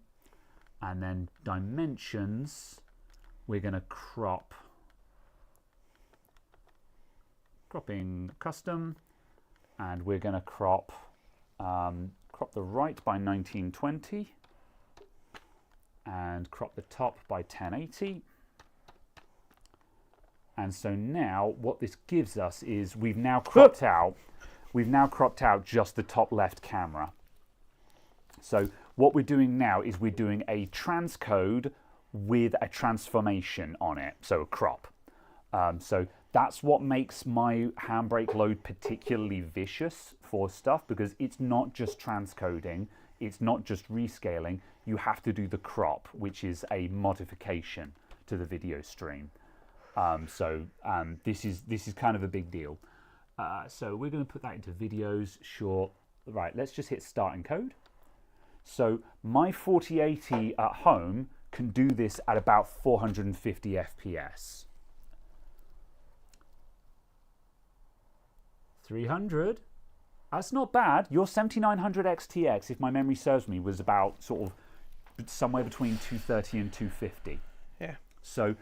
and then dimensions, we're going to cropping custom, and we're going to crop the right by 1920 and crop the top by 1080. And so now what this gives us is we've now cropped out just the top left camera. So what we're doing now is we're doing a transcode with a transformation on it, so a crop. So that's what makes my handbrake load particularly vicious for stuff, because it's not just transcoding, it's not just rescaling, you have to do the crop, which is a modification to the video stream. This is kind of a big deal. So we're going to put that into videos, sure. Right, let's just hit start encode. So my 4080 at home can do this at about 450 FPS. 300. That's not bad. Your 7900 XTX, if my memory serves me, was about sort of somewhere between 230 and 250. Yeah. So,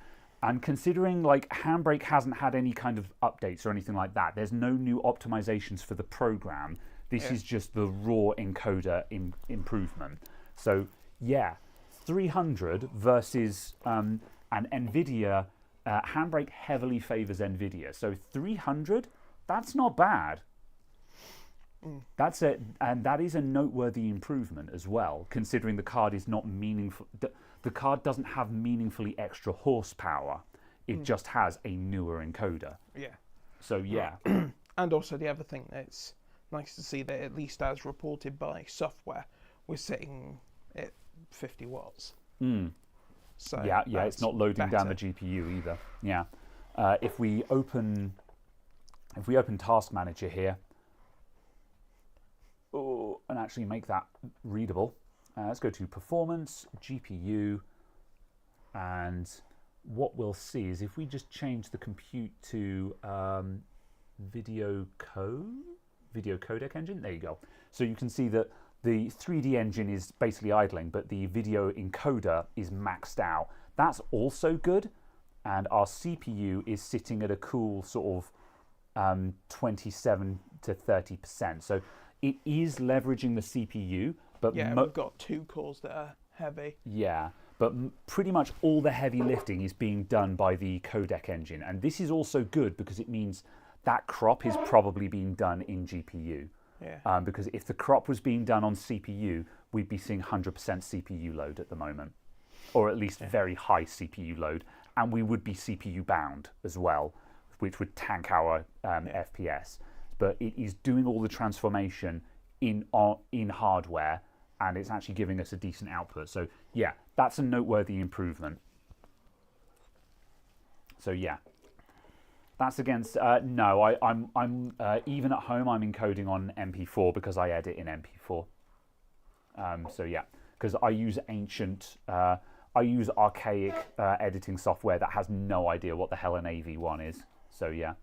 and considering like Handbrake hasn't had any kind of updates or anything like that, there's no new optimizations for the program. This is just the raw encoder improvement. So yeah, 300 versus an NVIDIA, Handbrake heavily favors NVIDIA. So 300, that's not bad. That's it, and that is a noteworthy improvement as well, considering the card is not meaningful. The card doesn't have meaningfully extra horsepower. It just has a newer encoder. Yeah. So yeah. And also the other thing that's nice to see that at least as reported by software, we're sitting at 50 watts. So yeah, it's not loading down the GPU either. Yeah. If we open Task Manager here, and actually make that readable, let's go to Performance, GPU, and what we'll see is if we just change the compute to video codec engine, there you go. So you can see that the 3D engine is basically idling, but the video encoder is maxed out. That's also good, and our CPU is sitting at a cool sort of 27 to 30%. So it is leveraging the CPU, but yeah, we've got 2 cores that are heavy. Yeah, but pretty much all the heavy lifting is being done by the codec engine, and this is also good because it means that crop is probably being done in GPU. Yeah. Because if the crop was being done on CPU, we'd be seeing 100% CPU load at the moment, or at least very high CPU load, and we would be CPU bound as well, which would tank our FPS. But it is doing all the transformation in hardware, and it's actually giving us a decent output. So yeah, that's a noteworthy improvement. So yeah, that's against no. I'm even at home I'm encoding on MP4 because I edit in MP4. So yeah, because I use archaic editing software that has no idea what the hell an AV1 is. So yeah.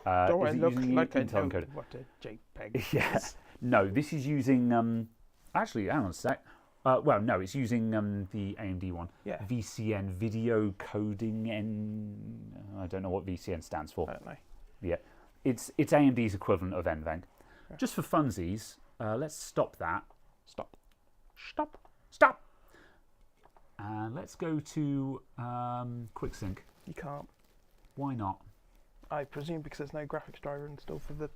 Do I look like I know encoder? what a JPEG Yeah. is? No, this is using actually, hang on a sec. Well, no, it's using the AMD one. Yeah. VCN, video coding, I don't know what VCN stands for. I don't know. Yeah, it's AMD's equivalent of NVENC. Yeah. Just for funsies, let's stop that. Stop. And let's go to QuickSync. You can't. Why not? I presume because there's no graphics driver installed for the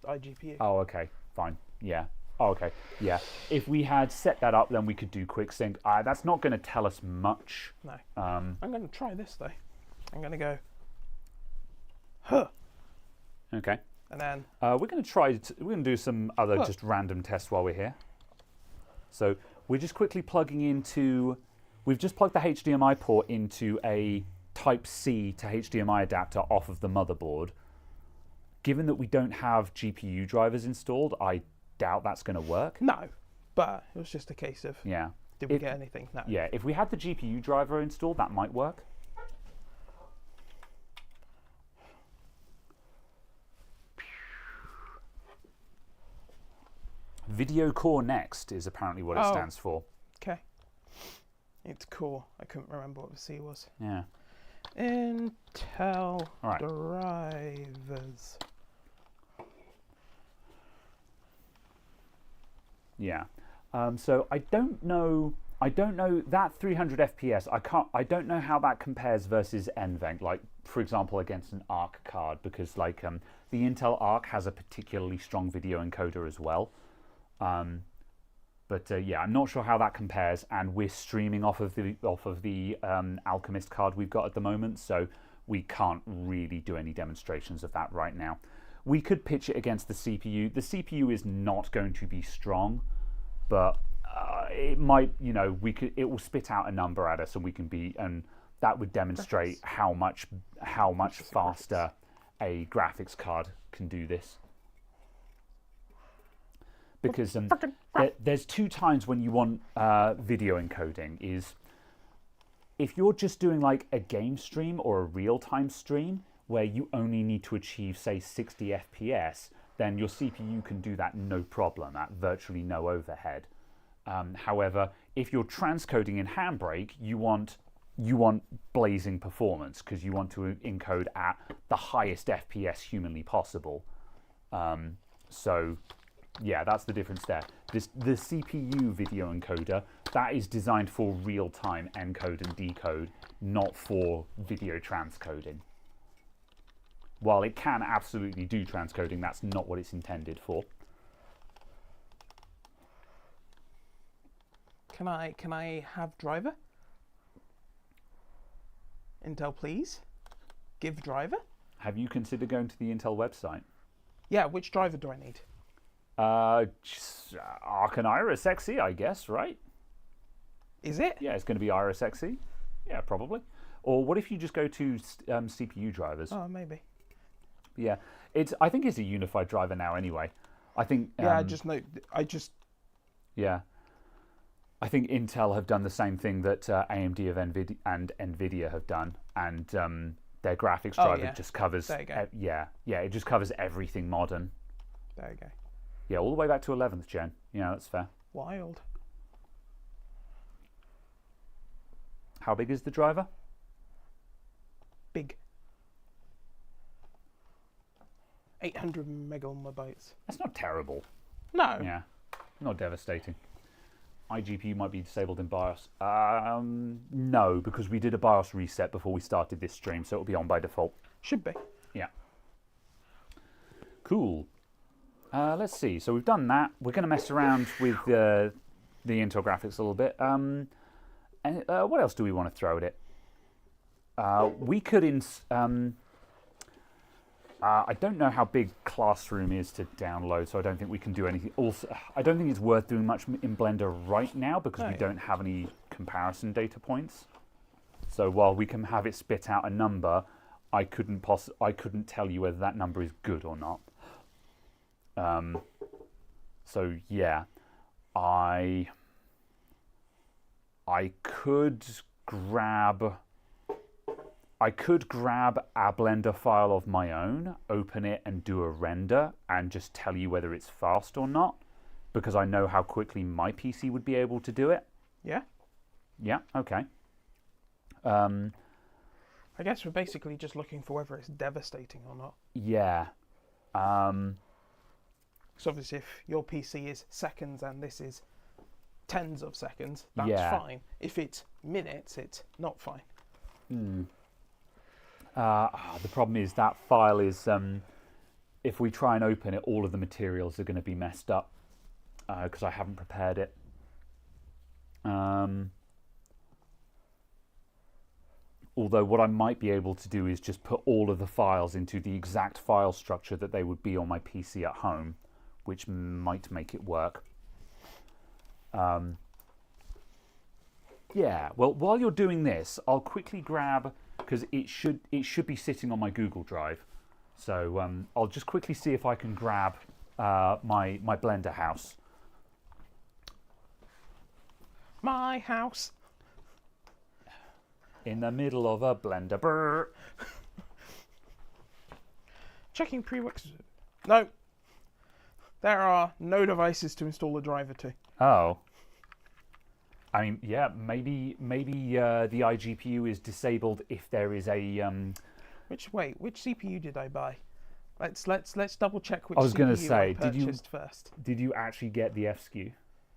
iGPU. Oh, okay, fine. Yeah. Oh, okay. Yeah. If we had set that up, then we could do quick sync. That's not going to tell us much. No. I'm going to try this though. I'm going to go, huh. Okay. And then we're going to try. We're going to do some other just random tests while we're here. So we're just quickly plugging into. We've just plugged the HDMI port into a Type C to HDMI adapter off of the motherboard. Given that we don't have GPU drivers installed, I doubt that's going to work. No, but it was just a case of did we get anything? No. Yeah, if we had the GPU driver installed, that might work. Video Core Next is apparently what it stands for. Okay. It's core. I couldn't remember what the C was. Yeah. Intel drivers. Yeah. So I don't know that 300 FPS. I don't know how that compares versus NVENC. Like, for example, against an ARC card, because like the Intel ARC has a particularly strong video encoder as well. But yeah, I'm not sure how that compares, and we're streaming off of the Alchemist card we've got at the moment, so we can't really do any demonstrations of that right now. We could pitch it against the CPU. The CPU is not going to be strong, but it might, it will spit out a number at us, and and that would demonstrate how much faster a graphics card can do this. Because there's two times when you want video encoding. Is if you're just doing like a game stream or a real-time stream where you only need to achieve, say, 60 FPS, then your CPU can do that no problem at virtually no overhead. However, if you're transcoding in Handbrake, you want blazing performance because you want to encode at the highest FPS humanly possible. So yeah, that's the difference there. The CPU video encoder, that is designed for real-time encode and decode, not for video transcoding. While it can absolutely do transcoding, that's not what it's intended for. Can I have driver? Intel, please. Give driver. Have you considered going to the Intel website? Yeah, which driver do I need? Arc and Iris Xe, I guess, right? Is it? Yeah, it's going to be Iris Xe. Yeah, probably. Or what if you just go to CPU drivers? Oh, maybe. Yeah, I think it's a unified driver now anyway. I think. Yeah, Yeah. I think Intel have done the same thing that AMD and NVIDIA have done, and their graphics driver just covers. There you go. Yeah, it just covers everything modern. There you go. Yeah, all the way back to 11th gen. Yeah, that's fair. Wild. How big is the driver? Big. 800 megabytes. That's not terrible. No. Yeah, not devastating. iGPU might be disabled in BIOS. No, because we did a BIOS reset before we started this stream, so it'll be on by default. Should be. Yeah. Cool. Let's see. So we've done that. We're going to mess around with the Intel graphics a little bit. And what else do we want to throw at it? We could I don't know how big Classroom is to download, so I don't think we can do anything. Also, I don't think it's worth doing much in Blender right now because we don't have any comparison data points. So while we can have it spit out a number, I couldn't tell you whether that number is good or not. So yeah, I could grab a Blender file of my own, open it and do a render and just tell you whether it's fast or not, because I know how quickly my PC would be able to do it. Yeah? Yeah, okay. I guess we're basically just looking for whether it's devastating or not. Yeah. So obviously if your PC is seconds and this is tens of seconds, that's fine. If it's minutes, it's not fine. The problem is that file is, if we try and open it, all of the materials are going to be messed up because I haven't prepared it. Although what I might be able to do is just put all of the files into the exact file structure that they would be on my PC at home, which might make it work. Yeah, well, while you're doing this, I'll quickly grab, because it should be sitting on my Google Drive. So I'll just quickly see if I can grab my Blender house. My house. In the middle of a Blender. Brr. Checking prereqs. No. There are no devices to install a driver to. Oh. I mean, yeah, maybe the iGPU is disabled if there is a. Which CPU did I buy? Let's double check which I was going to CPU say, I purchased first. Did you actually get the F SKU?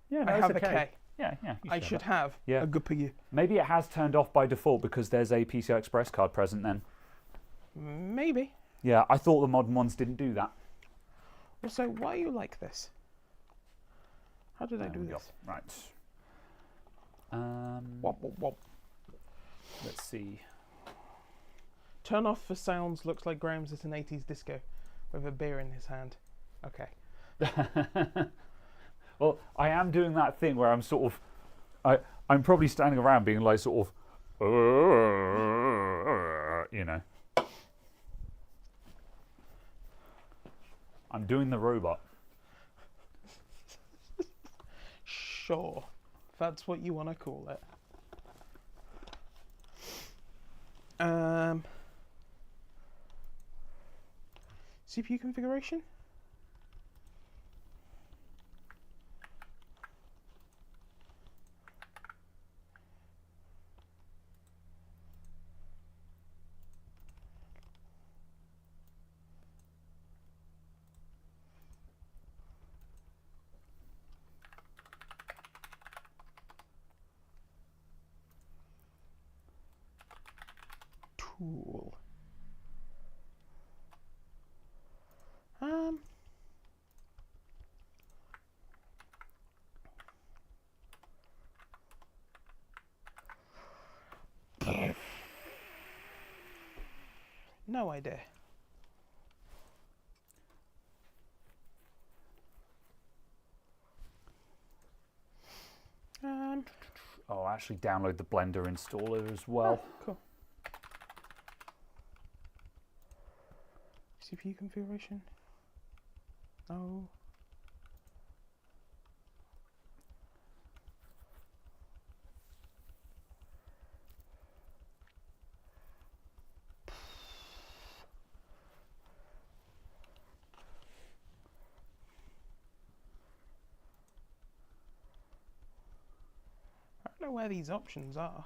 Yeah, no, I it's have a okay. K. Yeah. I should have Yeah. a GPU. Maybe it has turned off by default because there's a PCI Express card present then. Maybe. Yeah, I thought the modern ones didn't do that. Also, why are you like this? How did I do There we go. this? Right. Wop, wop, wop. Let's see. Turn off for sounds looks like Graham's at an 80s disco with a beer in his hand. Okay. Well, I am doing that thing where I'm sort of, I'm probably standing around being like sort of, you know. I'm doing the robot. Sure. If that's what you want to call it. CPU configuration? Tool. No idea. I'll actually download the Blender installer as well. Oh, cool. CPU configuration? No. I don't know where these options are.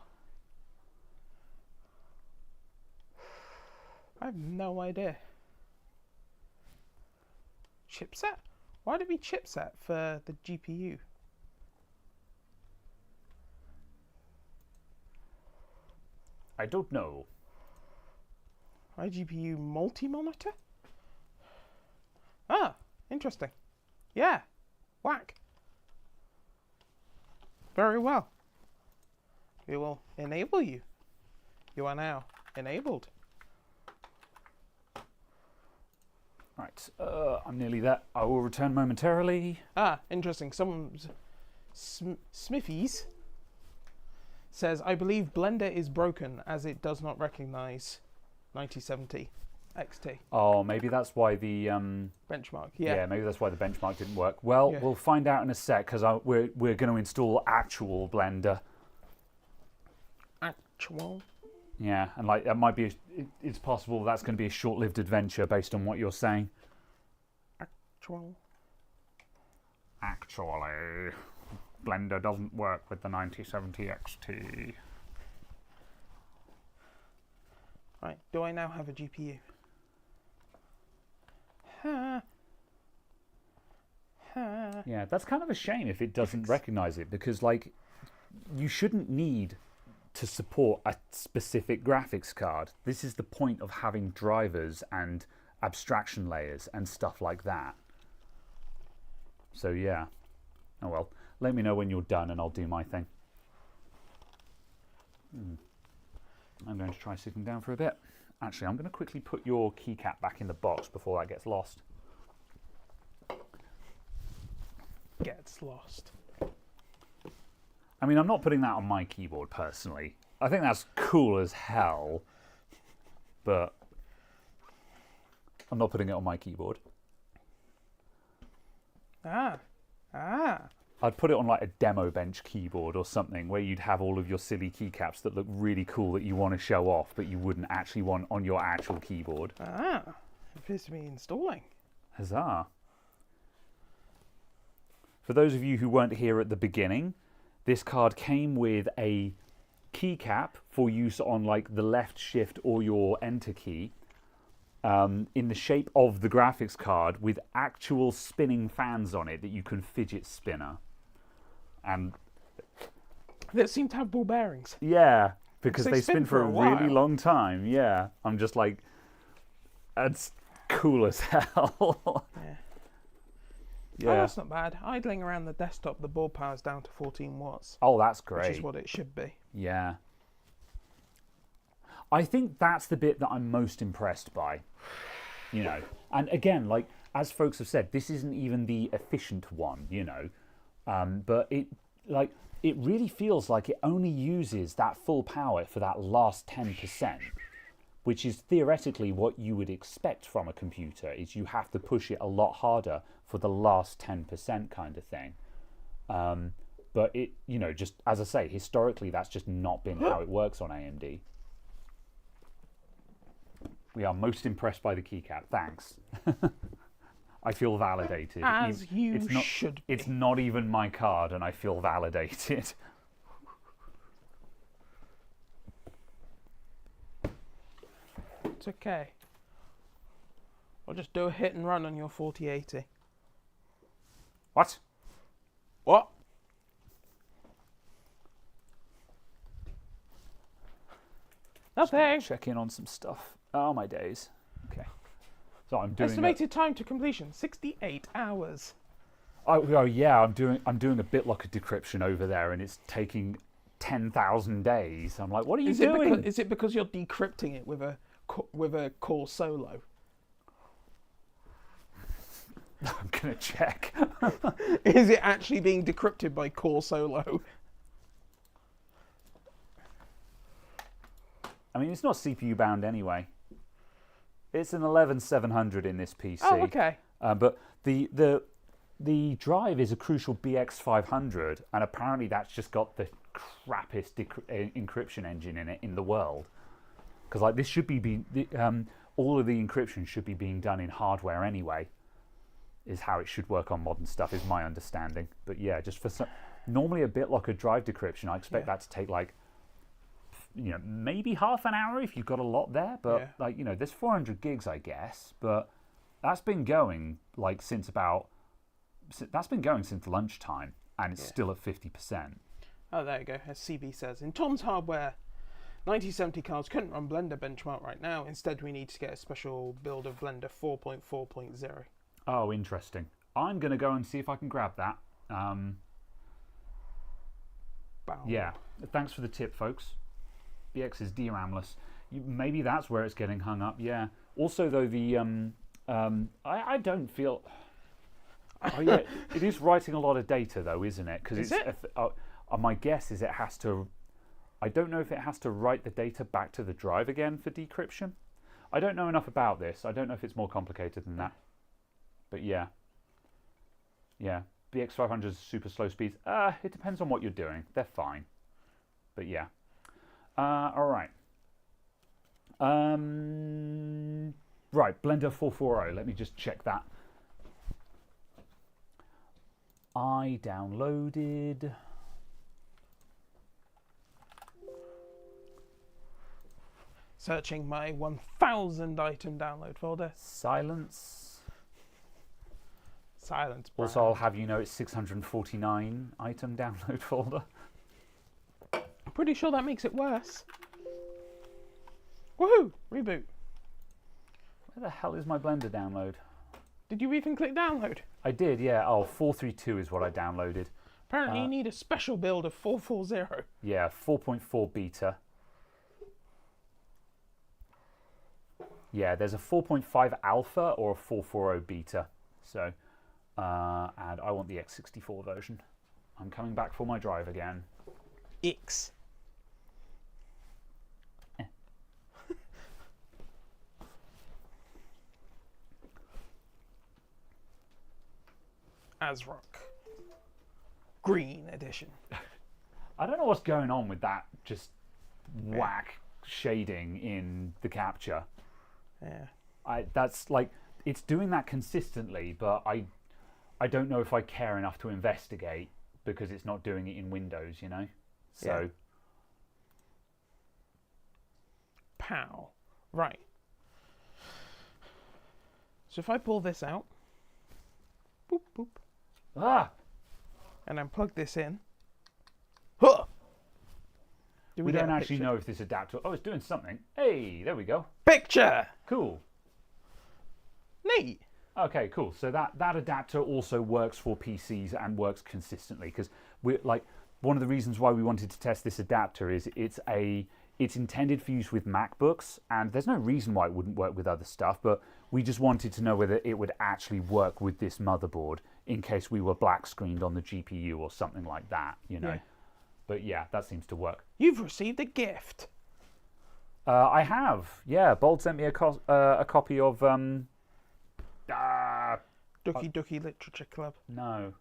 I have no idea. Chipset? Why would it be chipset for the GPU? I don't know. iGPU multi-monitor? Ah, interesting. Yeah, whack. Very well. We will enable you. You are now enabled. Right, I'm nearly there. I will return momentarily. Ah, interesting. Someone's Smithies says, I believe Blender is broken as it does not recognize 9070 XT. Oh, maybe that's why the Benchmark, yeah. yeah, maybe that's why the benchmark didn't work. Well, Yeah. we'll find out in a sec because we're going to install actual Blender. Actual. Yeah, and like that might be. It's possible that's going to be a short-lived adventure based on what you're saying. Actual. Actually, Blender doesn't work with the 9070 XT. Right, do I now have a GPU? Ha. Ha. Yeah, that's kind of a shame if it doesn't recognize it because like you shouldn't need to support a specific graphics card. This is the point of having drivers and abstraction layers and stuff like that. So yeah. Oh well, let me know when you're done and I'll do my thing. I'm going to try sitting down for a bit. Actually, I'm going to quickly put your keycap back in the box before that gets lost. Gets lost. I mean, I'm not putting that on my keyboard personally. I think that's cool as hell, but I'm not putting it on my keyboard. I'd put it on like a demo bench keyboard or something where you'd have all of your silly keycaps that look really cool that you want to show off, but you wouldn't actually want on your actual keyboard. It appears to be installing. Huzzah. For those of you who weren't here at the beginning, this card came with a keycap for use on like the left shift or your enter key in the shape of the graphics card with actual spinning fans on it that you can fidget spinner. And That seem to have ball bearings. yeah, because They they spin for a while. really long time. Yeah, I'm just like, that's cool as hell. Yeah. Yeah. Oh, that's not bad. Idling around the desktop, the board power's down to 14 watts. Oh, that's great. Which is what it should be. Yeah. I think that's the bit that I'm most impressed by. You know, and again, like, as folks have said, this isn't even the efficient one, you know. But it really feels like it only uses that full power for that last 10%, which is theoretically what you would expect from a computer, is you have to push it a lot harder for the last 10% kind of thing. But it, you know, just as I say, historically, that's just not been how it works on AMD. We are most impressed by the keycap. Thanks. I feel validated. As you should be. It's not even my card, and I feel validated. It's okay. I'll just do a hit and run on your 4080. What? What? Nothing. Check in on some stuff. Oh, my days. Okay. So I'm doing Estimated time to completion 68 hours. Oh yeah, I'm doing a BitLocker decryption over there, and it's taking 10,000 days. I'm like, what are you doing? Is it because you're decrypting it with a core solo? I'm gonna check. Is it actually being decrypted by core solo? I mean, it's not CPU bound anyway. It's an 11700 in this PC. Oh, okay. But the drive is a Crucial BX500, and apparently that's just got the crappiest encryption engine in it in the world. Because like this should be all of the encryption should be being done in hardware anyway. Is how it should work on modern stuff, is my understanding. But yeah, just for normally a BitLocker drive decryption, I expect that to take like, you know, maybe half an hour if you've got a lot there. But like, you know, there's 400 gigs, I guess. But that's been going like since lunchtime, and it's still at 50%. Oh, there you go. As CB says, in Tom's hardware, 9070 cards couldn't run Blender benchmark right now. Instead, we need to get a special build of Blender 4.4.0. Oh, interesting. I'm going to go and see if I can grab that. Yeah, thanks for the tip, folks. BX is DRAMless. Maybe that's where it's getting hung up, yeah. Also, though, the... I don't feel... Oh, yeah, it is writing a lot of data, though, isn't it? Because my guess is it has to... I don't know if it has to write the data back to the drive again for decryption. I don't know enough about this. I don't know if it's more complicated than that. But yeah. Yeah. BX500 is super slow speeds. It depends on what you're doing. They're fine. But yeah. All right. Right, Blender 440. Let me just check that. I downloaded... Searching my 1000 item download folder. Silence. Silence. Also, I'll have you know it's 649 item download folder. I'm pretty sure that makes it worse. Woohoo! Reboot. Where the hell is my Blender download? Did you even click download? I did, yeah. Oh, 432 is what I downloaded. Apparently you need a special build of 440. Yeah, 4.4 beta. Yeah, there's a 4.5 alpha or a 440 beta. So, and I want the x64 version. I'm coming back for my drive again. X. ASRock. Green edition. I don't know what's going on with that just whack shading in the capture. Yeah. That's like, it's doing that consistently, but I don't know if I care enough to investigate because it's not doing it in Windows, you know? So. Yeah. Pow. Right. So if I pull this out, boop, boop, Ah! and then plug this in, huh! We don't actually know if this adapter... Oh, it's doing something. Hey, there we go. Picture! Cool. Neat. Okay, cool. So that adapter also works for PCs and works consistently because we're like one of the reasons why we wanted to test this adapter is it's intended for use with MacBooks and there's no reason why it wouldn't work with other stuff, but we just wanted to know whether it would actually work with this motherboard in case we were black screened on the GPU or something like that, you know. Yeah. But yeah, that seems to work. You've received a gift. I have. Yeah, Bold sent me a copy of Ducky Ducky Literature Club. No.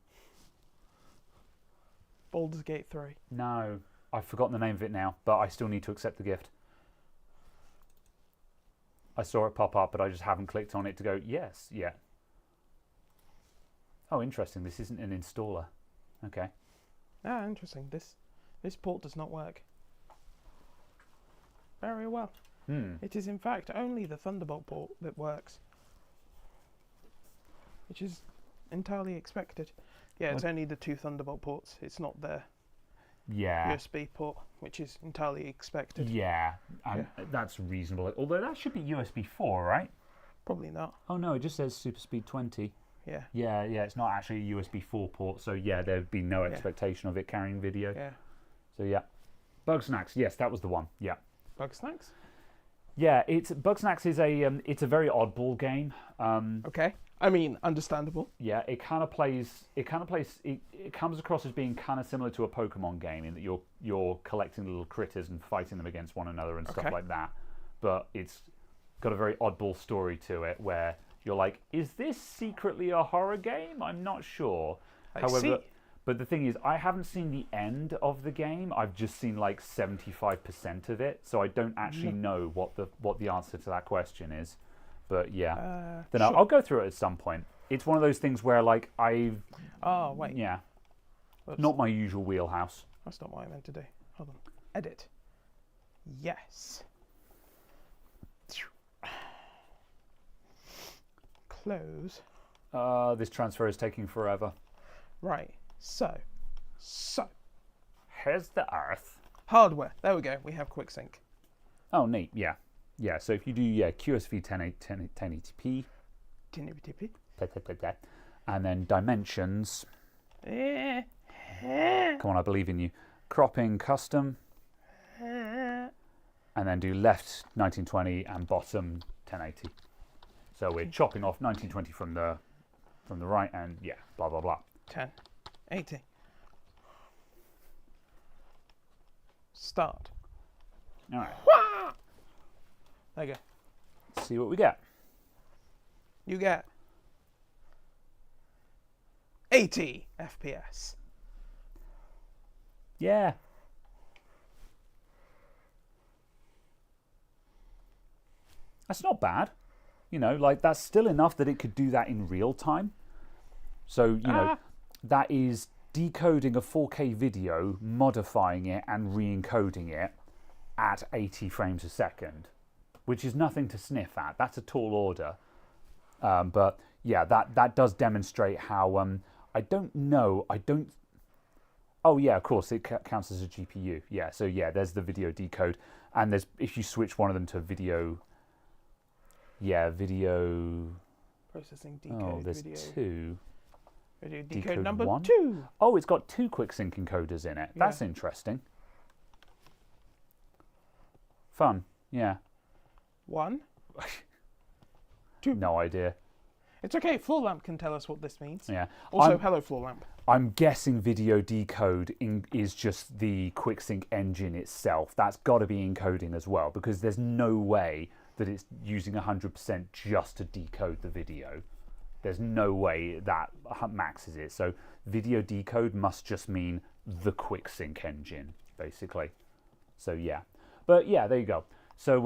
Baldur's Gate 3. No. I've forgotten the name of it now, but I still need to accept the gift. I saw it pop up, but I just haven't clicked on it to go, yes, yet. Oh, interesting. This isn't an installer. Okay. Ah, interesting. This port does not work very well. It is in fact only the Thunderbolt port that works, which is entirely expected. Yeah, it's only the two Thunderbolt ports. It's not the USB port, which is entirely expected. Yeah, and that's reasonable. Although that should be USB 4, right? Probably not. Oh no, it just says SuperSpeed 20. Yeah. Yeah, it's not actually a USB 4 port, so yeah, there'd be no expectation of it carrying video. Yeah. So yeah. Bugsnax, yes, that was the one. Yeah. Bugsnax? Yeah, Bugsnax is it's a very oddball game. Okay. I mean, understandable. Yeah, it comes across as being kind of similar to a Pokemon game in that you're collecting little critters and fighting them against one another and stuff like that. But it's got a very oddball story to it where you're like, is this secretly a horror game? I'm not sure. However, but the thing is, I haven't seen the end of the game. I've just seen like 75% of it, so I don't actually know what the answer to that question is. But yeah, then I'll go through it at some point. It's one of those things where like Oh wait. Yeah. Oops. Not my usual wheelhouse. That's not what I meant to do. Hold on. Edit. Yes. Close. This transfer is taking forever. Right. So. Here's the Earth. Hardware. There we go. We have QuickSync. Oh, neat. Yeah. Yeah. So if you do QSV 1080p, and then dimensions. Come on, I believe in you. Cropping custom, and then do left 1920 and bottom 1080. So we're chopping off 1920 from the right, and yeah, blah blah blah. 1080. Start. All right. There you go. Let's see what we get. You get 80 FPS. Yeah. That's not bad. You know, like that's still enough that it could do that in real time. So, you know, that is decoding a 4K video, modifying it and re-encoding it at 80 frames a second, which is nothing to sniff at. That's a tall order. But yeah, that does demonstrate how, I don't know. Oh yeah, of course, it counts as a GPU. Yeah, so yeah, there's the video decode, and there's if you switch one of them to video. Yeah, video. Processing decode. Oh, there's video. two. Video Decode decode number one? 2. Oh, it's got 2 QuickSync encoders in it. Yeah. That's interesting. Fun. Yeah. 1. 2. No idea. It's okay. Floor lamp can tell us what this means. Yeah. Also, hello, floor lamp. I'm guessing video decode is just the QuickSync engine itself. That's got to be encoding as well, because there's no way that it's using 100% just to decode the video. There's no way that maxes it. So video decode must just mean the QuickSync engine, basically. So yeah. But yeah, there you go. So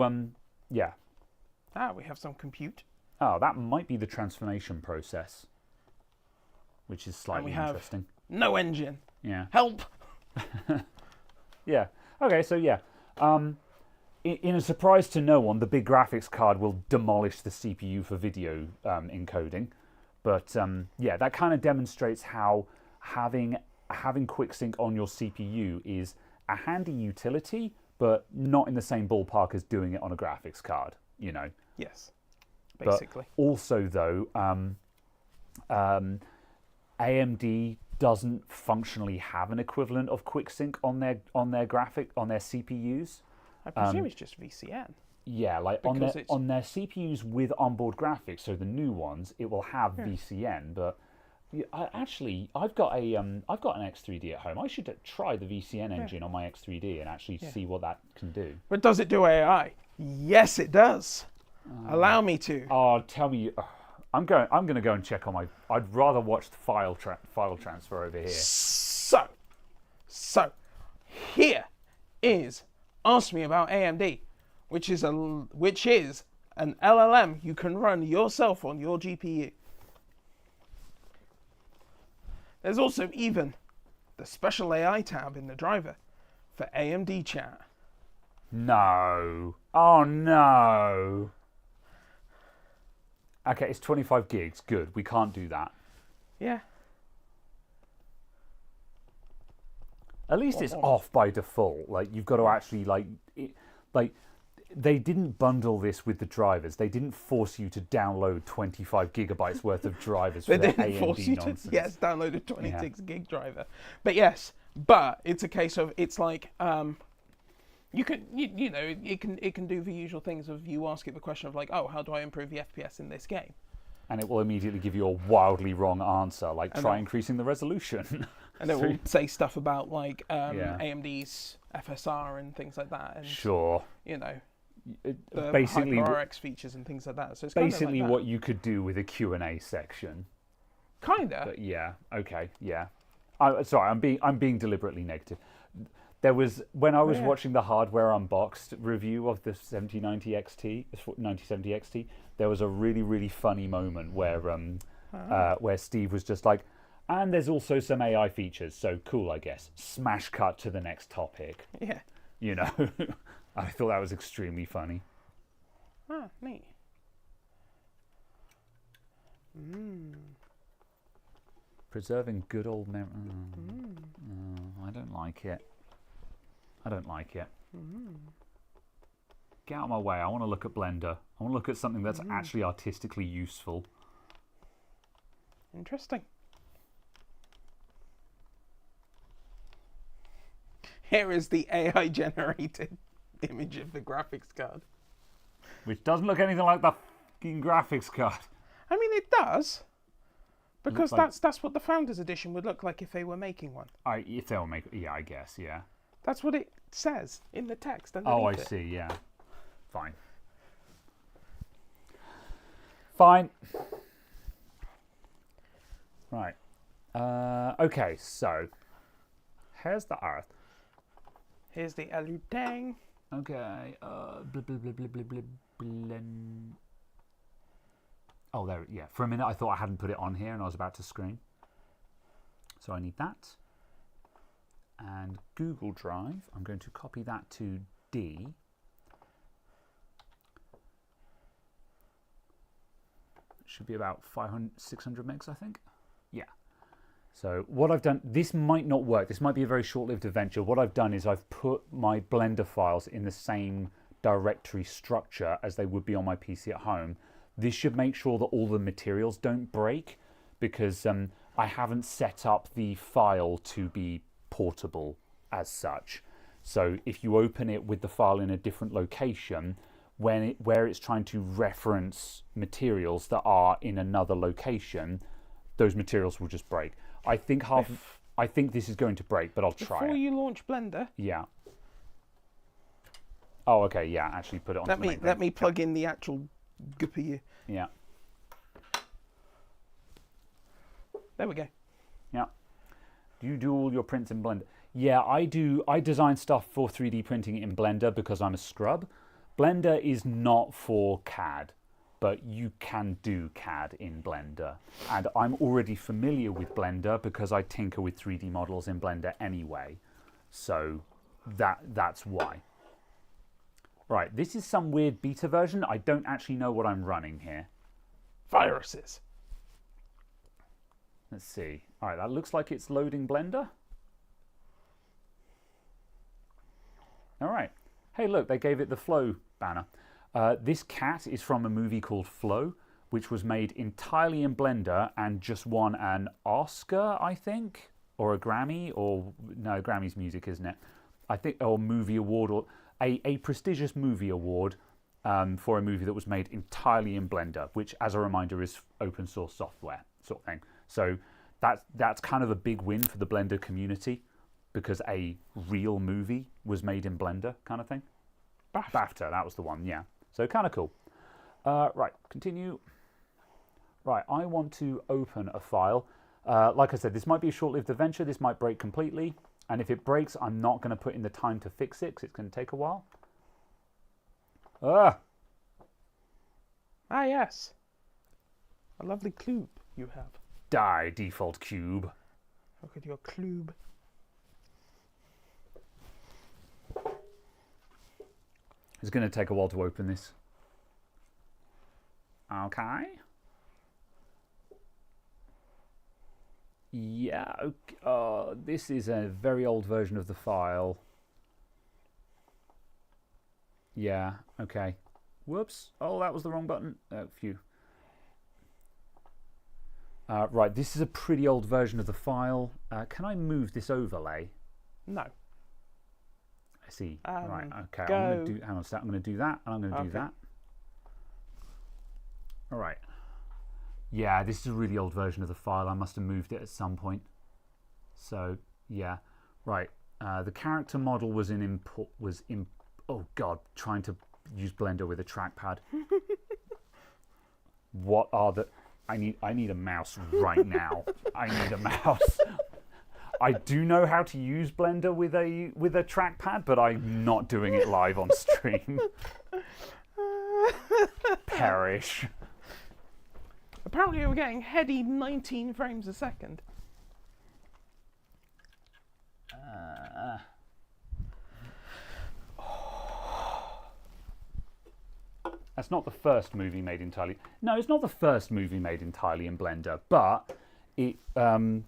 yeah. We have some compute. Oh, that might be the transformation process, which is slightly interesting. No engine. Yeah. Help. Yeah. Okay, so yeah. In a surprise to no one, the big graphics card will demolish the CPU for video encoding. But yeah, that kind of demonstrates how having QuickSync on your CPU is a handy utility, but not in the same ballpark as doing it on a graphics card, you know. Yes, basically. But also, though, AMD doesn't functionally have an equivalent of QuickSync on their CPUs. I presume it's just VCN. Yeah, like on their CPUs with onboard graphics, so the new ones, it will have VCN. But I've got an X3D at home. I should try the VCN engine on my X3D and actually see what that can do. But does it do AI? Yes, it does. Allow me to. Oh, tell me. I'm going to go and check on my. I'd rather watch the file transfer over here. So here is Ask Me About AMD, which is an LLM you can run yourself on your GPU. There's also even the special AI tab in the driver for AMD chat. No. Oh no. Okay, it's 25 gigs. Good. We can't do that. Yeah. At least it's off by default. Like you've got to actually they didn't bundle this with the drivers. They didn't force you to download 25 gigabytes worth of drivers for their AMD nonsense. Download a 26 gig driver. But it's a case of it's like you can it can do the usual things of you ask it the question of like, oh, how do I improve the FPS in this game? And it will immediately give you a wildly wrong answer, like try increasing the resolution. And it will say stuff about like AMD's FSR and things like that. And, sure. You know, basically HyperRX features and things like that. So it's basically kind of like what you could do with a Q&A section. Kinda. But yeah. Okay. Yeah. Sorry, I'm being deliberately negative. There was when I was watching the hardware unboxed review of the 7090 XT, 9070 XT. There was a really, really funny moment where Steve was just like, and there's also some AI features, so cool, I guess. Smash cut to the next topic. Yeah. You know, I thought that was extremely funny. Ah, neat. Preserving good old memory. I don't like it. Get out of my way. I want to look at Blender. I want to look at something that's actually artistically useful. Interesting. Here is the AI generated image of the graphics card. Which doesn't look anything like the fucking graphics card. I mean, it does. Because like, that's what the Founders Edition would look like if they were making one. If they were making, yeah, I guess, yeah. That's what it says in the text underneath Oh, I it. see, yeah. Fine. Right. Okay, so here's the Earth. Here's the Alutang. Okay. Oh, there. Yeah. For a minute, I thought I hadn't put it on here, and I was about to scream. So I need that. And Google Drive. I'm going to copy that to D. Should be about 600 megs, I think. Yeah. So what I've done, this might not work. This might be a very short-lived adventure. What I've done is I've put my Blender files in the same directory structure as they would be on my PC at home. This should make sure that all the materials don't break, because I haven't set up the file to be portable as such. So if you open it with the file in a different location, where it's trying to reference materials that are in another location, those materials will just break. I think this is going to break, but I'll try it. Before you launch Blender, yeah. Oh, okay, yeah. Actually, put it on. let me plug in the actual GPU. Yeah. There we go. Yeah. Do you do all your prints in Blender? Yeah, I do. I design stuff for 3D printing in Blender because I'm a scrub. Blender is not for CAD, but you can do CAD in Blender. And I'm already familiar with Blender because I tinker with 3D models in Blender anyway. So that's why. Right, this is some weird beta version. I don't actually know what I'm running here. Viruses. Let's see. All right, that looks like it's loading Blender. All right. Hey, look, they gave it the Flow banner. This cat is from a movie called Flow, which was made entirely in Blender and just won an Oscar, I think, or a Grammy, or no, Grammy's music, isn't it? I think, or movie award, or a prestigious movie award for a movie that was made entirely in Blender, which, as a reminder, is open source software sort of thing. So that's kind of a big win for the Blender community, because a real movie was made in Blender, kind of thing. BAFTA, that was the one, yeah. So kind of cool. Right, continue. Right, I want to open a file. Like I said, this might be a short-lived adventure. This might break completely. And if it breaks, I'm not going to put in the time to fix it, because it's going to take a while. Ah, yes. A lovely cube you have. die, default cube. Look at your cube. It's going to take a while to open this. Okay. Yeah, okay. This is a very old version of the file. Yeah, okay. Whoops. Oh, that was the wrong button. Phew. Right, this is a pretty old version of the file. Can I move this overlay? No. I see. Right, okay. Go. I'm going to do, hang on a sec. I'm going to do that, and I'm going to do that. All right. Yeah, this is a really old version of the file. I must have moved it at some point. So, yeah. Right. The character model was in oh God, trying to use Blender with a trackpad. What are the... I need a mouse right now. I need a mouse. I do know how to use Blender with a trackpad, but I'm not doing it live on stream. Perish. Apparently we're getting heady 19 frames a second. That's not the first movie made entirely. No, it's not the first movie made entirely in Blender, but it won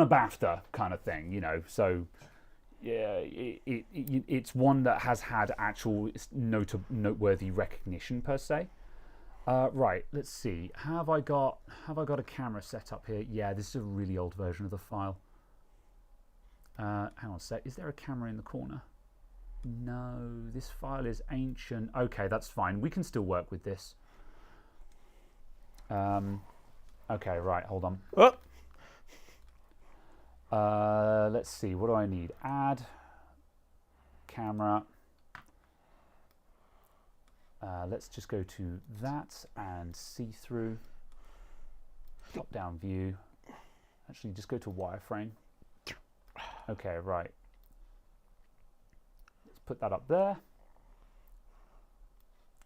a BAFTA kind of thing, you know. So yeah, it's one that has had actual noteworthy recognition per se. Right, let's see. Have I got a camera set up here? Yeah, this is a really old version of the file. Hang on a sec. Is there a camera in the corner? No, this file is ancient. Okay, that's fine. We can still work with this. Okay, right, hold on. Oh. Let's see, what do I need? Add camera. Let's just go to that and see through. Top down view. Actually, just go to wireframe. Okay, right. Let's put that up there.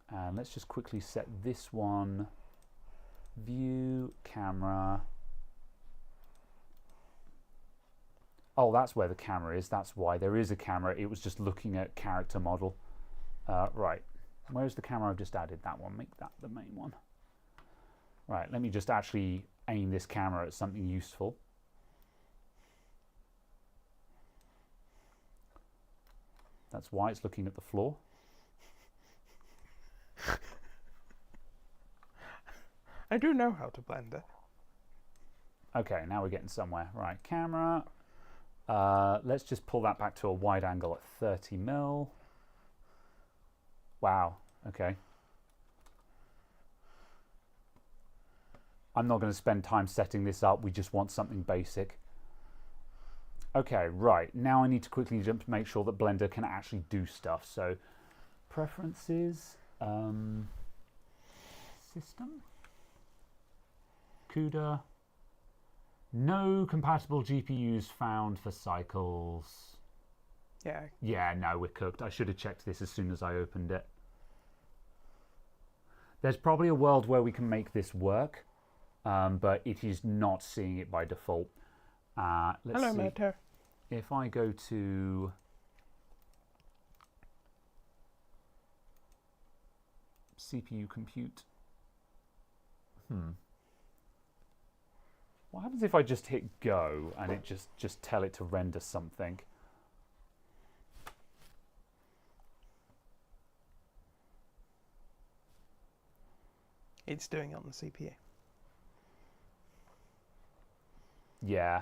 And let's just quickly set this one. View, camera. Oh, that's where the camera is. That's why there is a camera. It was just looking at character model. Right. Where's the camera I've just added? That one. Make that the main one. Right. Let me just actually aim this camera at something useful. That's why it's looking at the floor. I do know how to blender. Okay, now we're getting somewhere. Right, camera. Let's just pull that back to a wide angle at 30 mil. Wow, okay. I'm not going to spend time setting this up. We just want something basic. Okay, right. Now I need to quickly jump to make sure that Blender can actually do stuff. So, preferences, system, CUDA. No compatible GPUs found for cycles. Yeah. Yeah, no, we're cooked. I should have checked this as soon as I opened it. There's probably a world where we can make this work, but it is not seeing it by default. Let's Hello, see. Motor. If I go to CPU compute, what happens if I just hit go and it just tell it to render something? It's doing it on the CPU. Yeah,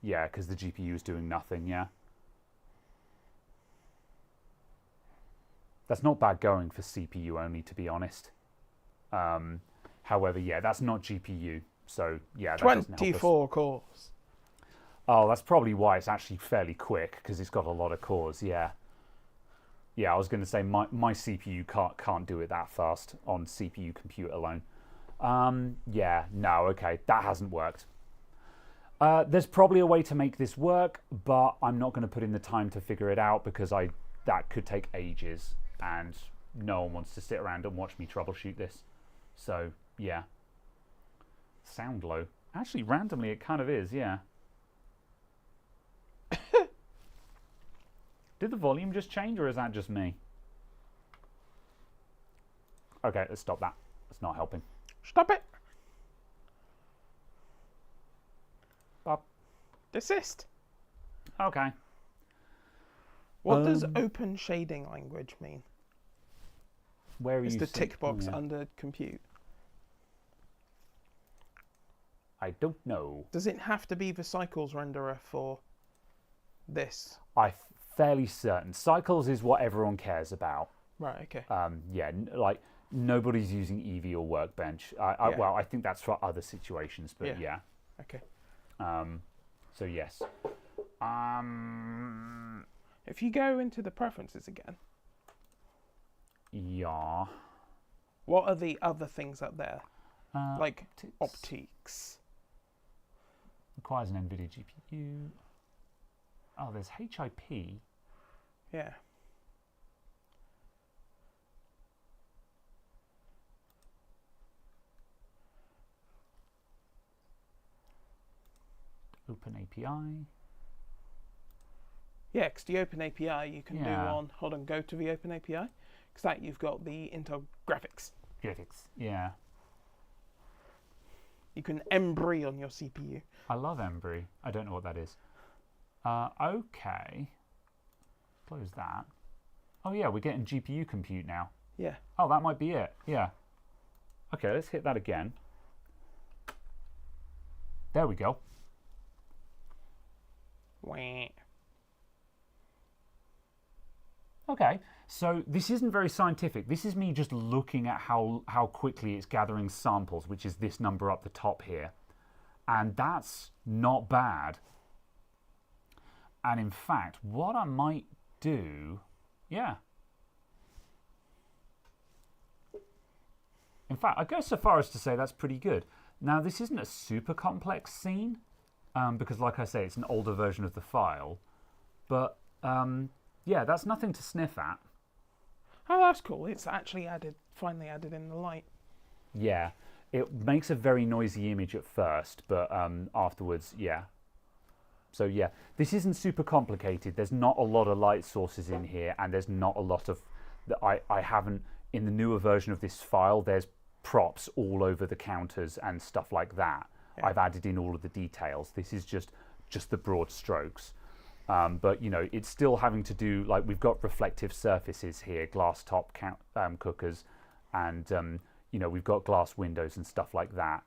yeah, because the GPU is doing nothing, yeah. That's not bad going for CPU only, to be honest. However, yeah, that's not GPU, so yeah, that doesn't help us. 24 cores. Oh, that's probably why it's actually fairly quick, because it's got a lot of cores, yeah. Yeah, I was going to say my CPU can't do it that fast on CPU compute alone. Yeah, no, okay, that hasn't worked. There's probably a way to make this work, but I'm not going to put in the time to figure it out because that could take ages, and no one wants to sit around and watch me troubleshoot this. So, yeah. Sound low. Actually, randomly, it kind of is, yeah. Did the volume just change, or is that just me? Okay, let's stop that. It's not helping. Stop it. Stop. Desist. Okay. What does open shading language mean? Where are It's you? the tick box yeah. under compute. I don't know. Does it have to be the cycles renderer for this? I'm fairly certain. Cycles is what everyone cares about. Right, okay. Yeah, like nobody's using Eevee or Workbench. Yeah. Well, I think that's for other situations, but yeah. Okay. So yes. If you go into the preferences again, Yeah. what are the other things up there? Like optics. optics. Requires an NVIDIA GPU. Oh, there's HIP. Yeah. Open API. Yeah, because the Open API you can do Yeah. on, hold on, go to the Open API, because that you've got the Intel graphics. Graphics. Yeah. You can embry on your CPU. I love Embry. I don't know what that is. Okay. Close that. Oh yeah, we're getting GPU compute now. Yeah. Oh, that might be it. Yeah. Okay, let's hit that again. There we go. Wah. Okay, so this isn't very scientific. This is me just looking at how quickly it's gathering samples, which is this number up the top here. And that's not bad. And in fact, what I might do, yeah. In fact, I go so far as to say that's pretty good. Now, this isn't a super complex scene, because like I say, it's an older version of the file. But yeah, that's nothing to sniff at. Oh, that's cool. It's actually finally added in the light. Yeah, it makes a very noisy image at first, but afterwards, yeah. So yeah, this isn't super complicated. There's not a lot of light sources in here, and there's not a lot of... I haven't, in the newer version of this file, there's props all over the counters and stuff like that. Yeah. I've added in all of the details. This is just the broad strokes. But it's still having to do, like, we've got reflective surfaces here, glass top cookers, and we've got glass windows and stuff like that.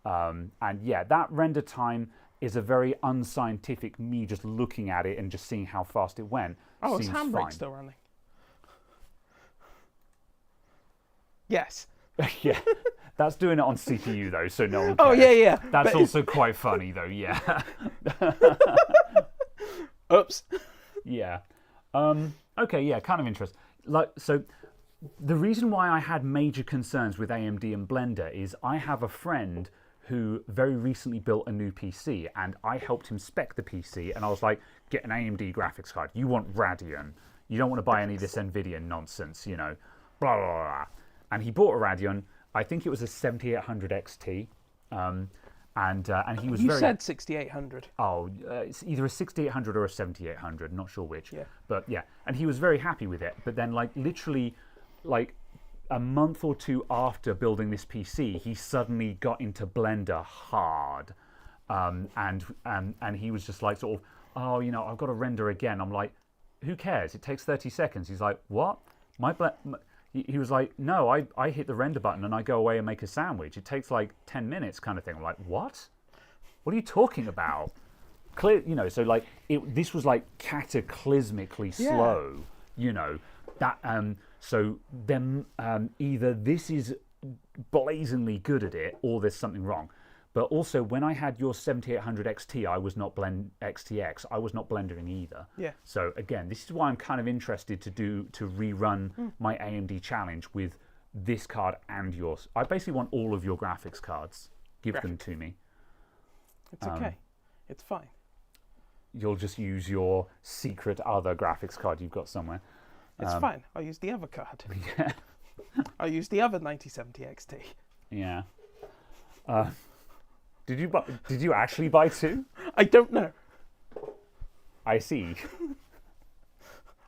And yeah, that render time is a very unscientific, me just looking at it and just seeing how fast it went. Oh, is seems Handbrake fine. still running? Yes. Yeah, that's doing it on CPU though, so no one cares. Oh, yeah. That's But also quite funny though, yeah. Oops. Yeah. Okay, yeah, kind of interesting. So the reason why I had major concerns with AMD and Blender is I have a friend who very recently built a new PC, and I helped him spec the PC, and I was like, get an AMD graphics card. You want Radeon. You don't want to buy any of this NVIDIA nonsense, blah, blah, blah. And he bought a Radeon. I think it was a 7800 XT. And he was You very... said 6800. Oh, it's either a 6800 or a 7800, not sure which. Yeah. But yeah, and he was very happy with it. But then, like, literally, like, a month or two after building this PC, he suddenly got into Blender hard. And he was just like, sort of, oh, I've got to render again. I'm like, who cares? It takes 30 seconds. He's like, what? He was like, no, I hit the render button and I go away and make a sandwich. It takes like 10 minutes kind of thing. I'm like, what? What are you talking about? Clear, so like, this was like cataclysmically slow, that, so then either this is blazingly good at it or there's something wrong. But also, when I had your 7800 XT, I was not XTX. I was not blendering either. Yeah. So again, this is why I'm kind of interested to rerun my AMD challenge with this card and yours. I basically want all of your graphics cards. Give them to me. It's okay. It's fine. You'll just use your secret other graphics card you've got somewhere. It's fine. I'll use the other card. Yeah. I'll use the other 9070 XT. Yeah. Did you actually buy two? I don't know. I see.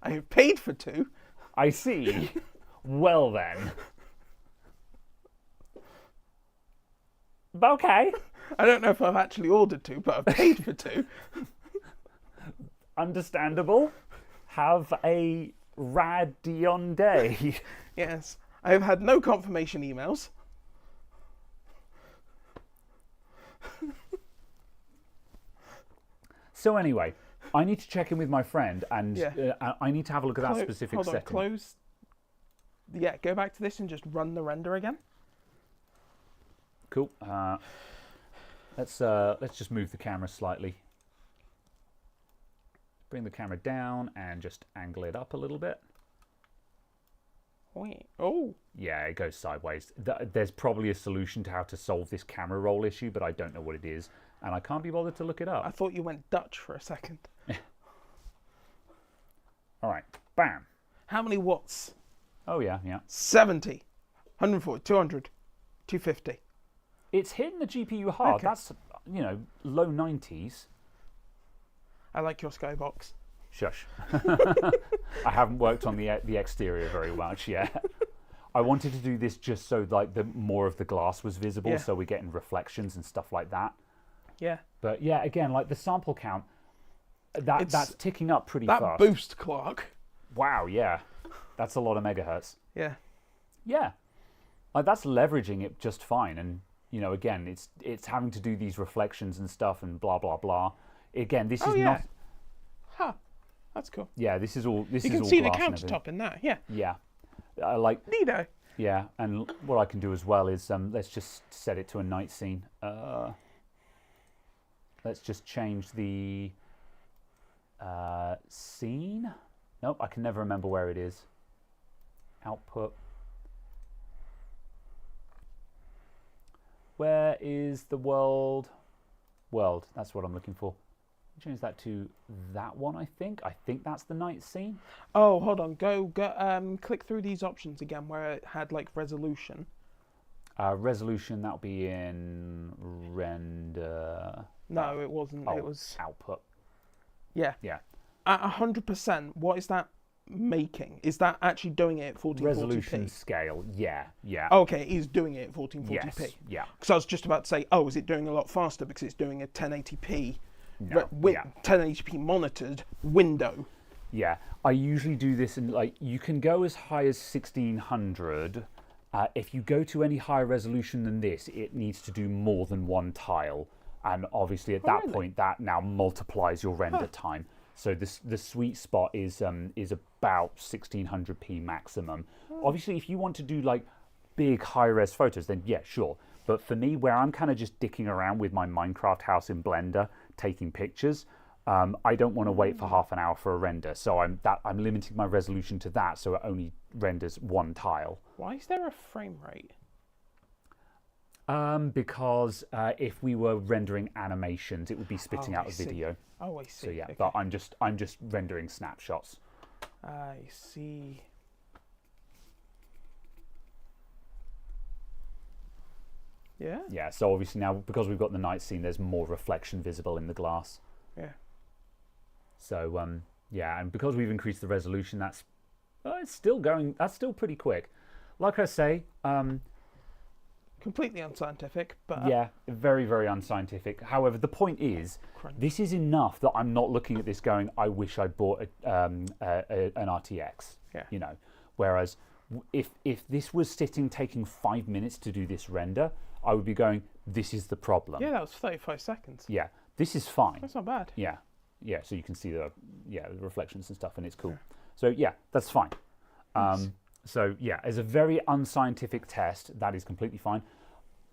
I have paid for two. I see. Well then. Okay. I don't know if I've actually ordered two, but I've paid for two. Understandable. Have a Radeon day. Yes. I have had no confirmation emails. So anyway, I need to check in with my friend, and I need to have a look at that specific hold on, setting. close. Yeah, go back to this and just run the render again. Cool. Let's just move the camera slightly. Bring the camera down and just angle it up a little bit. Oh. Yeah, it goes sideways. There's probably a solution to how to solve this camera roll issue, but I don't know what it is, and I can't be bothered to look it up. I thought you went Dutch for a second. All right, bam. How many watts? Oh yeah. 70, 140, 200, 250. It's hitting the GPU hard. Okay. That's, low 90s. I like your skybox. Shush. I haven't worked on the exterior very much yet. I wanted to do this just so like more of the glass was visible, so we're getting reflections and stuff like that. Yeah. But yeah, again, like the sample count, that's ticking up pretty fast. That boost clock. Wow, yeah. That's a lot of megahertz. Yeah. Yeah. Like that's leveraging it just fine. And, again, it's having to do these reflections and stuff and blah, blah, blah. Again, this is not... Huh. That's cool. Yeah, this is all You can see the countertop in that, yeah. Yeah. Neato. Yeah, and what I can do as well is, let's just set it to a night scene. Let's just change the scene. Nope, I can never remember where it is. Output. Where is the world? World, that's what I'm looking for. Change that to that one, I think. I think that's the night scene. Oh, hold on. Go click through these options again where it had like resolution. Resolution, that'll be in render. No, it wasn't. Oh, it was output. Yeah. Yeah. At 100%, what is that making? Is that actually doing it at 1440p? Resolution scale, yeah. Okay, it is doing it at 1440p. Yes, yeah. Because I was just about to say, oh, is it doing a lot faster because it's doing a 1080p No, with yeah. 1080p monitored window? Yeah, I usually do this in, like, you can go as high as 1600. If you go to any higher resolution than this, it needs to do more than one tile. And obviously at that point, that now multiplies your render time. So the sweet spot is about 1600p maximum. Obviously, if you want to do like big high-res photos, then yeah, sure. But for me, where I'm kind of just dicking around with my Minecraft house in Blender, taking pictures, I don't want to wait for half an hour for a render. So I'm limiting my resolution to that, so it only renders one tile. Why is there a frame rate? Because if we were rendering animations, it would be spitting out a video. Oh, I see. So yeah, okay. but I'm just rendering snapshots. I see. Yeah. Yeah. So obviously now, because we've got the night scene, there's more reflection visible in the glass. Yeah. So yeah, and because we've increased the resolution, that's it's still going. That's still pretty quick. Like I say, completely unscientific, but yeah, very, very unscientific. However, the point is, this is enough that I'm not looking at this going, I wish I bought an RTX. Yeah. You know, whereas if this was taking 5 minutes to do this render, I would be going, this is the problem. yeah, that was 35 seconds. Yeah, this is fine. That's not bad. Yeah, yeah. So you can see the reflections and stuff, and it's cool. Yeah. So yeah, that's fine. Nice. So yeah, as a very unscientific test, that is completely fine.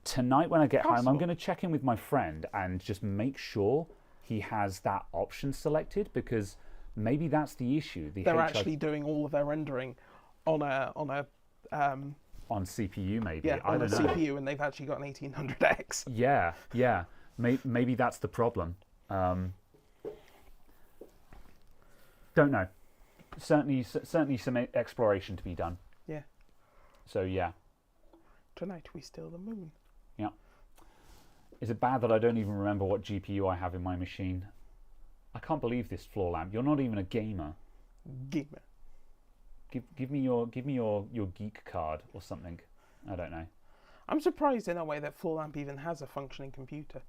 Tonight when I get home, I'm going to check in with my friend and just make sure he has that option selected, because maybe that's the issue. They're actually doing all of their rendering on CPU, maybe. yeah, I on a don't know. CPU, and they've actually got an 1800X. Yeah, yeah. Maybe that's the problem. Don't know. Certainly some exploration to be done. Yeah. So yeah. Tonight we steal the moon. Yeah. Is it bad that I don't even remember what GPU I have in my machine? I can't believe this, floor lamp. You're not even a gamer. Gamer. Give me your geek card or something. I don't know. I'm surprised in a way that Floor Lamp even has a functioning computer.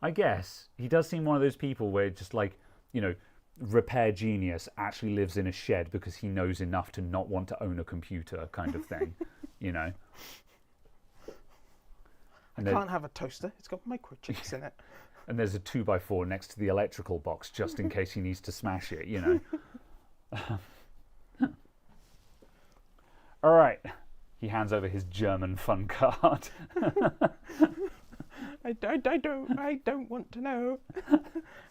I guess he does seem one of those people where just like, you know, repair genius actually lives in a shed because he knows enough to not want to own a computer, kind of thing. You know. And I can't have a toaster. It's got microchips in it. And there's a 2x4 next to the electrical box just in case he needs to smash it, you know. All right. He hands over his German fun card. I don't want to know.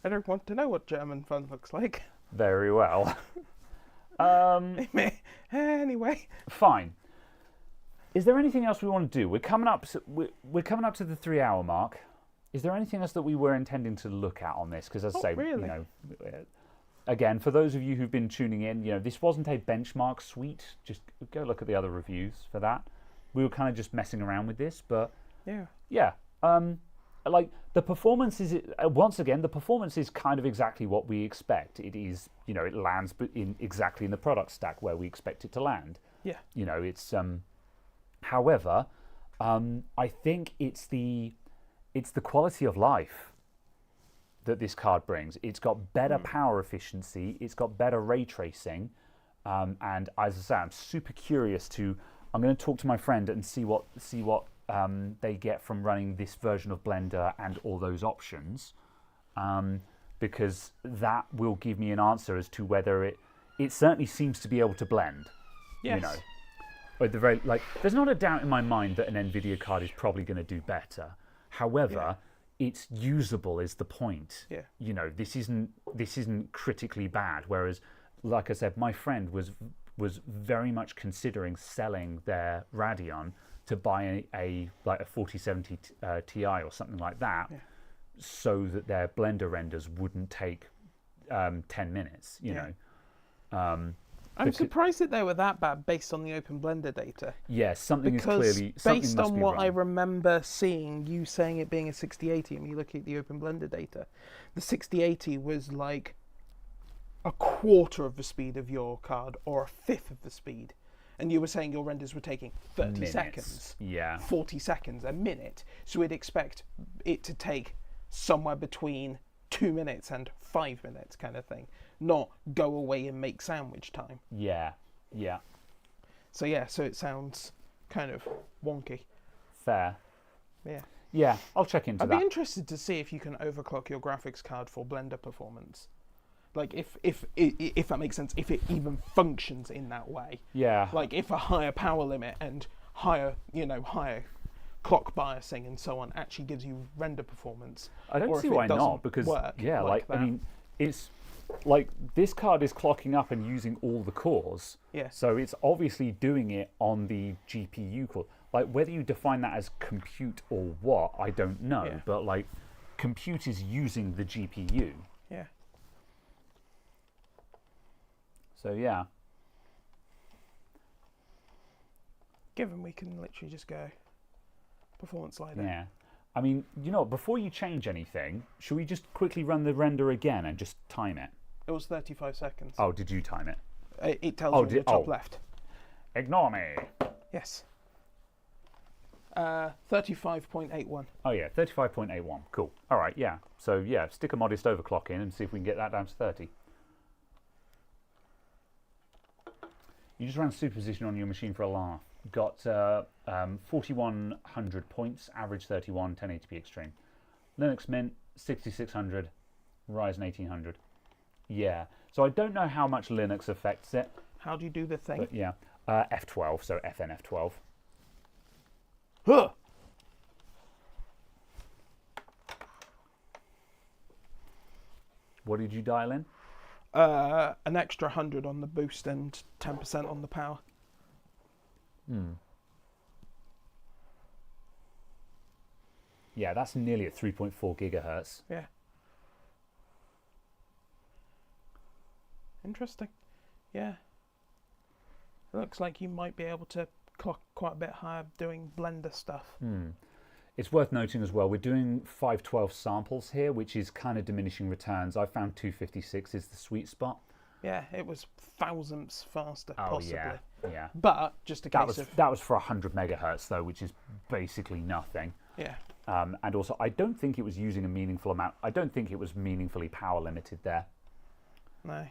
I don't want to know what German fun looks like. Very well. Anyway. Fine. Is there anything else we want to do? We're coming up to the 3 hour mark. Is there anything else that we were intending to look at on this? Because as I say, really. you know, again, for those of you who've been tuning in, you know, this wasn't a benchmark suite. Just go look at the other reviews for that. We were kind of just messing around with this, but yeah. Like the performance is, once again, the performance is kind of exactly what we expect. It is, you know, it lands exactly in the product stack where we expect it to land. Yeah. You know, it's however, I think it's the quality of life that this card brings. It's got better power efficiency, it's got better ray tracing, and as I say, I'm super curious I'm going to talk to my friend and see what they get from running this version of Blender and all those options, because that will give me an answer as to whether it certainly seems to be able to blend. Yes. You know, at the very, like, there's not a doubt in my mind that an NVIDIA card is probably going to do better. However, it's usable is the point. Yeah. You know, this isn't critically bad. Whereas, like I said, my friend was very much considering selling their Radeon to buy a 4070 Ti or something like that, so that their Blender renders wouldn't take 10 minutes. You know. I'm surprised that they were that bad based on the Open Blender data. Yes, something is because clearly based on what wrong. I remember seeing, you saying it being a 6080, and you look at the Open Blender data, the 6080 was like a quarter of the speed of your card or a fifth of the speed, and you were saying your renders were taking 30 Minutes. seconds, Yeah. 40 seconds, a minute, so we'd expect it to take somewhere between 2 minutes and 5 minutes kind of thing, not go away and make sandwich time. Yeah. Yeah. So yeah, so it sounds kind of wonky. Fair. Yeah. Yeah, I'll check into I'd that. be interested to see if you can overclock your graphics card for Blender performance. Like if that makes sense, if it even functions in that way. Yeah. Like if a higher power limit and higher clock biasing and so on actually gives you render performance. I don't or see if it why not, doesn't because work yeah, like I that. mean, it's like this card is clocking up and using all the cores. Yeah. So it's obviously doing it on the GPU core. Like whether you define that as compute or what, I don't know. Yeah. But like, compute is using the GPU. Yeah. So yeah. Given we can literally just go performance slider. Yeah. I mean, before you change anything, should we just quickly run the render again and just time it? It was 35 seconds. Oh, did you time it? It tells you on the top oh. left. Ignore me. Yes. 35.81. Oh yeah, 35.81. Cool. All right, yeah. So yeah, stick a modest overclock in and see if we can get that down to 30. You just ran Superposition on your machine for a laugh. Got 4,100 points, average 31, 1080p extreme. Linux Mint 6,600, Ryzen 1800. Yeah. So I don't know how much Linux affects it. How do you do the thing? But yeah, F12, so FNF12. Huh! What did you dial in? An extra 100 on the boost and 10% on the power. Yeah, that's nearly at 3.4 gigahertz. Yeah. Interesting. Yeah. It looks like you might be able to clock quite a bit higher doing Blender stuff. It's worth noting as well, we're doing 512 samples here, which is kind of diminishing returns. I found 256 is the sweet spot. Yeah, it was thousandths faster, possibly. Yeah. But just a case of... That was for 100 megahertz though, which is basically nothing. Yeah. And also, I don't think it was using a meaningful amount. I don't think it was meaningfully power limited there. No.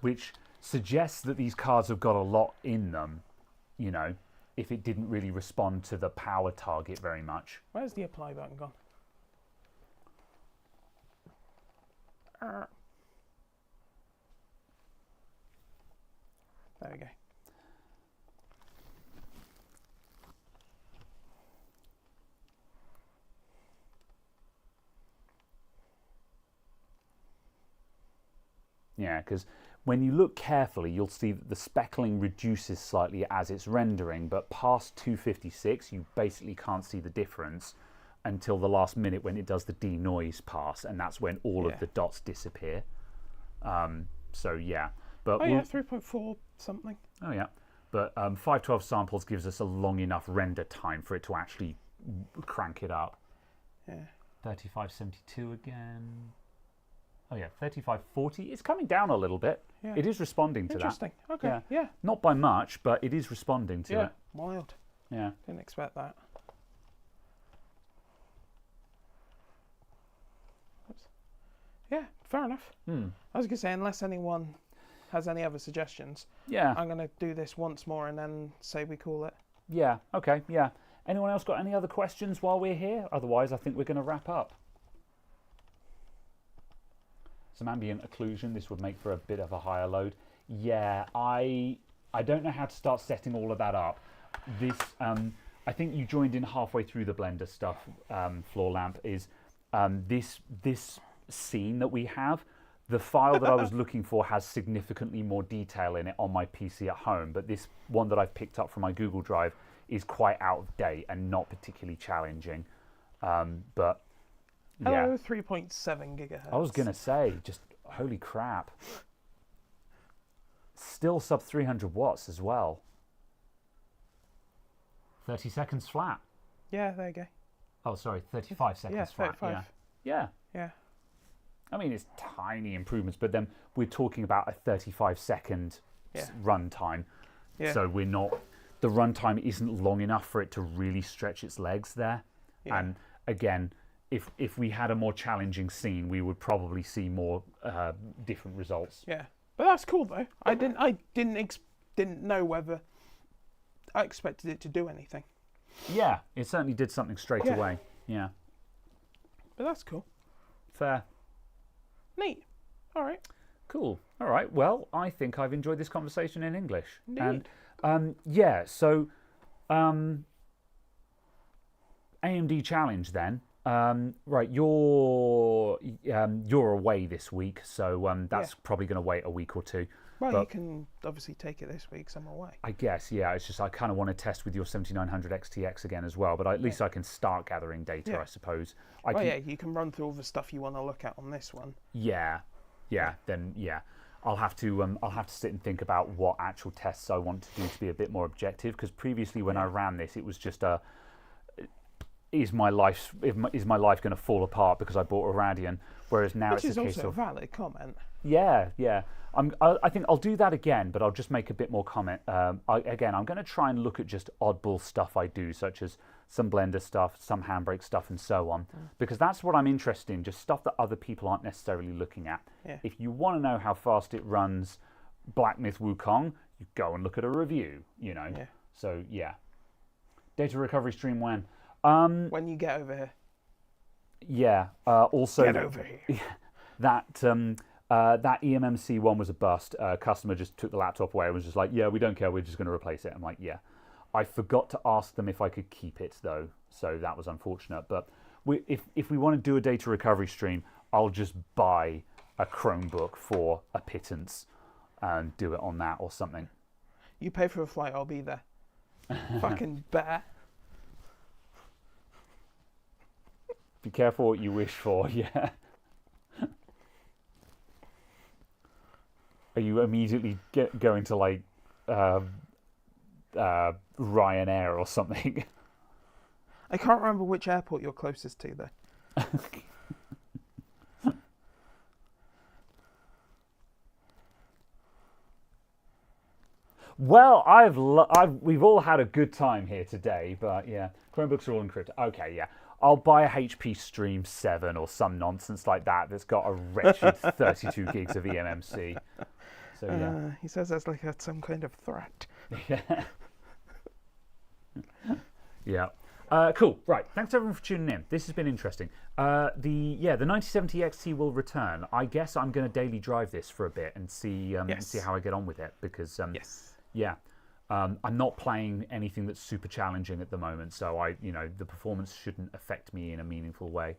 Which suggests that these cards have got a lot in them, if it didn't really respond to the power target very much. Where's the apply button gone? There we go. Yeah, because when you look carefully, you'll see that the speckling reduces slightly as it's rendering, but past 256, you basically can't see the difference until the last minute when it does the denoise pass, and that's when all of the dots disappear. So yeah, but 3.4 something. Oh yeah, but 512 samples gives us a long enough render time for it to actually crank it up. Yeah. 3572 again. Oh yeah, 3540. It's coming down a little bit. Yeah. It is responding to Interesting. that. Okay. Yeah. Not by much, but it is responding to Yeah. it. Wild. Yeah. Didn't expect that. Oops. Yeah, fair enough. I was going to say, unless anyone has any other suggestions, Yeah. I'm going to do this once more and then say we call it. Yeah. Okay. Yeah. Anyone else got any other questions while we're here? Otherwise, I think we're going to wrap up. Some ambient occlusion. This would make for a bit of a higher load. Yeah. I don't know how to start setting all of that up. This I think you joined in halfway through the Blender stuff. Floor lamp is this scene that we have. The file that I was looking for has significantly more detail in it on my PC at home, but this one that I've picked up from my Google Drive is quite out of date and not particularly challenging. But yeah. Hello, 3.7 gigahertz. I was going to say, just holy crap. Still sub 300 watts as well. 30 seconds flat. Yeah, there you go. Oh, sorry, 35 seconds Yeah, flat. 35. Yeah. Yeah. I mean, it's tiny improvements, but then we're talking about a 35-second run time. Yeah. So we're not, the run time isn't long enough for it to really stretch its legs there. Yeah. And again, if we had a more challenging scene, we would probably see more different results. Yeah, but that's cool though. I didn't know whether I expected it to do anything. Yeah, it certainly did something straight away. Yeah. But that's cool. Fair. Neat. All right. Cool. All right. Well, I think I've enjoyed this conversation in English. Indeed. And yeah, so AMD challenge then. Right, you're away this week, so that's probably going to wait a week or two. Well, you can obviously take it this week, so I'm away. I guess, yeah. It's just I kind of want to test with your 7900 XTX again as well, but at least I can start gathering data, I suppose. You can run through all the stuff you want to look at on this one. Yeah. Then I'll have to sit and think about what actual tests I want to do to be a bit more objective. Because previously, when I ran this, it was just is my life going to fall apart because I bought a Radeon? Whereas now Which it's a case is also of a valid comment. Yeah. I think I'll do that again, but I'll just make a bit more comment. I'm going to try and look at just oddball stuff I do, such as some Blender stuff, some Handbrake stuff, and so on, because that's what I'm interested in, just stuff that other people aren't necessarily looking at. Yeah. If you want to know how fast it runs Black Myth Wukong, you go and look at a review, Yeah. So, yeah. Data recovery stream when? When you get over here. Yeah. Also, Get over here. That eMMC one was a bust. Customer just took the laptop away and was just like, yeah, we don't care, we're just going to replace it. I'm like, yeah. I forgot to ask them if I could keep it, though, so that was unfortunate. But if we want to do a data recovery stream, I'll just buy a Chromebook for a pittance and do it on that or something. You pay for a flight, I'll be there. Fucking bear. Be careful what you wish for, yeah. Are you immediately going to, like, Ryanair or something? I can't remember which airport you're closest to, though. Well, we've all had a good time here today, but yeah, Chromebooks are all encrypted. Okay, yeah. I'll buy a HP Stream 7 or some nonsense like that that's got a wretched 32 gigs of eMMC. So, yeah. He says that's like some kind of threat. Yeah. Yeah. Cool. Right. Thanks everyone for tuning in. This has been interesting. The 9070 XT will return. I guess I'm going to daily drive this for a bit and see how I get on with it because I'm not playing anything that's super challenging at the moment, so the performance shouldn't affect me in a meaningful way.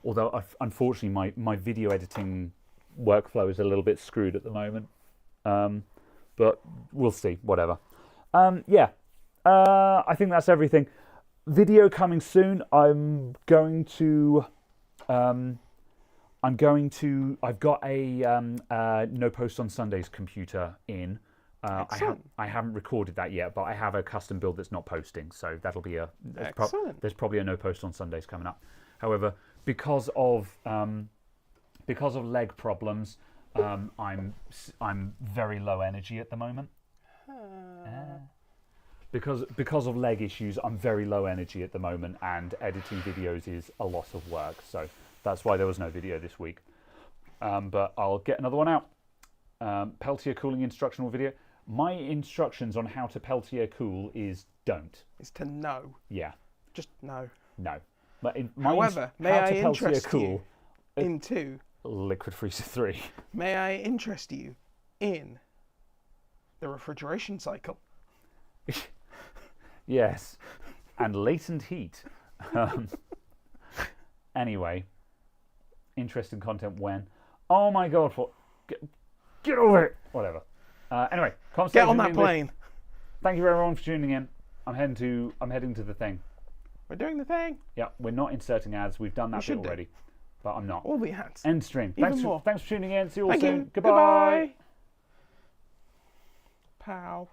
Although unfortunately my video editing workflow is a little bit screwed at the moment, but we'll see. Whatever. I think that's everything. Video coming soon. I've got a No Post on Sundays computer in. I haven't recorded that yet, but I have a custom build that's not posting, so that'll be there's probably a No Post on Sundays coming up. However, because of leg problems, I'm very low energy at the moment. Because of leg issues, I'm very low energy at the moment, and editing videos is a lot of work. So that's why there was no video this week. But I'll get another one out. Peltier cooling instructional video. My instructions on how to Peltier cool is don't. It's to know. Yeah. Just no. No. But however, may I interest you into Liquid Freezer 3? May I interest you in the refrigeration cycle? Yes. And latent heat. Anyway. Interesting content when? Oh my god, get over it! Whatever. Anyway, get on that plane. Thank you everyone for tuning in. I'm heading to the thing. We're doing the thing. Yeah, we're not inserting ads. We've done that bit already. But I'm not. All the ads. End stream. Thanks for tuning in. See you all Thank soon. You. Goodbye. Pow.